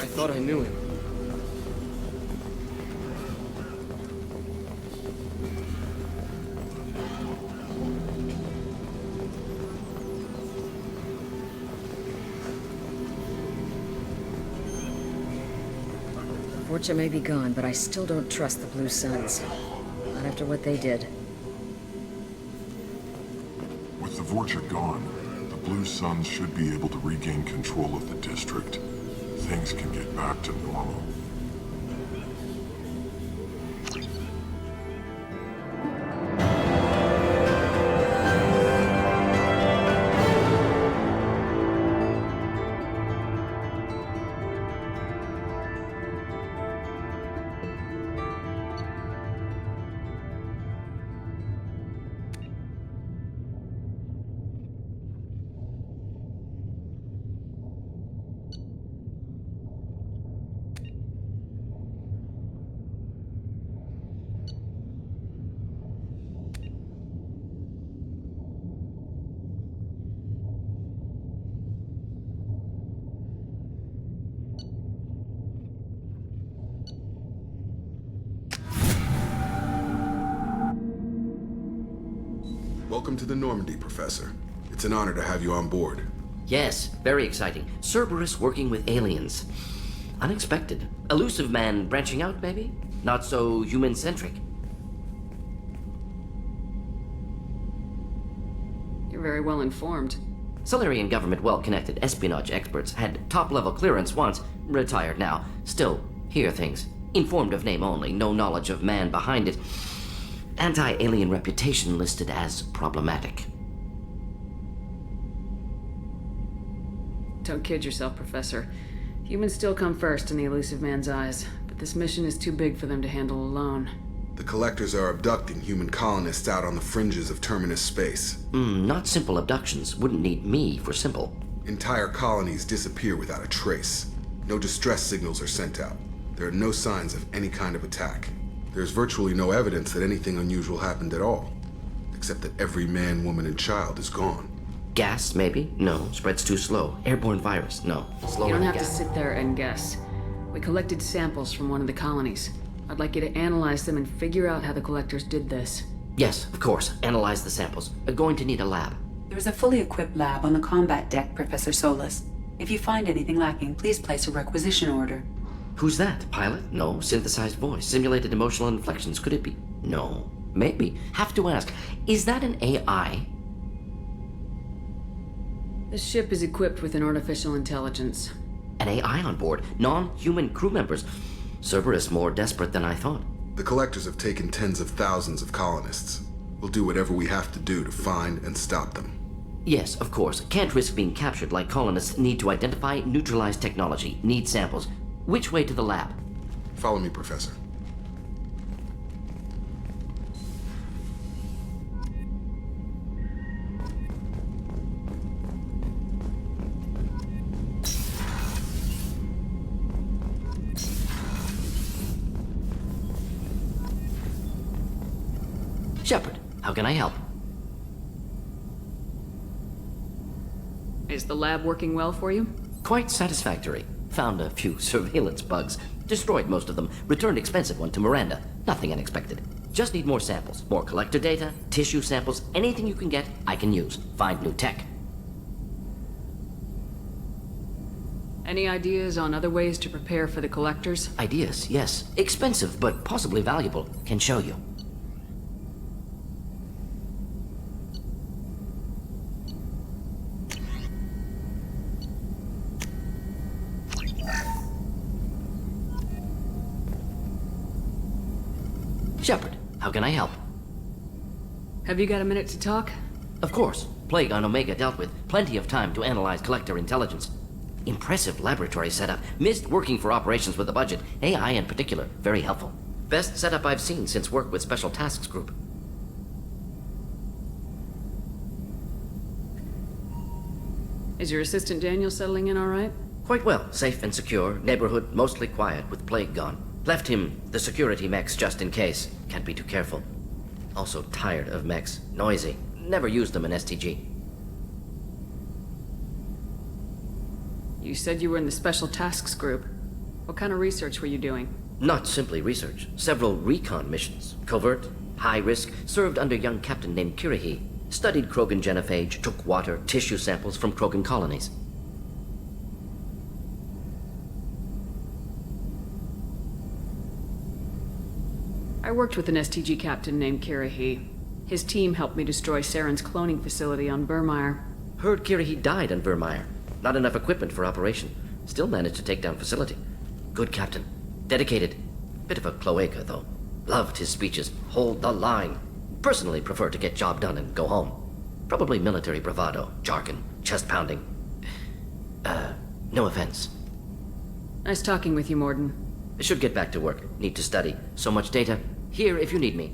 thought I knew him. Vorcha may be gone, but I still don't trust the Blue Suns. Not after what they did. With the Vorcha gone, the Blue Suns should be able to regain control of the district. Things can get back to normal. Welcome to the Normandy, Professor. It's an honor to have you on board. Yes, very exciting. Cerberus working with aliens. Unexpected. Elusive man branching out, maybe? Not so human-centric. You're very well informed. Solarian government well-connected espionage experts had top-level clearance once, retired now. Still, hear things. Informed of name only, no knowledge of man behind it. Anti-alien reputation listed as problematic. Don't kid yourself, Professor. Humans still come first in the elusive man's eyes, but this mission is too big for them to handle alone. The Collectors are abducting human colonists out on the fringes of Terminus space. Not simple abductions. Wouldn't need me for simple. Entire colonies disappear without a trace. No distress signals are sent out. There are no signs of any kind of attack. There's virtually no evidence that anything unusual happened at all, except that every man, woman, and child is gone. Gas, maybe? No. Spreads too slow. Airborne virus? No. Slower You don't than have to gas. sit there and guess. We collected samples from one of the colonies. I'd like you to analyze them and figure out how the collectors did this. Yes, of course. Analyze the samples. We're going to need a lab. There is a fully equipped lab on the combat deck, Professor Solus. If you find anything lacking, please place a requisition order. Who's that? Pilot? No. Synthesized voice. Simulated emotional inflections. Could it be? No. Maybe. Have to ask. Is that an AI? The ship is equipped with an artificial intelligence. An AI on board. Non-human crew members. Cerberus more desperate than I thought. The collectors have taken tens of thousands of colonists. We'll do whatever we have to do to find and stop them. Yes, of course. Can't risk being captured like colonists need to identify, neutralize technology, need samples. Which way to the lab? Follow me, Professor. Shepard, how can I help? Is the lab working well for you? Quite satisfactory. Found a few surveillance bugs. Destroyed most of them. Returned expensive one to Miranda. Nothing unexpected. Just need more samples. More collector data, tissue samples, anything you can get, I can use. Find new tech. Any ideas on other ways to prepare for the collectors? Ideas, yes. Expensive, but possibly valuable. Can show you. Shepard, how can I help? Have you got a minute to talk? Of course. Plague on Omega dealt with. Plenty of time to analyze collector intelligence. Impressive laboratory setup. Missed working for operations with a budget. AI in particular. Very helpful. Best setup I've seen since work with Special Tasks Group. Is your assistant Daniel settling in all right? Quite well. Safe and secure. Neighborhood mostly quiet with Plague gone. Left him the security mechs just in case. Can't be too careful. Also tired of mechs. Noisy. Never used them in STG. You said you were in the Special Tasks Group. What kind of research were you doing? Not simply research. Several recon missions. Covert, high risk, served under young captain named Kirihi. Studied Krogan genophage, took water, tissue samples from Krogan colonies. I worked with an STG captain named Kirihi. His team helped me destroy Saren's cloning facility on Burmire. Heard Kirihi died on Burmire. Not enough equipment for operation. Still managed to take down facility. Good captain. Dedicated. Bit of a cloaca, though. Loved his speeches. Hold the line. Personally prefer to get job done and go home. Probably military bravado, jargon, chest pounding. No offense. Nice talking with you, Mordin. I should get back to work. Need to study. So much data. Here if you need me.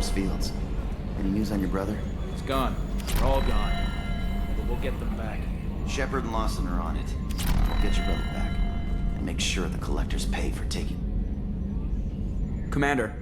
those fields. Any news on your brother? It's gone. They're all gone. But we'll get them back. Shepard and Lawson are on it. We'll get your brother back. And make sure the collectors pay for taking... Commander.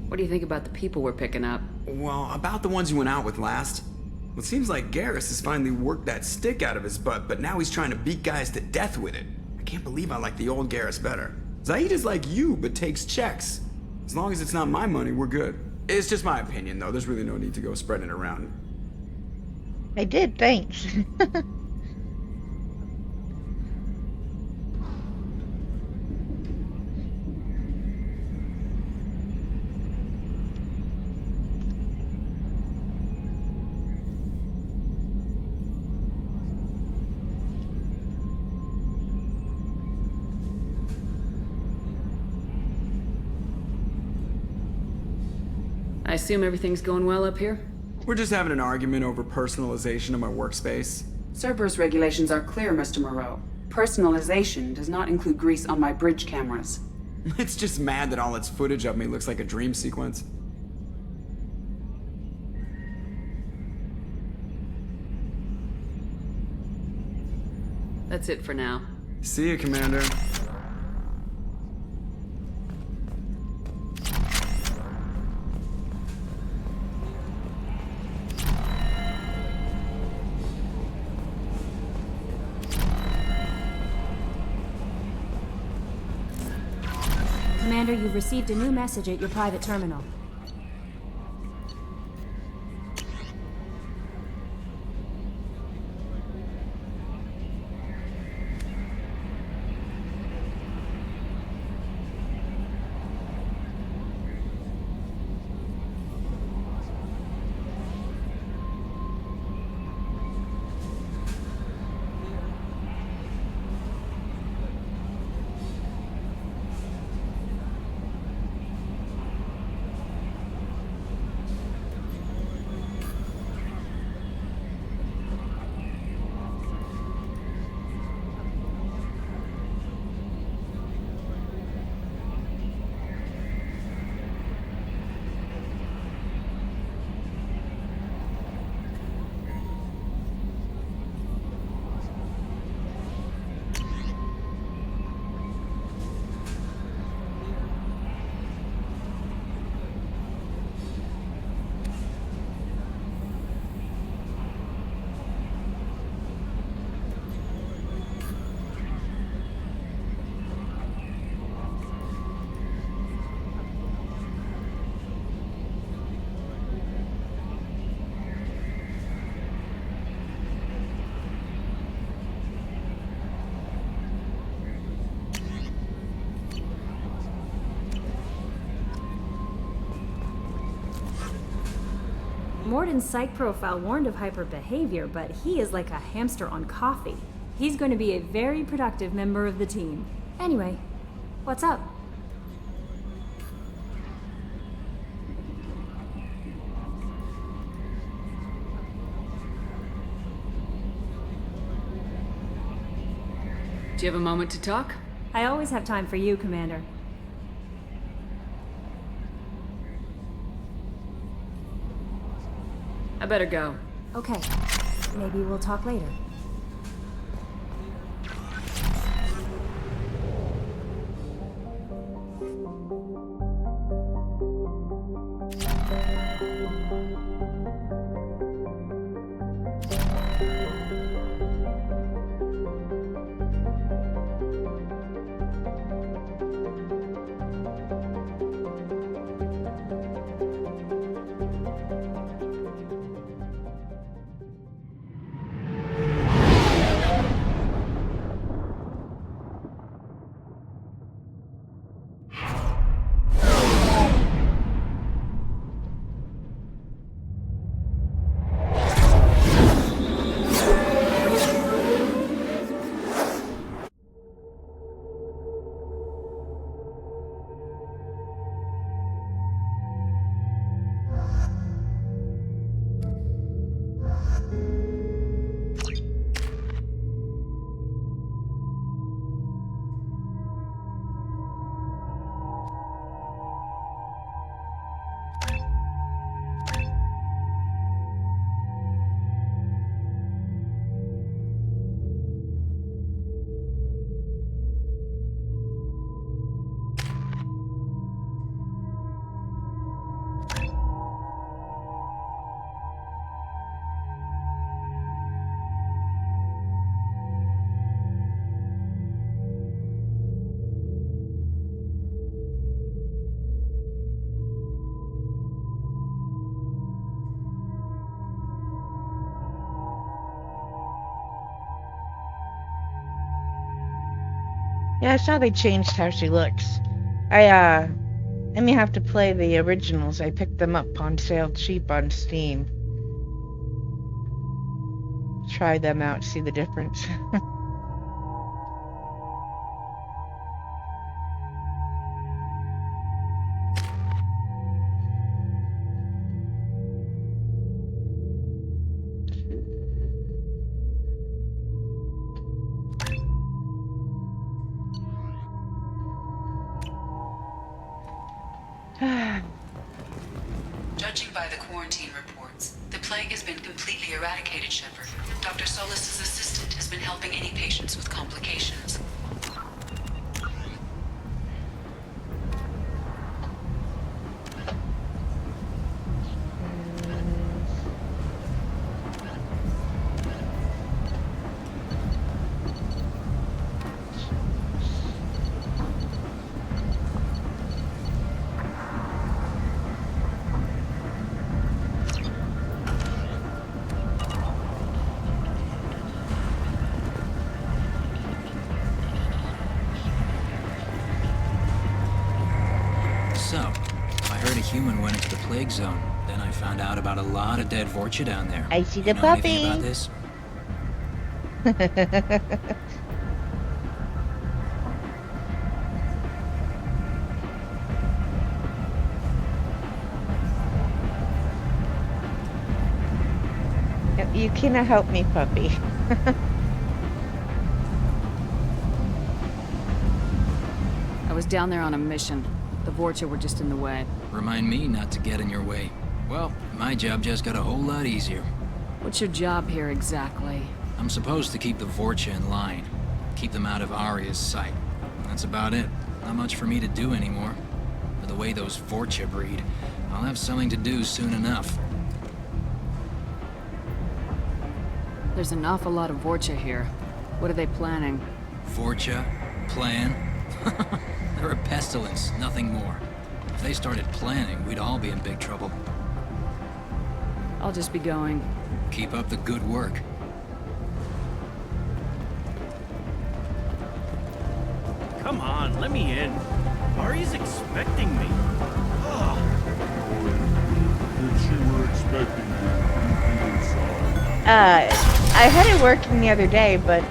What do you think about the people we're picking up? Well, about the ones you went out with last. Well, it seems like Garrus has finally worked that stick out of his butt, but now he's trying to beat guys to death with it. I can't believe I like the old Garrus better. Zaeed is like you, but takes checks. As long as it's not my money, we're good. It's just my opinion, though. There's really no need to go spreading it around. I did, thanks. I assume everything's going well up here? We're just having an argument over personalization of my workspace. Cerberus regulations are clear, Mr. Moreau. Personalization does not include grease on my bridge cameras. It's just mad that all its footage of me looks like a dream sequence. That's it for now. See you, Commander. Commander, you've received a new message at your private terminal. Mordin's psych profile warned of hyper behavior, but he is like a hamster on coffee. He's going to be a very productive member of the team. Anyway, what's up? Do you have a moment to talk? I always have time for you, Commander. I better go. Okay. Maybe we'll talk later. Yeah, I saw they changed how she looks. I may have to play the originals. I picked them up on sale cheap on Steam. Try them out, see the difference. Judging by the quarantine reports, the plague has been completely eradicated, Shepard. Dr. Solus's assistant has been helping any patients with complications. Human went into the plague zone. Then I found out about a lot of dead Vorcha down there. I see the know puppy. Anything about this? You cannot help me, puppy. I was down there on a mission. The Vorcha were just in the way. Remind me not to get in your way. Well, my job just got a whole lot easier. What's your job here exactly? I'm supposed to keep the Vorcha in line. Keep them out of Aria's sight. That's about it. Not much for me to do anymore. With the way those Vorcha breed, I'll have something to do soon enough. There's an awful lot of Vorcha here. What are they planning? Vorcha? Plan? They're a pestilence, nothing more. If they started planning, we'd all be in big trouble. I'll just be going. Keep up the good work. Come on, let me in. Ari's expecting me. If she were expecting you inside. I had it working the other day, but,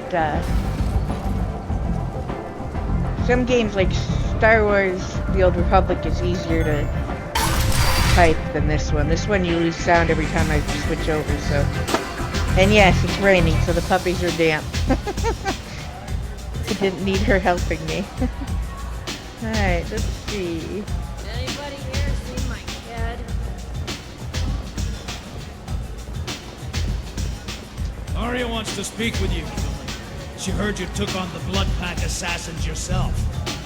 some games like Star Wars The Old Republic is easier to type than this one. This one you lose sound every time I switch over, so... And yes, it's raining, so the puppies are damp. I didn't need her helping me. Alright, let's see. Anybody here seen my kid? Aria wants to speak with you, human. She heard you took on the Blood Pack assassins yourself.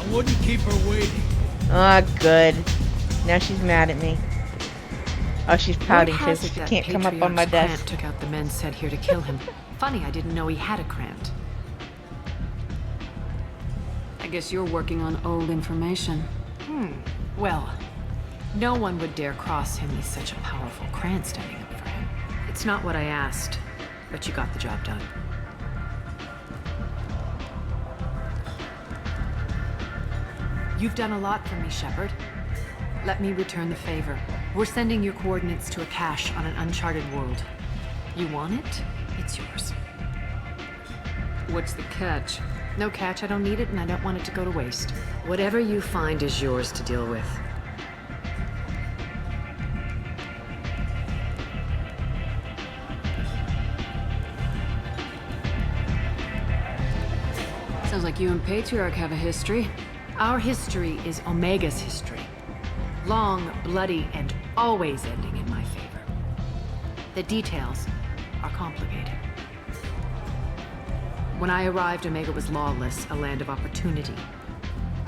I wouldn't keep her waiting. Oh, good. Now she's mad at me. Oh, she's pouting because she can't come up on my desk. Took out the men sent here to kill him. Funny, I didn't know he had a Krant. I guess you're working on old information. Well, no one would dare cross him. He's such a powerful Krant standing up for him. It's not what I asked, but you got the job done. You've done a lot for me, Shepard. Let me return the favor. We're sending your coordinates to a cache on an uncharted world. You want it? It's yours. What's the catch? No catch, I don't need it, and I don't want it to go to waste. Whatever you find is yours to deal with. Sounds like you and Patriarch have a history. Our history is Omega's history. Long, bloody, and always ending in my favor. The details are complicated. When I arrived, Omega was lawless, a land of opportunity.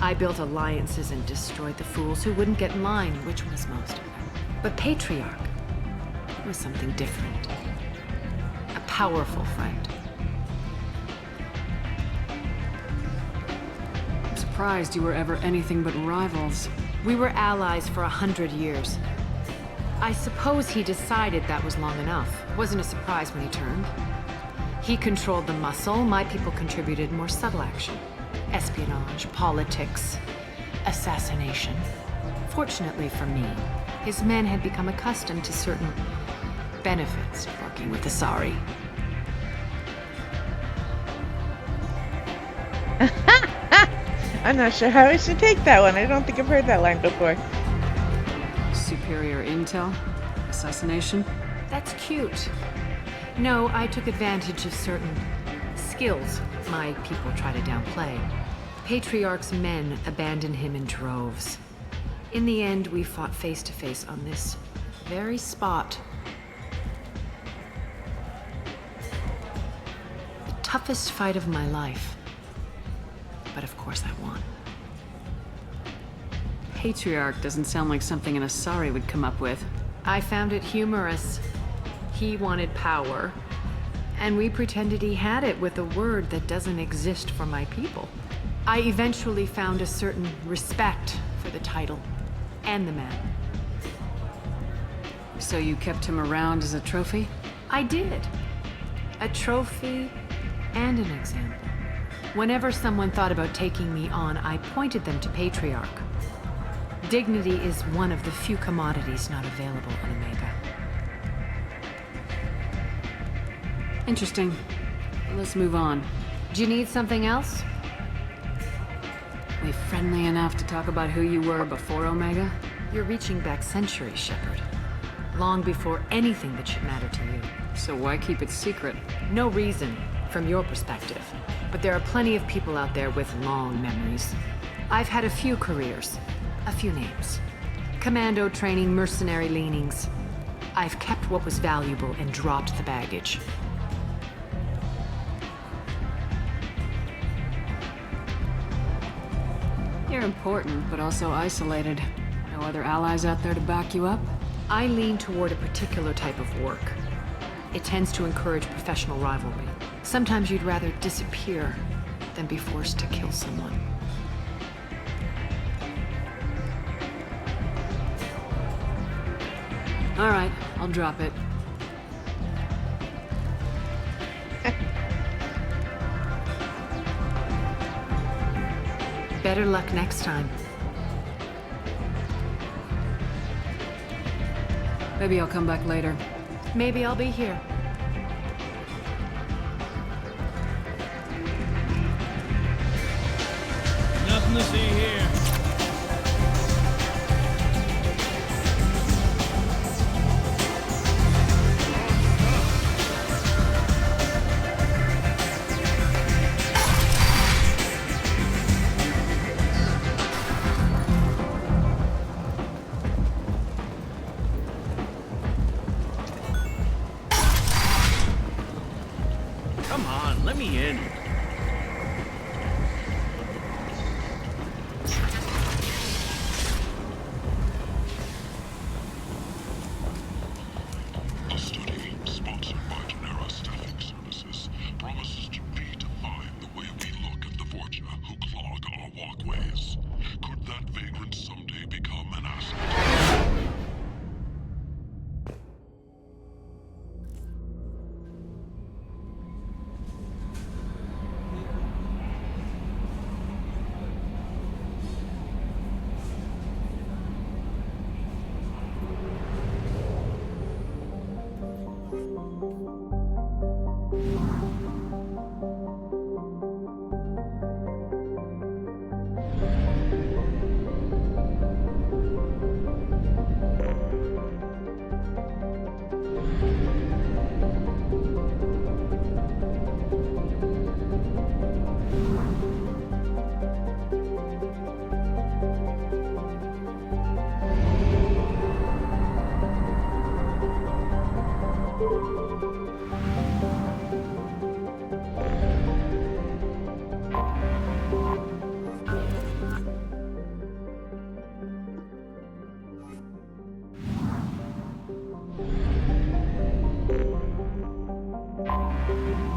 I built alliances and destroyed the fools who wouldn't get in line, which was most of them. But Patriarch was something different. A powerful friend. I'm surprised you were ever anything but rivals. We were allies for 100 years. I suppose he decided that was long enough. Wasn't a surprise when he turned. He controlled the muscle, my people contributed more subtle action. Espionage, politics, assassination. Fortunately for me, his men had become accustomed to certain benefits of working with Asari. I'm not sure how I should take that one. I don't think I've heard that line before. Superior intel? Assassination? That's cute. No, I took advantage of certain skills my people try to downplay. Patriarch's men abandoned him in droves. In the end, we fought face to face on this very spot. The toughest fight of my life. But of course I won. Patriarch doesn't sound like something an Asari would come up with. I found it humorous. He wanted power, and we pretended he had it with a word that doesn't exist for my people. I eventually found a certain respect for the title and the man. So you kept him around as a trophy? I did. A trophy and an example. Whenever someone thought about taking me on, I pointed them to Patriarch. Dignity is one of the few commodities not available on Omega. Interesting. Let's move on. Do you need something else? We friendly enough to talk about who you were before Omega? You're reaching back centuries, Shepard. Long before anything that should matter to you. So why keep it secret? No reason, from your perspective. But there are plenty of people out there with long memories. I've had a few careers, a few names. Commando training, mercenary leanings. I've kept what was valuable and dropped the baggage. You're important, but also isolated. No other allies out there to back you up? I lean toward a particular type of work. It tends to encourage professional rivalry. Sometimes you'd rather disappear than be forced to kill someone. All right, I'll drop it. Better luck next time. Maybe I'll come back later. Maybe I'll be here. Nothing to see here. Come on, let me in. A study sponsored by Genera Staffing Services promises to redefine the way we look at the Vorcha who clog our walkways. Could that vagrant someday become an asset?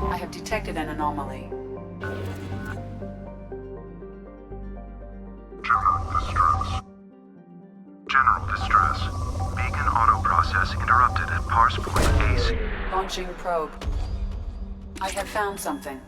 I have detected an anomaly. General distress. Beacon auto process interrupted at parse point AC. Launching probe. I have found something.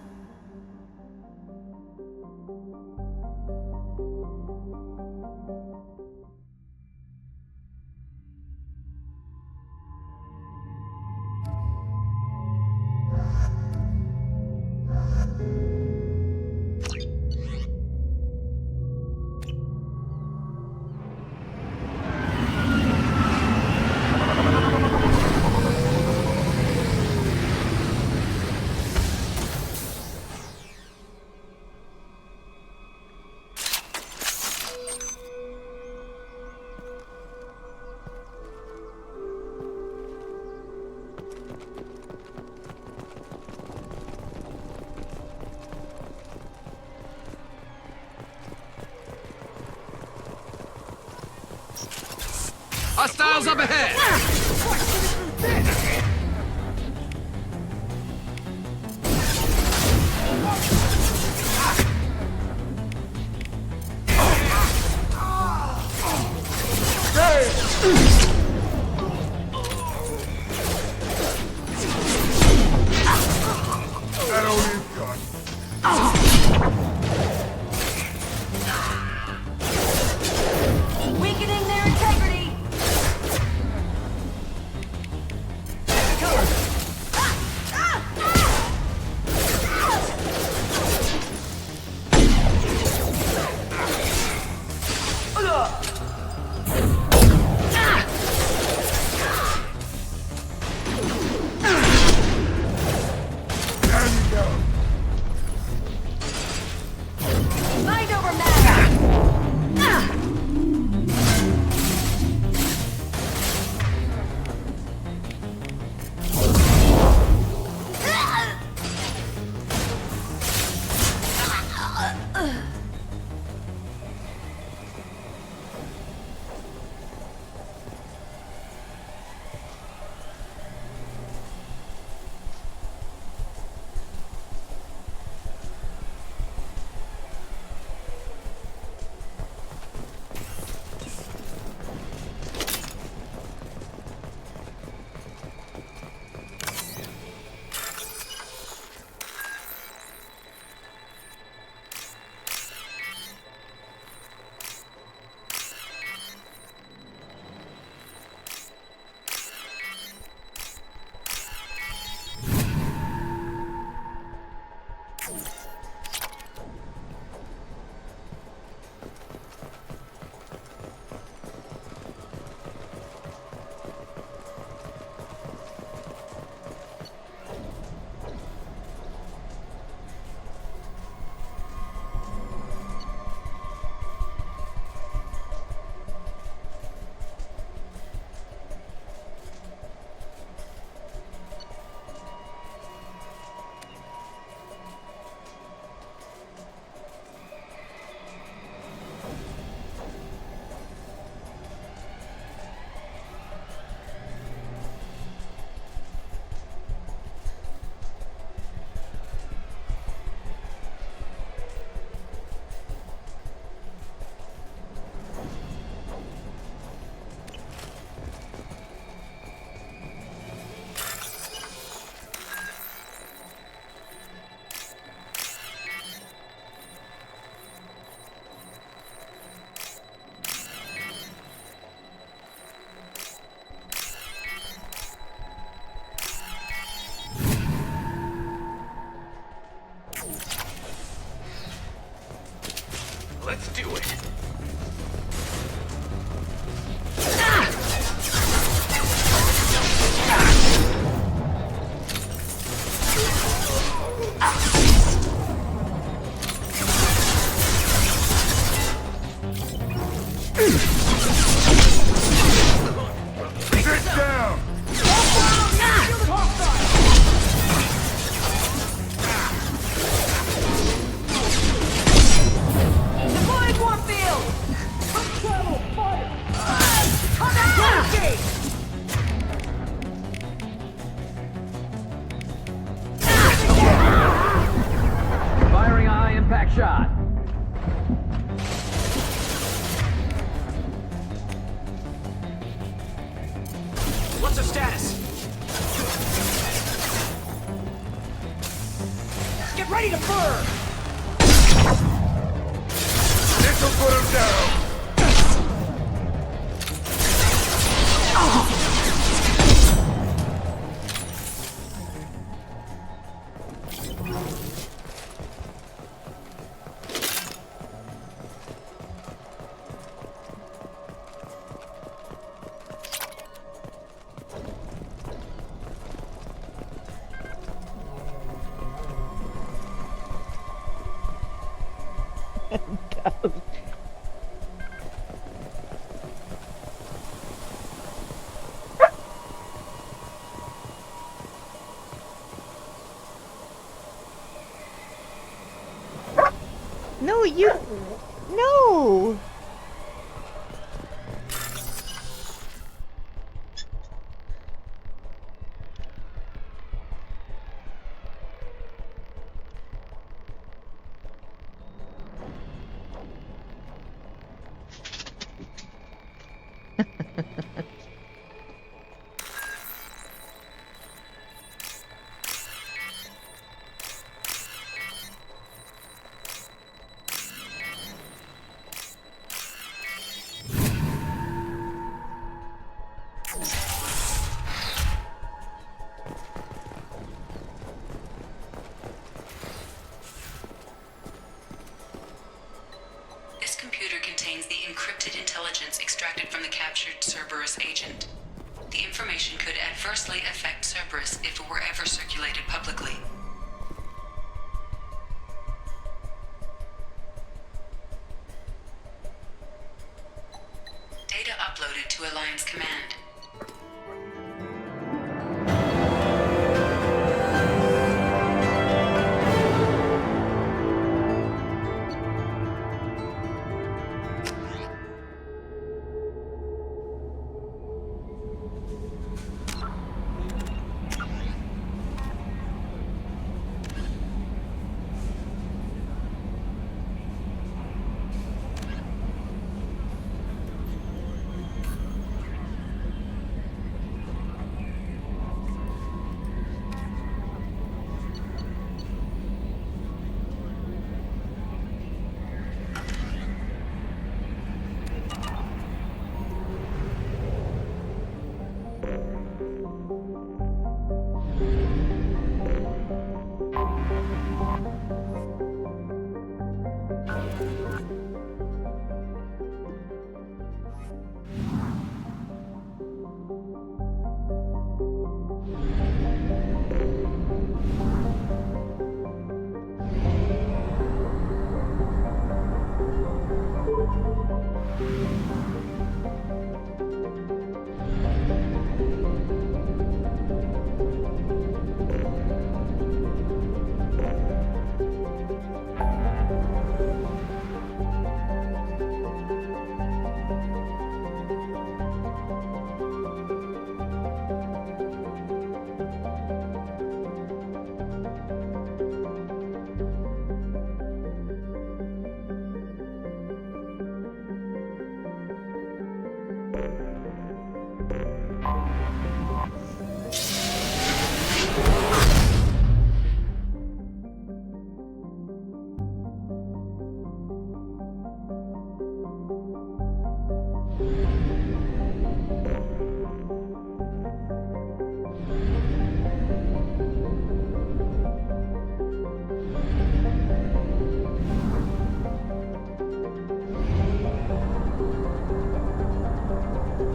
Hostiles up ahead! That only gun. Weakening their integrity! Mind over matter! Let's do it. Sit down! Deploying warfield! Firing a high-impact shot. What's the status? Get ready to burn! This'll put him down! No, you... No! This computer contains the encrypted intelligence extracted from the captured Cerberus agent. The information could adversely affect Cerberus if it were ever circulated publicly. Data uploaded to Alliance Command.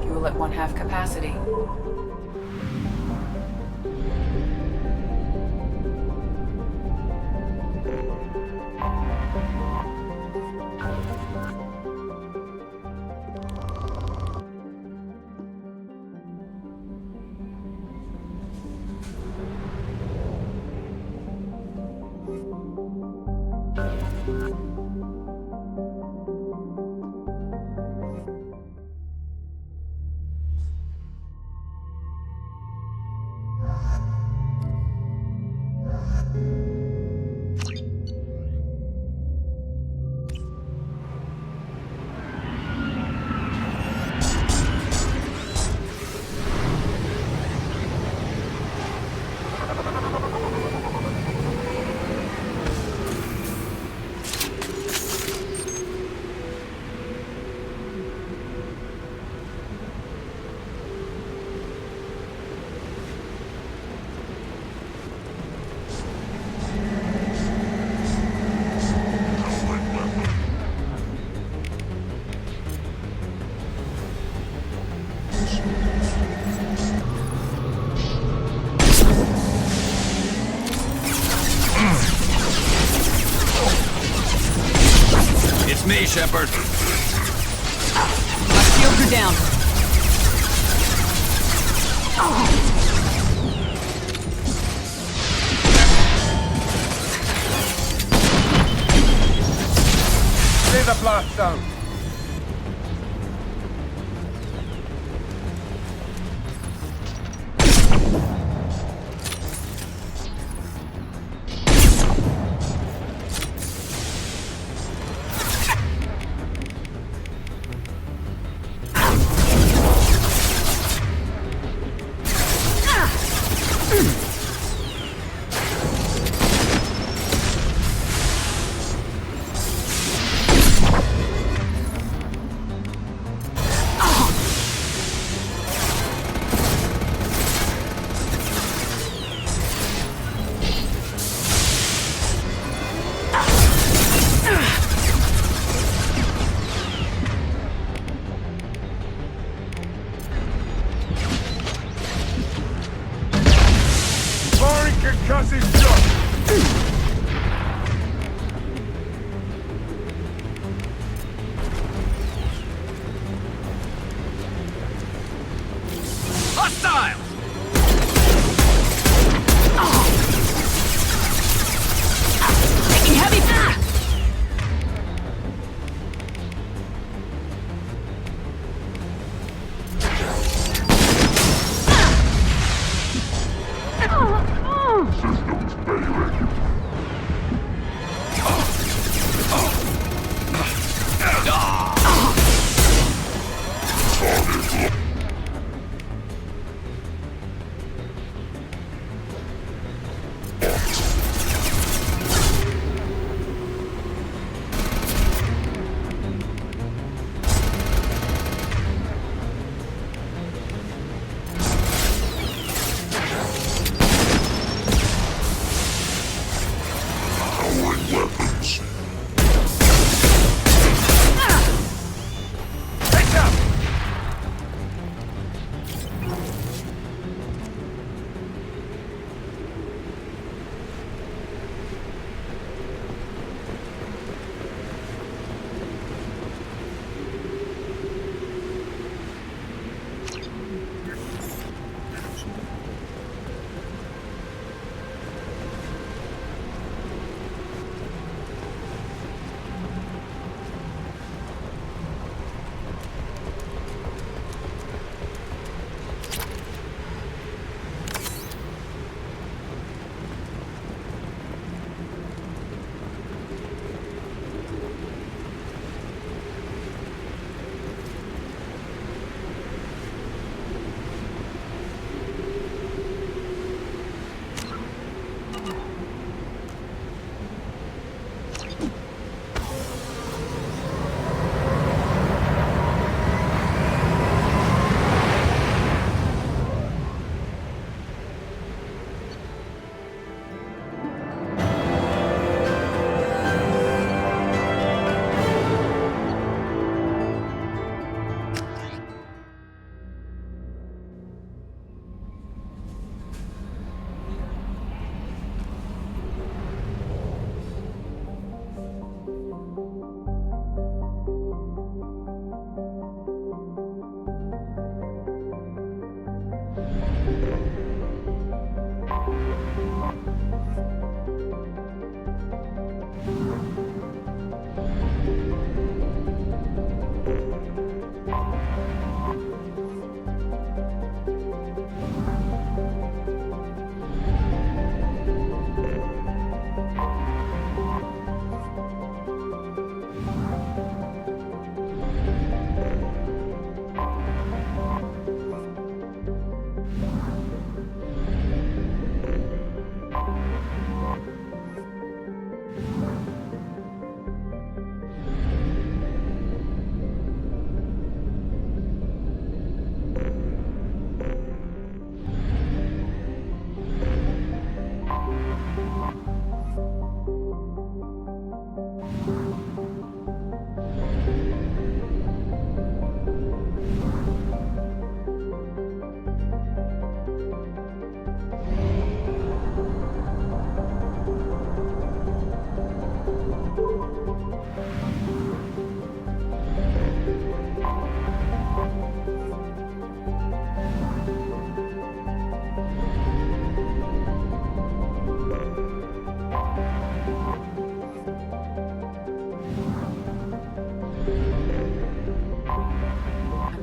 Fuel at 1/2 capacity. It's me, Shepard. My shields are down. Clear the blast zone. Cassie's shot! Hostile! Taking heavy fire! Systems failing.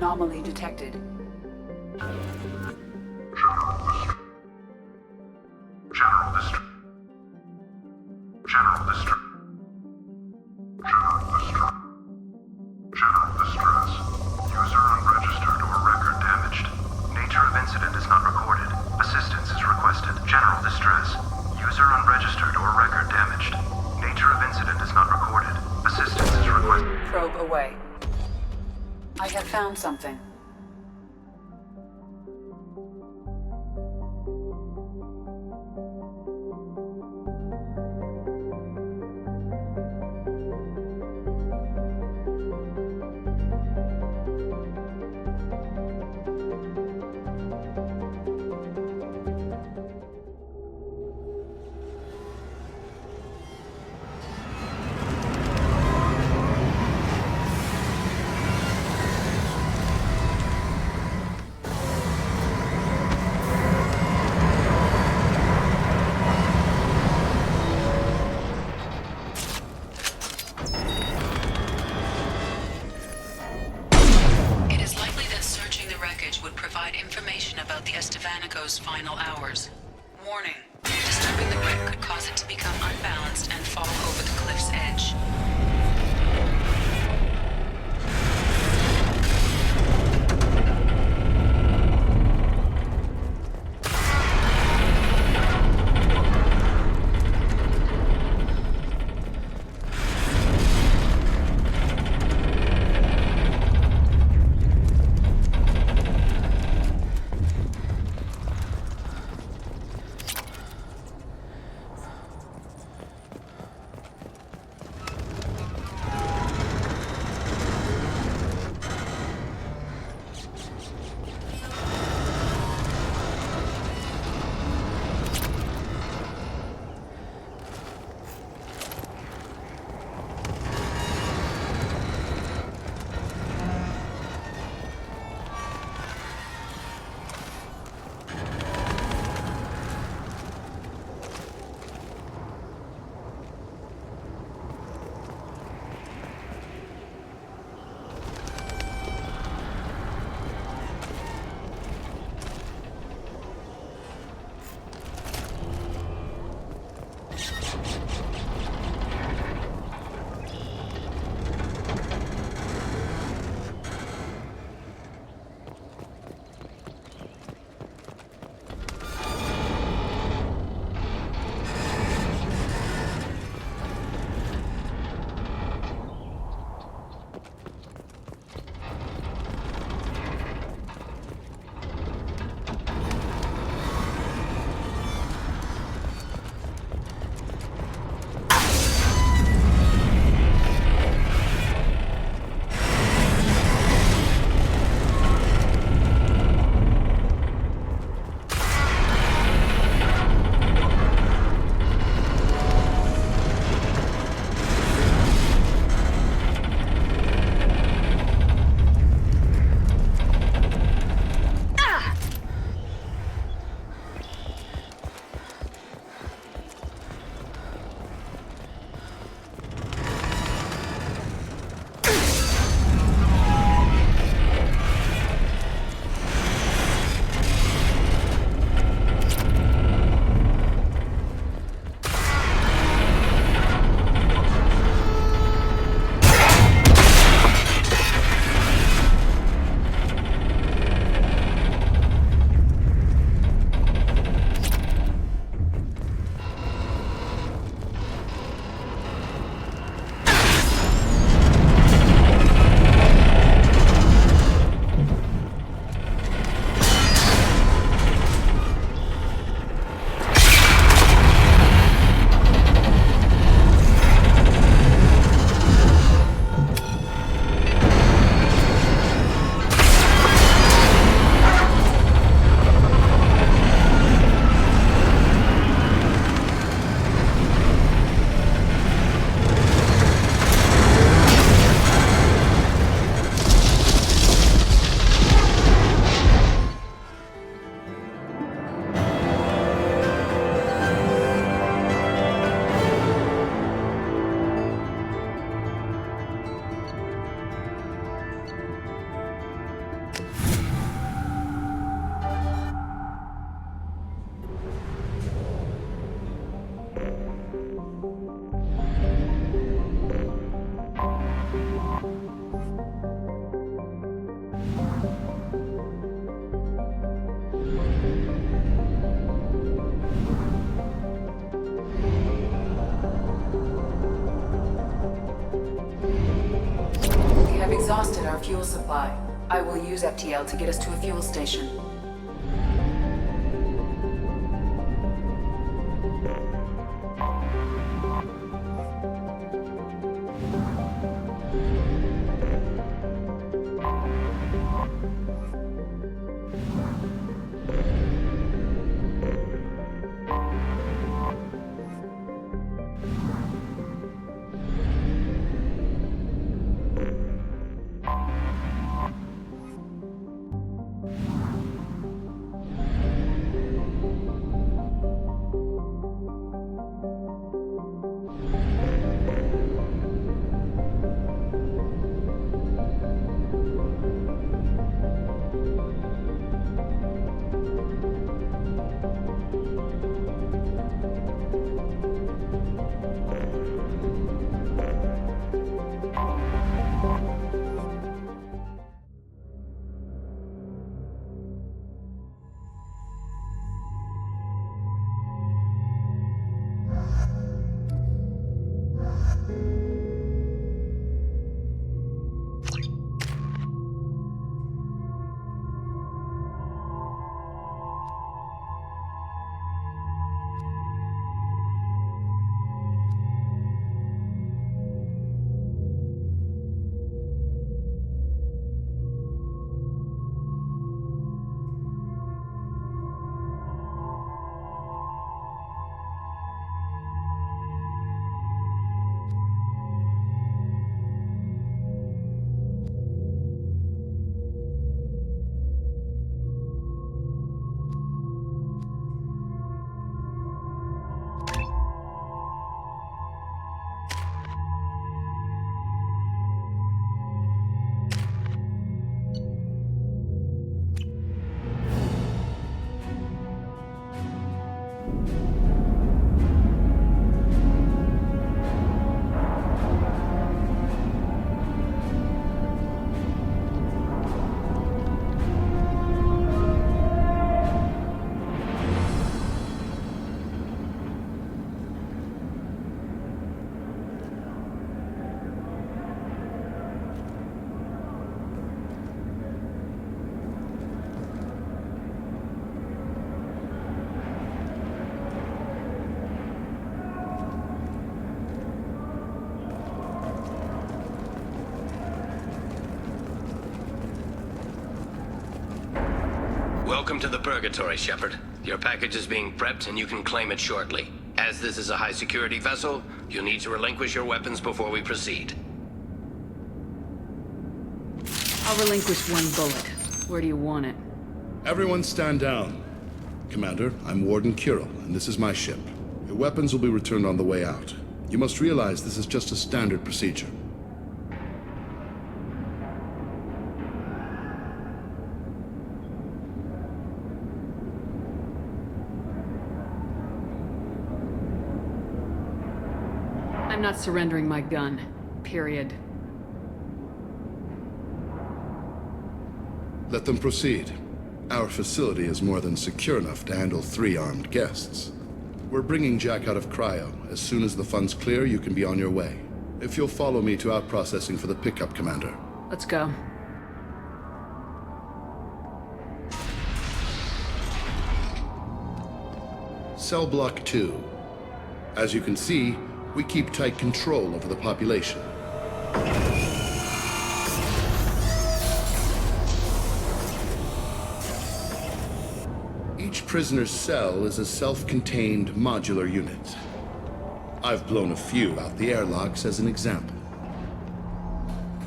Anomaly detected. General distress. General distress. General distress. User unregistered or record damaged. Nature of incident is not recorded. Assistance is requested. General distress. User unregistered or record damaged. Nature of incident is not recorded. Assistance is requested. Probe away. I have found something. information about the Estevanico's final hours. Warning, disturbing the wreck could cause it to become unbalanced and fall over the cliff's edge. Exhausted our fuel supply. I will use FTL to get us to a fuel station. Welcome to the Purgatory, Shepard. Your package is being prepped and you can claim it shortly. As this is a high-security vessel, you'll need to relinquish your weapons before we proceed. I'll relinquish one bullet. Where do you want it? Everyone stand down. Commander, I'm Warden Kirill, and this is my ship. Your weapons will be returned on the way out. You must realize this is just a standard procedure. I'm not surrendering my gun. Period. Let them proceed. Our facility is more than secure enough to handle 3 armed guests. We're bringing Jack out of cryo. As soon as the funds clear, you can be on your way. If you'll follow me to out-processing for the pickup, Commander. Let's go. Cell Block 2. As you can see, we keep tight control over the population. Each prisoner's cell is a self-contained modular unit. I've blown a few out the airlocks as an example.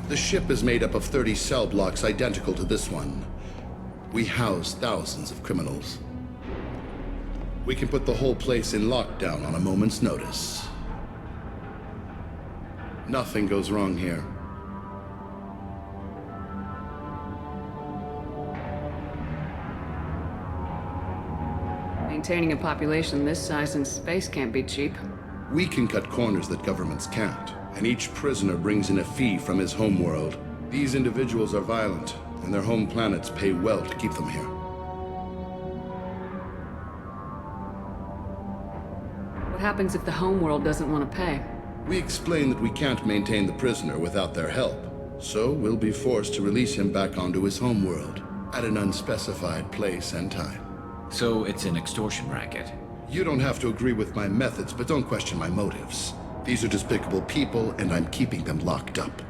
The ship is made up of 30 cell blocks identical to this one. We house thousands of criminals. We can put the whole place in lockdown on a moment's notice. Nothing goes wrong here. Maintaining a population this size in space can't be cheap. We can cut corners that governments can't, and each prisoner brings in a fee from his homeworld. These individuals are violent, and their home planets pay well to keep them here. What happens if the homeworld doesn't want to pay? We explain that we can't maintain the prisoner without their help, so we'll be forced to release him back onto his homeworld at an unspecified place and time. So it's an extortion racket? You don't have to agree with my methods, but don't question my motives. These are despicable people, and I'm keeping them locked up.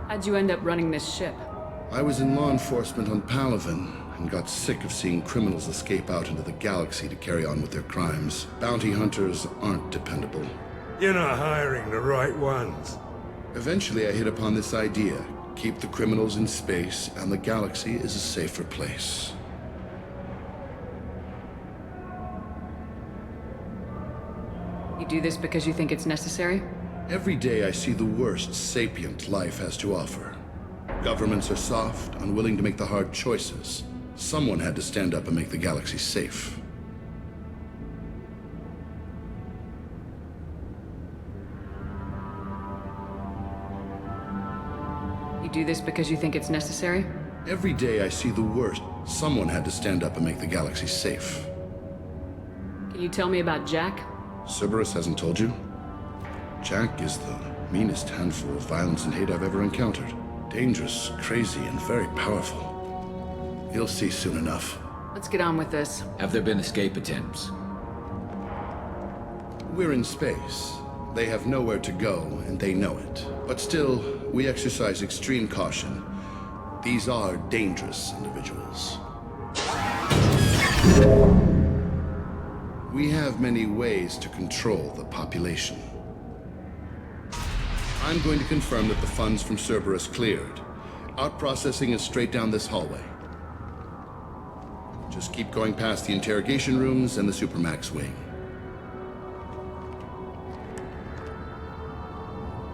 How'd you end up running this ship? I was in law enforcement on Palaven, and got sick of seeing criminals escape out into the galaxy to carry on with their crimes. Bounty hunters aren't dependable. You're not hiring the right ones. Eventually I hit upon this idea. Keep the criminals in space, and the galaxy is a safer place. You do this because you think it's necessary? Every day I see the worst sapient life has to offer. Governments are soft, unwilling to make the hard choices. Someone had to stand up and make the galaxy safe. You do this because you think it's necessary? Every day I see the worst. Someone had to stand up and make the galaxy safe. Can you tell me about Jack? Cerberus hasn't told you? Jack is the meanest handful of violence and hate I've ever encountered. Dangerous, crazy, and very powerful. You'll see soon enough. Let's get on with this. Have there been escape attempts? We're in space. They have nowhere to go, and they know it. But still, we exercise extreme caution. These are dangerous individuals. We have many ways to control the population. I'm going to confirm that the funds from Cerberus cleared. Out-processing is straight down this hallway. Just keep going past the interrogation rooms and the Supermax wing.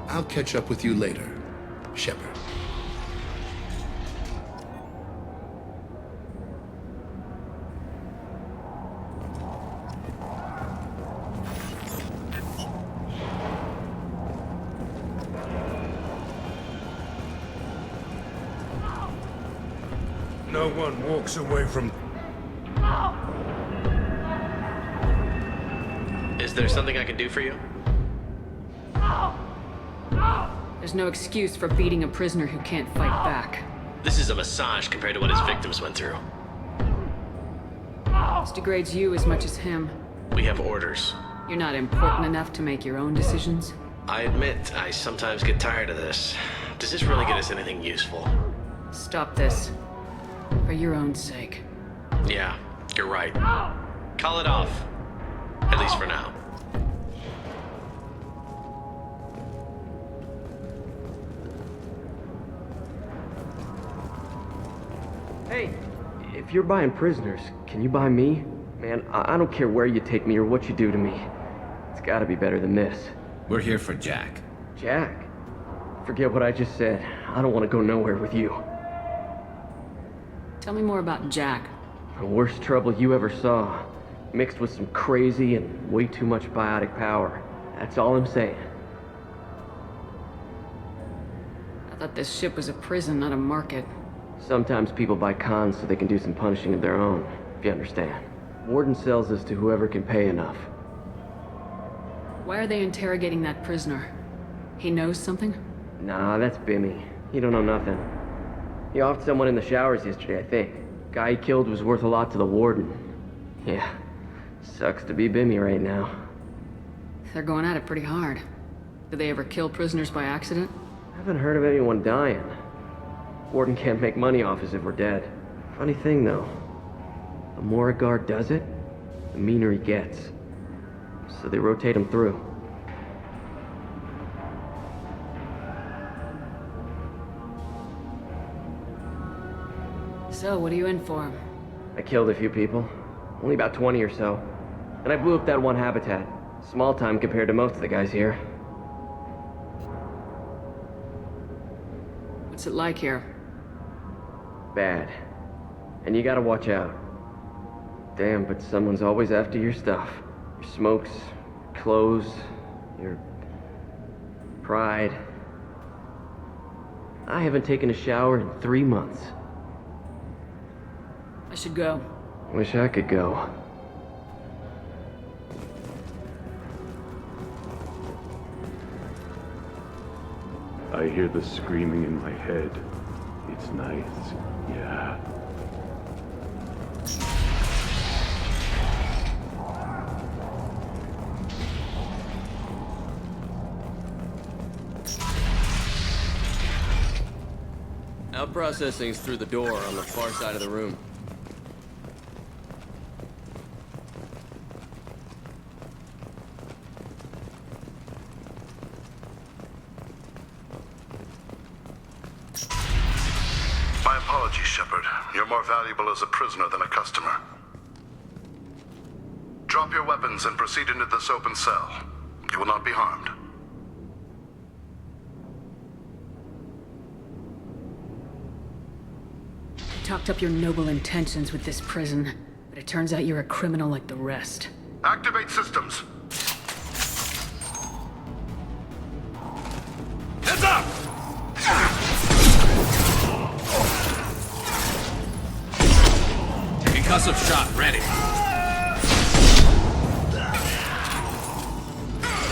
I'll catch up with you later, Shepard. No one walks away from... Is there something I can do for you? There's no excuse for beating a prisoner who can't fight back. This is a massage compared to what his victims went through. This degrades you as much as him. We have orders. You're not important enough to make your own decisions? I admit, I sometimes get tired of this. Does this really get us anything useful? Stop this. For your own sake. Yeah, you're right. Call it off. At least for now. Hey, if you're buying prisoners, can you buy me? Man, I don't care where you take me or what you do to me. It's gotta be better than this. We're here for Jack. Jack? Forget what I just said. I don't want to go nowhere with you. Tell me more about Jack. The worst trouble you ever saw. Mixed with some crazy and way too much biotic power. That's all I'm saying. I thought this ship was a prison, not a market. Sometimes people buy cons so they can do some punishing of their own, if you understand. Mordin sells us to whoever can pay enough. Why are they interrogating that prisoner? He knows something? Nah, that's Bimmy. He don't know nothing. He offed someone in the showers yesterday, I think. Guy he killed was worth a lot to the warden. Yeah, sucks to be Bimmy right now. They're going at it pretty hard. Do they ever kill prisoners by accident? I haven't heard of anyone dying. Warden can't make money off us if we're dead. Funny thing, though. The more a guard does it, the meaner he gets. So they rotate him through. So, what are you in for? I killed a few people. Only about 20 or so. And I blew up that one habitat. Small time compared to most of the guys here. What's it like here? Bad. And you gotta watch out. Damn, but someone's always after your stuff. Your smokes, your clothes, your... pride. I haven't taken a shower in 3 months. I should go. Wish I could go. I hear the screaming in my head. It's nice, yeah. Out processing's through the door on the far side of the room. My apologies, Shepard. You're more valuable as a prisoner than a customer. Drop your weapons and proceed into this open cell. You will not be harmed. You talked up your noble intentions with this prison, but it turns out you're a criminal like the rest. Activate systems. Heads up! Concussive shot ready.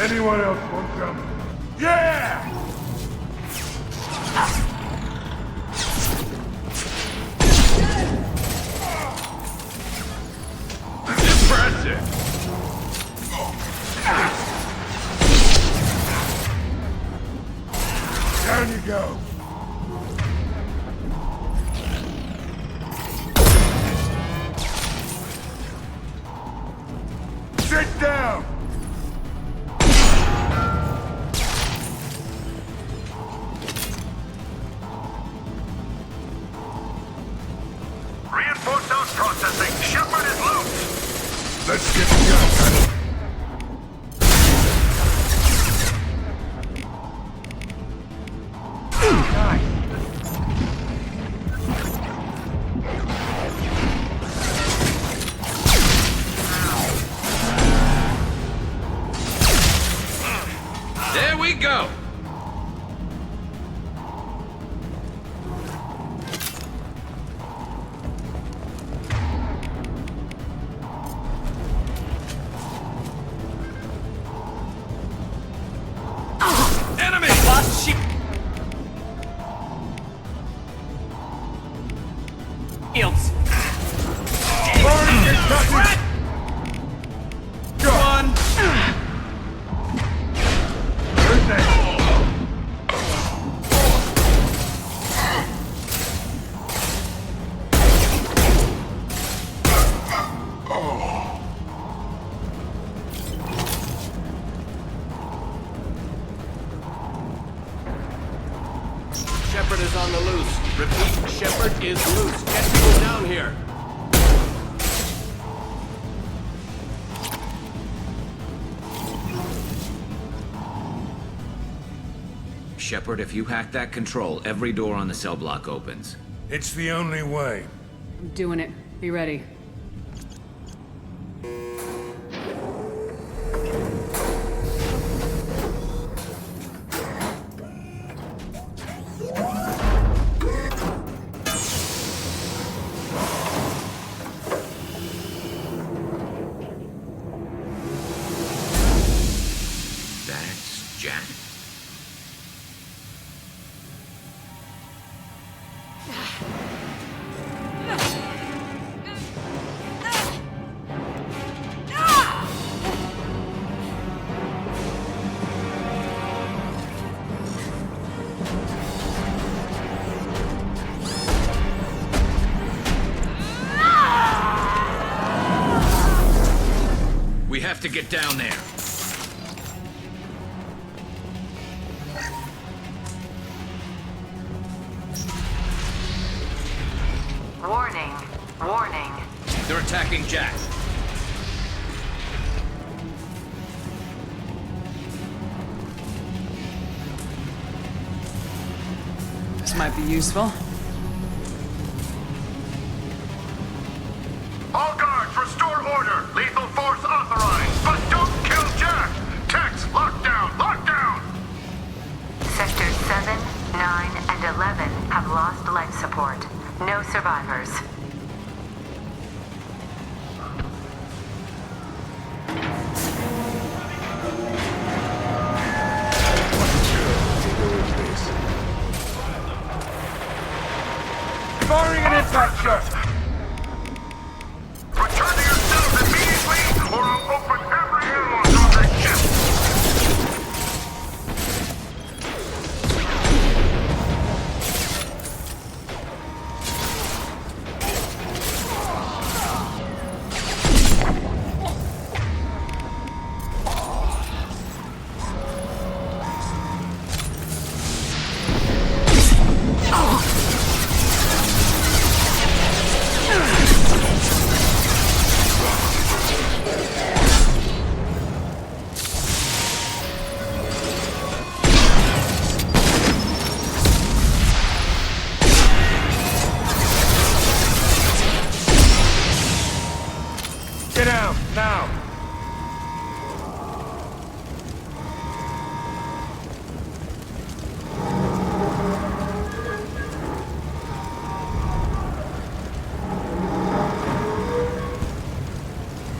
Anyone else want some? Yeah! Impressive! Down you go. Sit down! Reinforced out processing. Shepard is loose. Let's get going. There we go! Ilps. One. Shepard is on the loose. Repeat, Shepard is loose. Get people down here. Shepard, if you hack that control, every door on the cell block opens. It's the only way. I'm doing it. Be ready. That's Jack. We have to get down there. Warning. Warning. They're attacking Jack. This might be useful. All guards, restore order. Lethal force authorized, but don't kill Jack. Techs, lockdown, lockdown. Sectors 7, 9, and 11 have lost life support. No survivors. Firing an impact shot. Return to your cells immediately, or I'll open every airlock on that ship. Get out, now!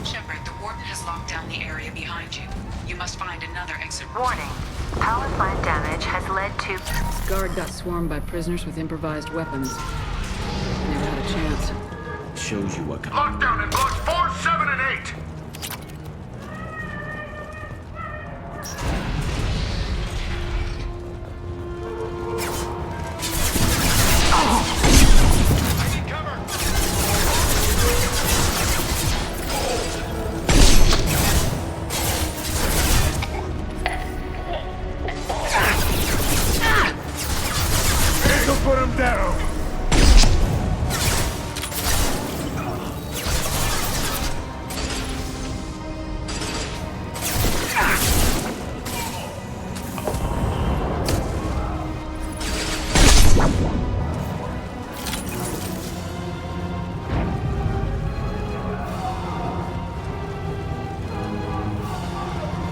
Shepard, the Warden has locked down the area behind you. You must find another exit. Warning. Power plant damage has led to... This guard got swarmed by prisoners with improvised weapons. Never had a chance. Shows you what kind. Lockdown in blocks 4, 7, and 8. This'll put him down!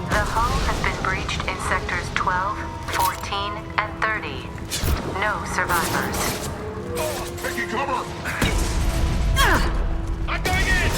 The hull has been breached in sectors 12, 14, and 30. No survivors. Taking cover! I'm going in!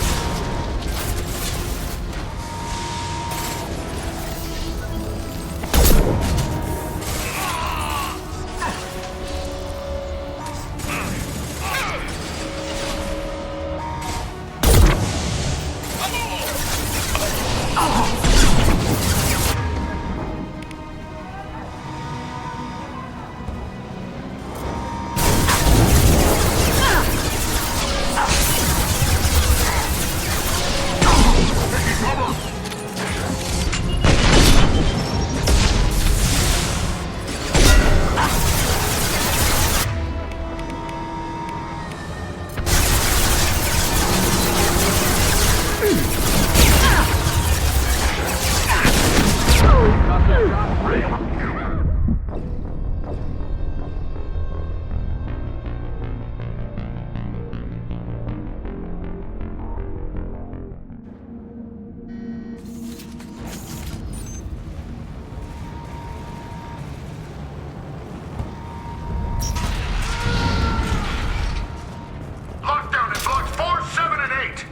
Lockdown in blocks 4, 7, and 8!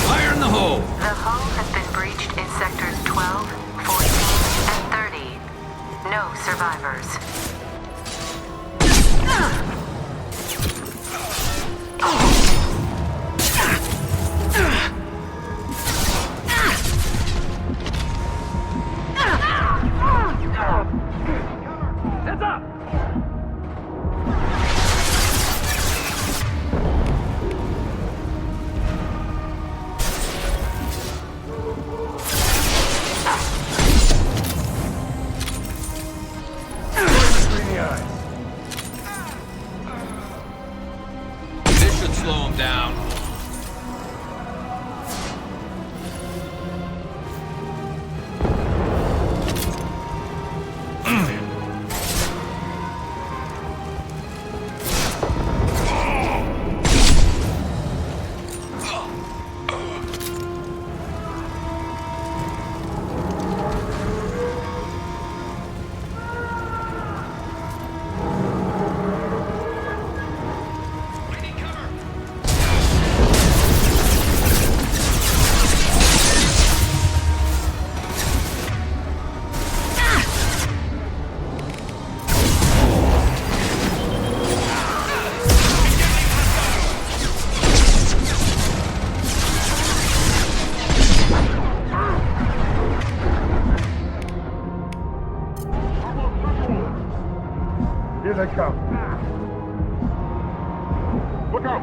Fire in the hole! The hull has been breached in sectors 12, 14, and 30. No survivors. Heads up! This should slow him down. Here they come. Look out!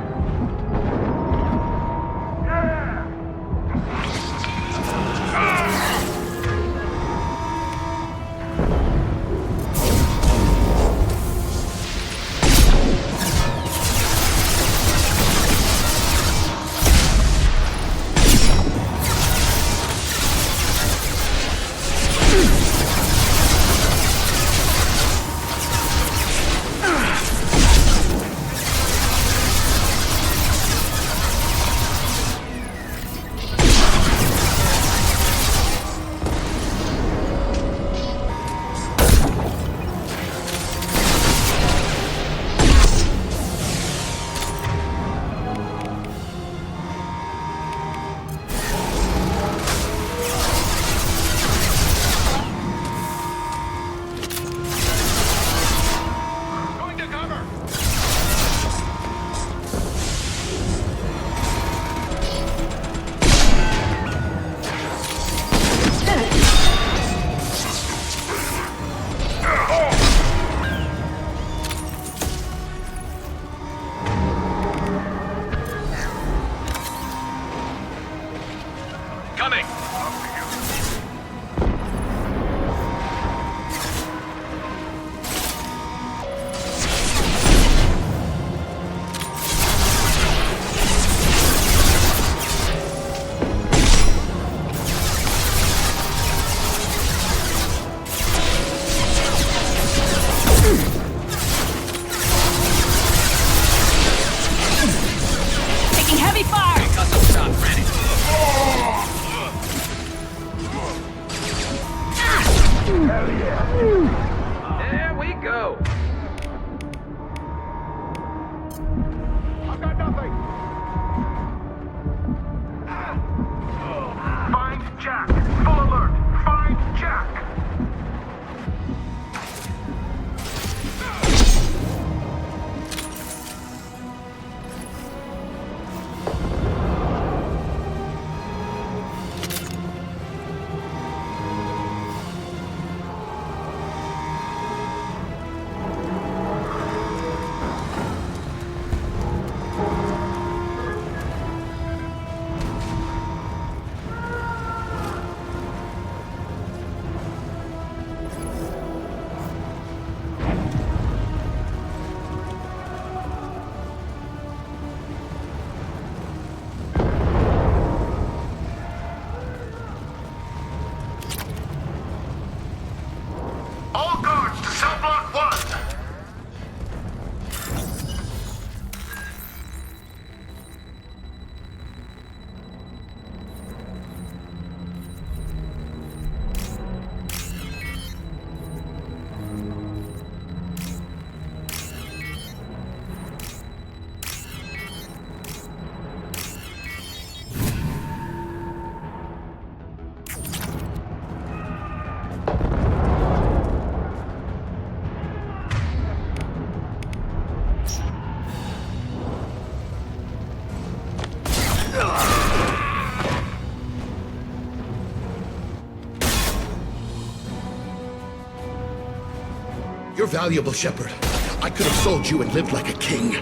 You're valuable, Shepard. I could have sold you and lived like a king.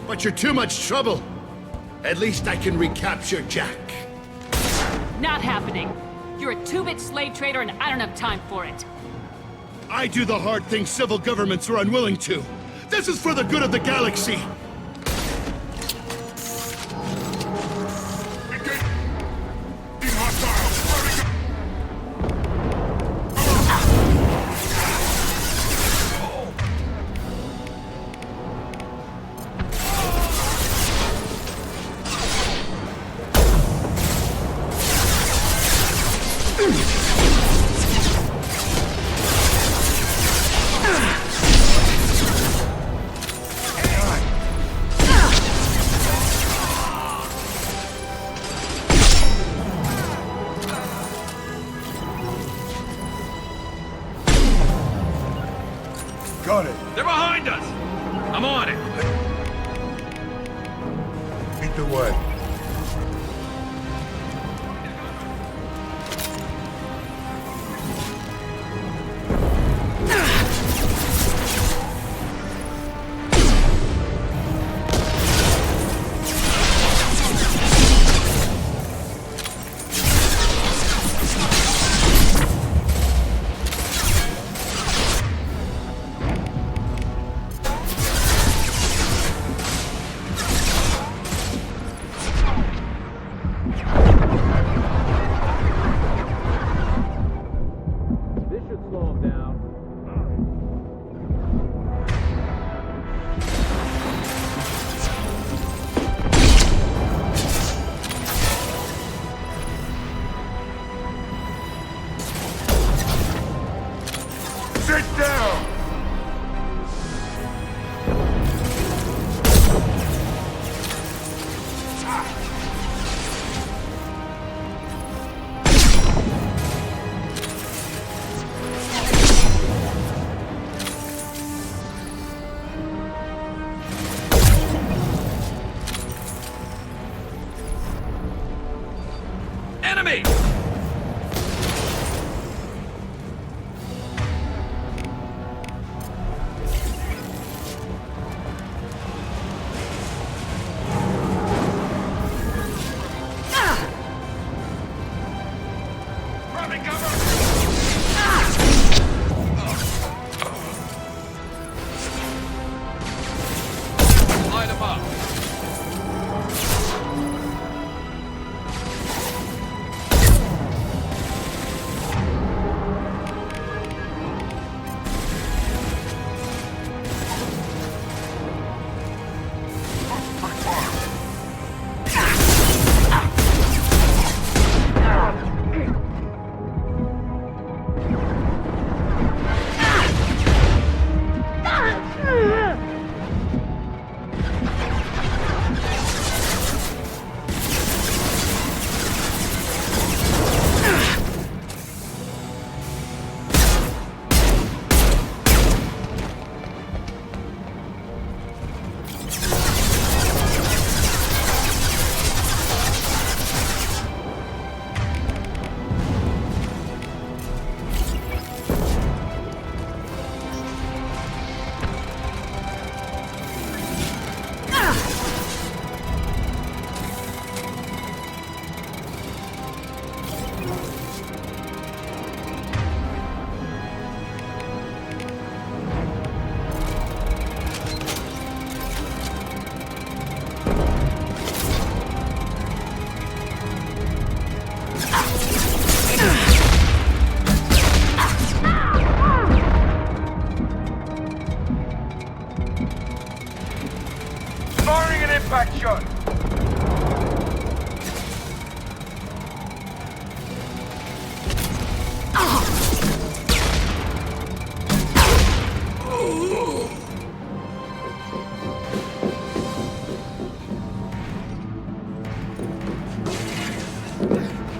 But you're too much trouble. At least I can recapture Jack. Not happening. You're a two-bit slave trader and I don't have time for it. I do the hard things civil governments are unwilling to. This is for the good of the galaxy. Got it. They're behind us! I'm on it! Lead the way. Sit down! Enemy! Light 'em up. Firing an impact shot.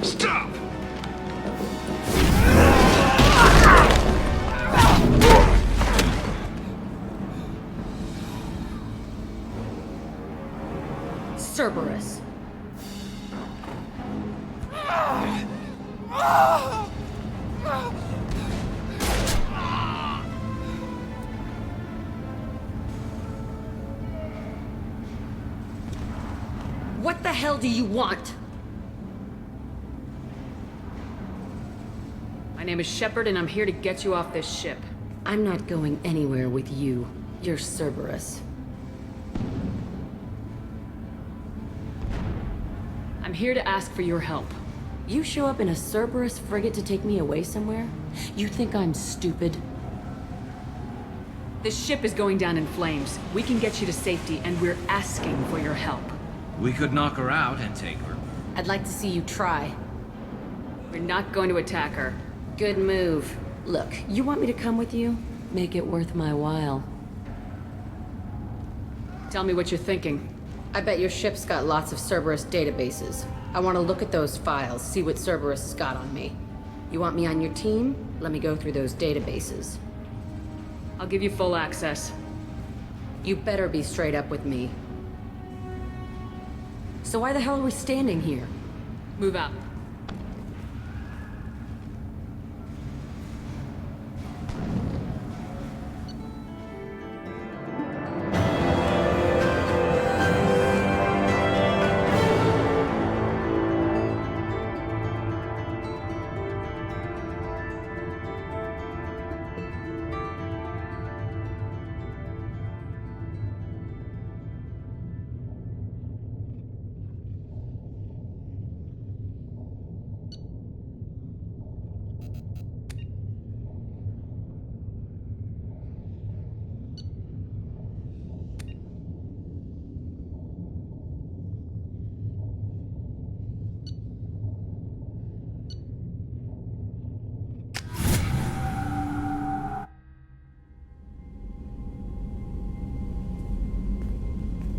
Stop! Cerberus. What the hell do you want? My name is Shepard, and I'm here to get you off this ship. I'm not going anywhere with you. You're Cerberus. I'm here to ask for your help. You show up in a Cerberus frigate to take me away somewhere? You think I'm stupid? This ship is going down in flames. We can get you to safety, and we're asking for your help. We could knock her out and take her. I'd like to see you try. We're not going to attack her. Good move. Look, you want me to come with you? Make it worth my while. Tell me what you're thinking. I bet your ship's got lots of Cerberus databases. I want to look at those files, see what Cerberus has got on me. You want me on your team? Let me go through those databases. I'll give you full access. You better be straight up with me. So why the hell are we standing here? Move out.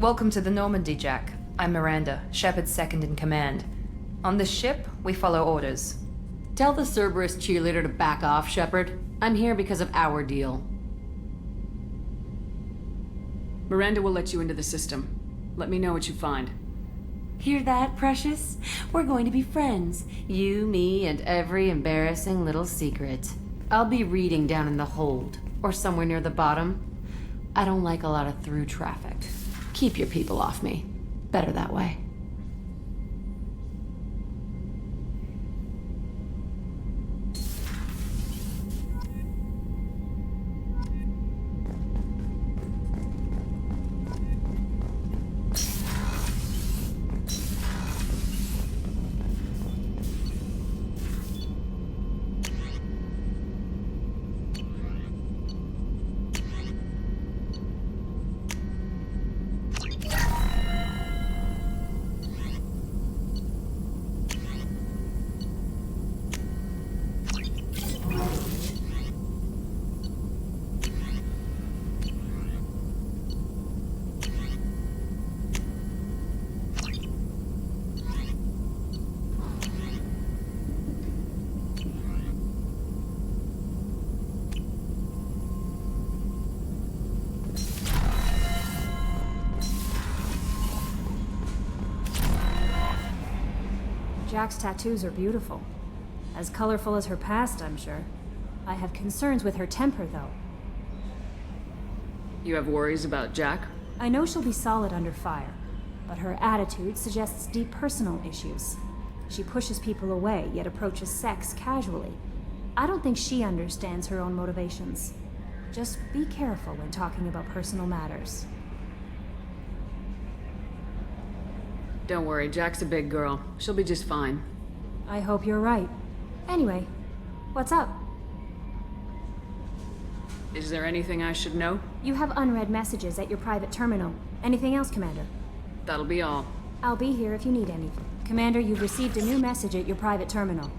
Welcome to the Normandy, Jack. I'm Miranda, Shepard's second in command. On this ship, we follow orders. Tell the Cerberus cheerleader to back off, Shepard. I'm here because of our deal. Miranda will let you into the system. Let me know what you find. Hear that, Precious? We're going to be friends. You, me, and every embarrassing little secret. I'll be reading down in the hold, or somewhere near the bottom. I don't like a lot of through traffic. Keep your people off me. Better that way. Jack's tattoos are beautiful. As colorful as her past, I'm sure. I have concerns with her temper, though. You have worries about Jack? I know she'll be solid under fire, but her attitude suggests deep personal issues. She pushes people away, yet approaches sex casually. I don't think she understands her own motivations. Just be careful when talking about personal matters. Don't worry, Jack's a big girl. She'll be just fine. I hope you're right. Anyway, what's up? Is there anything I should know? You have unread messages at your private terminal. Anything else, Commander? That'll be all. I'll be here if you need anything. Commander, you've received a new message at your private terminal.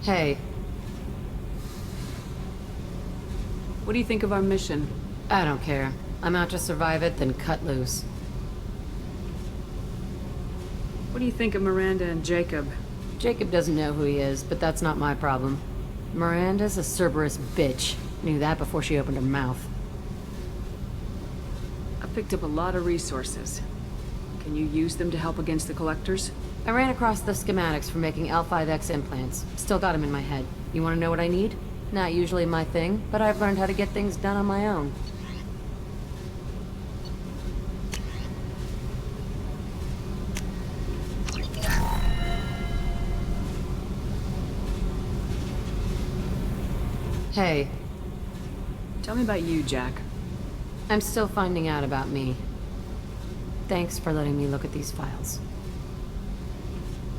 Hey. What do you think of our mission? I don't care. I'm out to survive it, then cut loose. What do you think of Miranda and Jacob? Jacob doesn't know who he is, but that's not my problem. Miranda's a Cerberus bitch. Knew that before she opened her mouth. I picked up a lot of resources. Can you use them to help against the Collectors? I ran across the schematics for making L5X implants. Still got them in my head. You want to know what I need? Not usually my thing, but I've learned how to get things done on my own. Hey. Tell me about you, Jack. I'm still finding out about me. Thanks for letting me look at these files.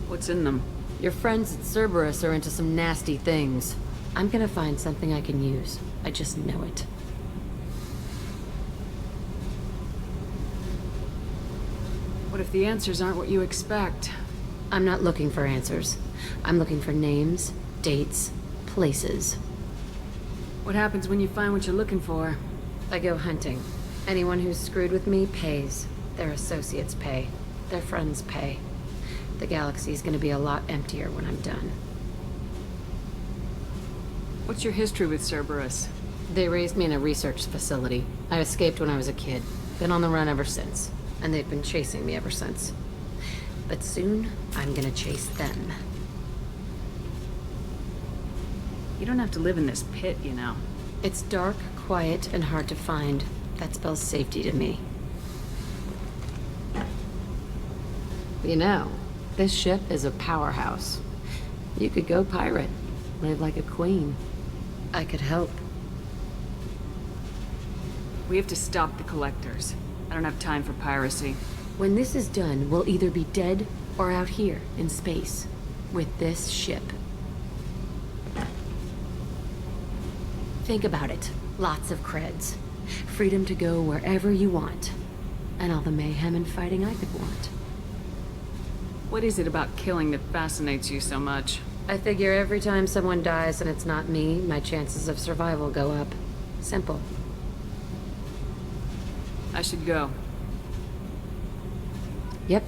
What's in them? Your friends at Cerberus are into some nasty things. I'm gonna find something I can use. I just know it. What if the answers aren't what you expect? I'm not looking for answers. I'm looking for names, dates, places. What happens when you find what you're looking for? I go hunting. Anyone who's screwed with me pays. Their associates pay. Their friends pay. The galaxy's gonna be a lot emptier when I'm done. What's your history with Cerberus? They raised me in a research facility. I escaped when I was a kid. Been on the run ever since. And they've been chasing me ever since. But soon, I'm gonna chase them. You don't have to live in this pit, you know. It's dark, quiet, and hard to find. That spells safety to me. You know, this ship is a powerhouse. You could go pirate. Live like a queen. I could help. We have to stop the Collectors. I don't have time for piracy. When this is done, we'll either be dead or out here in space. With this ship. Think about it. Lots of creds. Freedom to go wherever you want. And all the mayhem and fighting I could want. What is it about killing that fascinates you so much? I figure every time someone dies and it's not me, my chances of survival go up. Simple. I should go. Yep.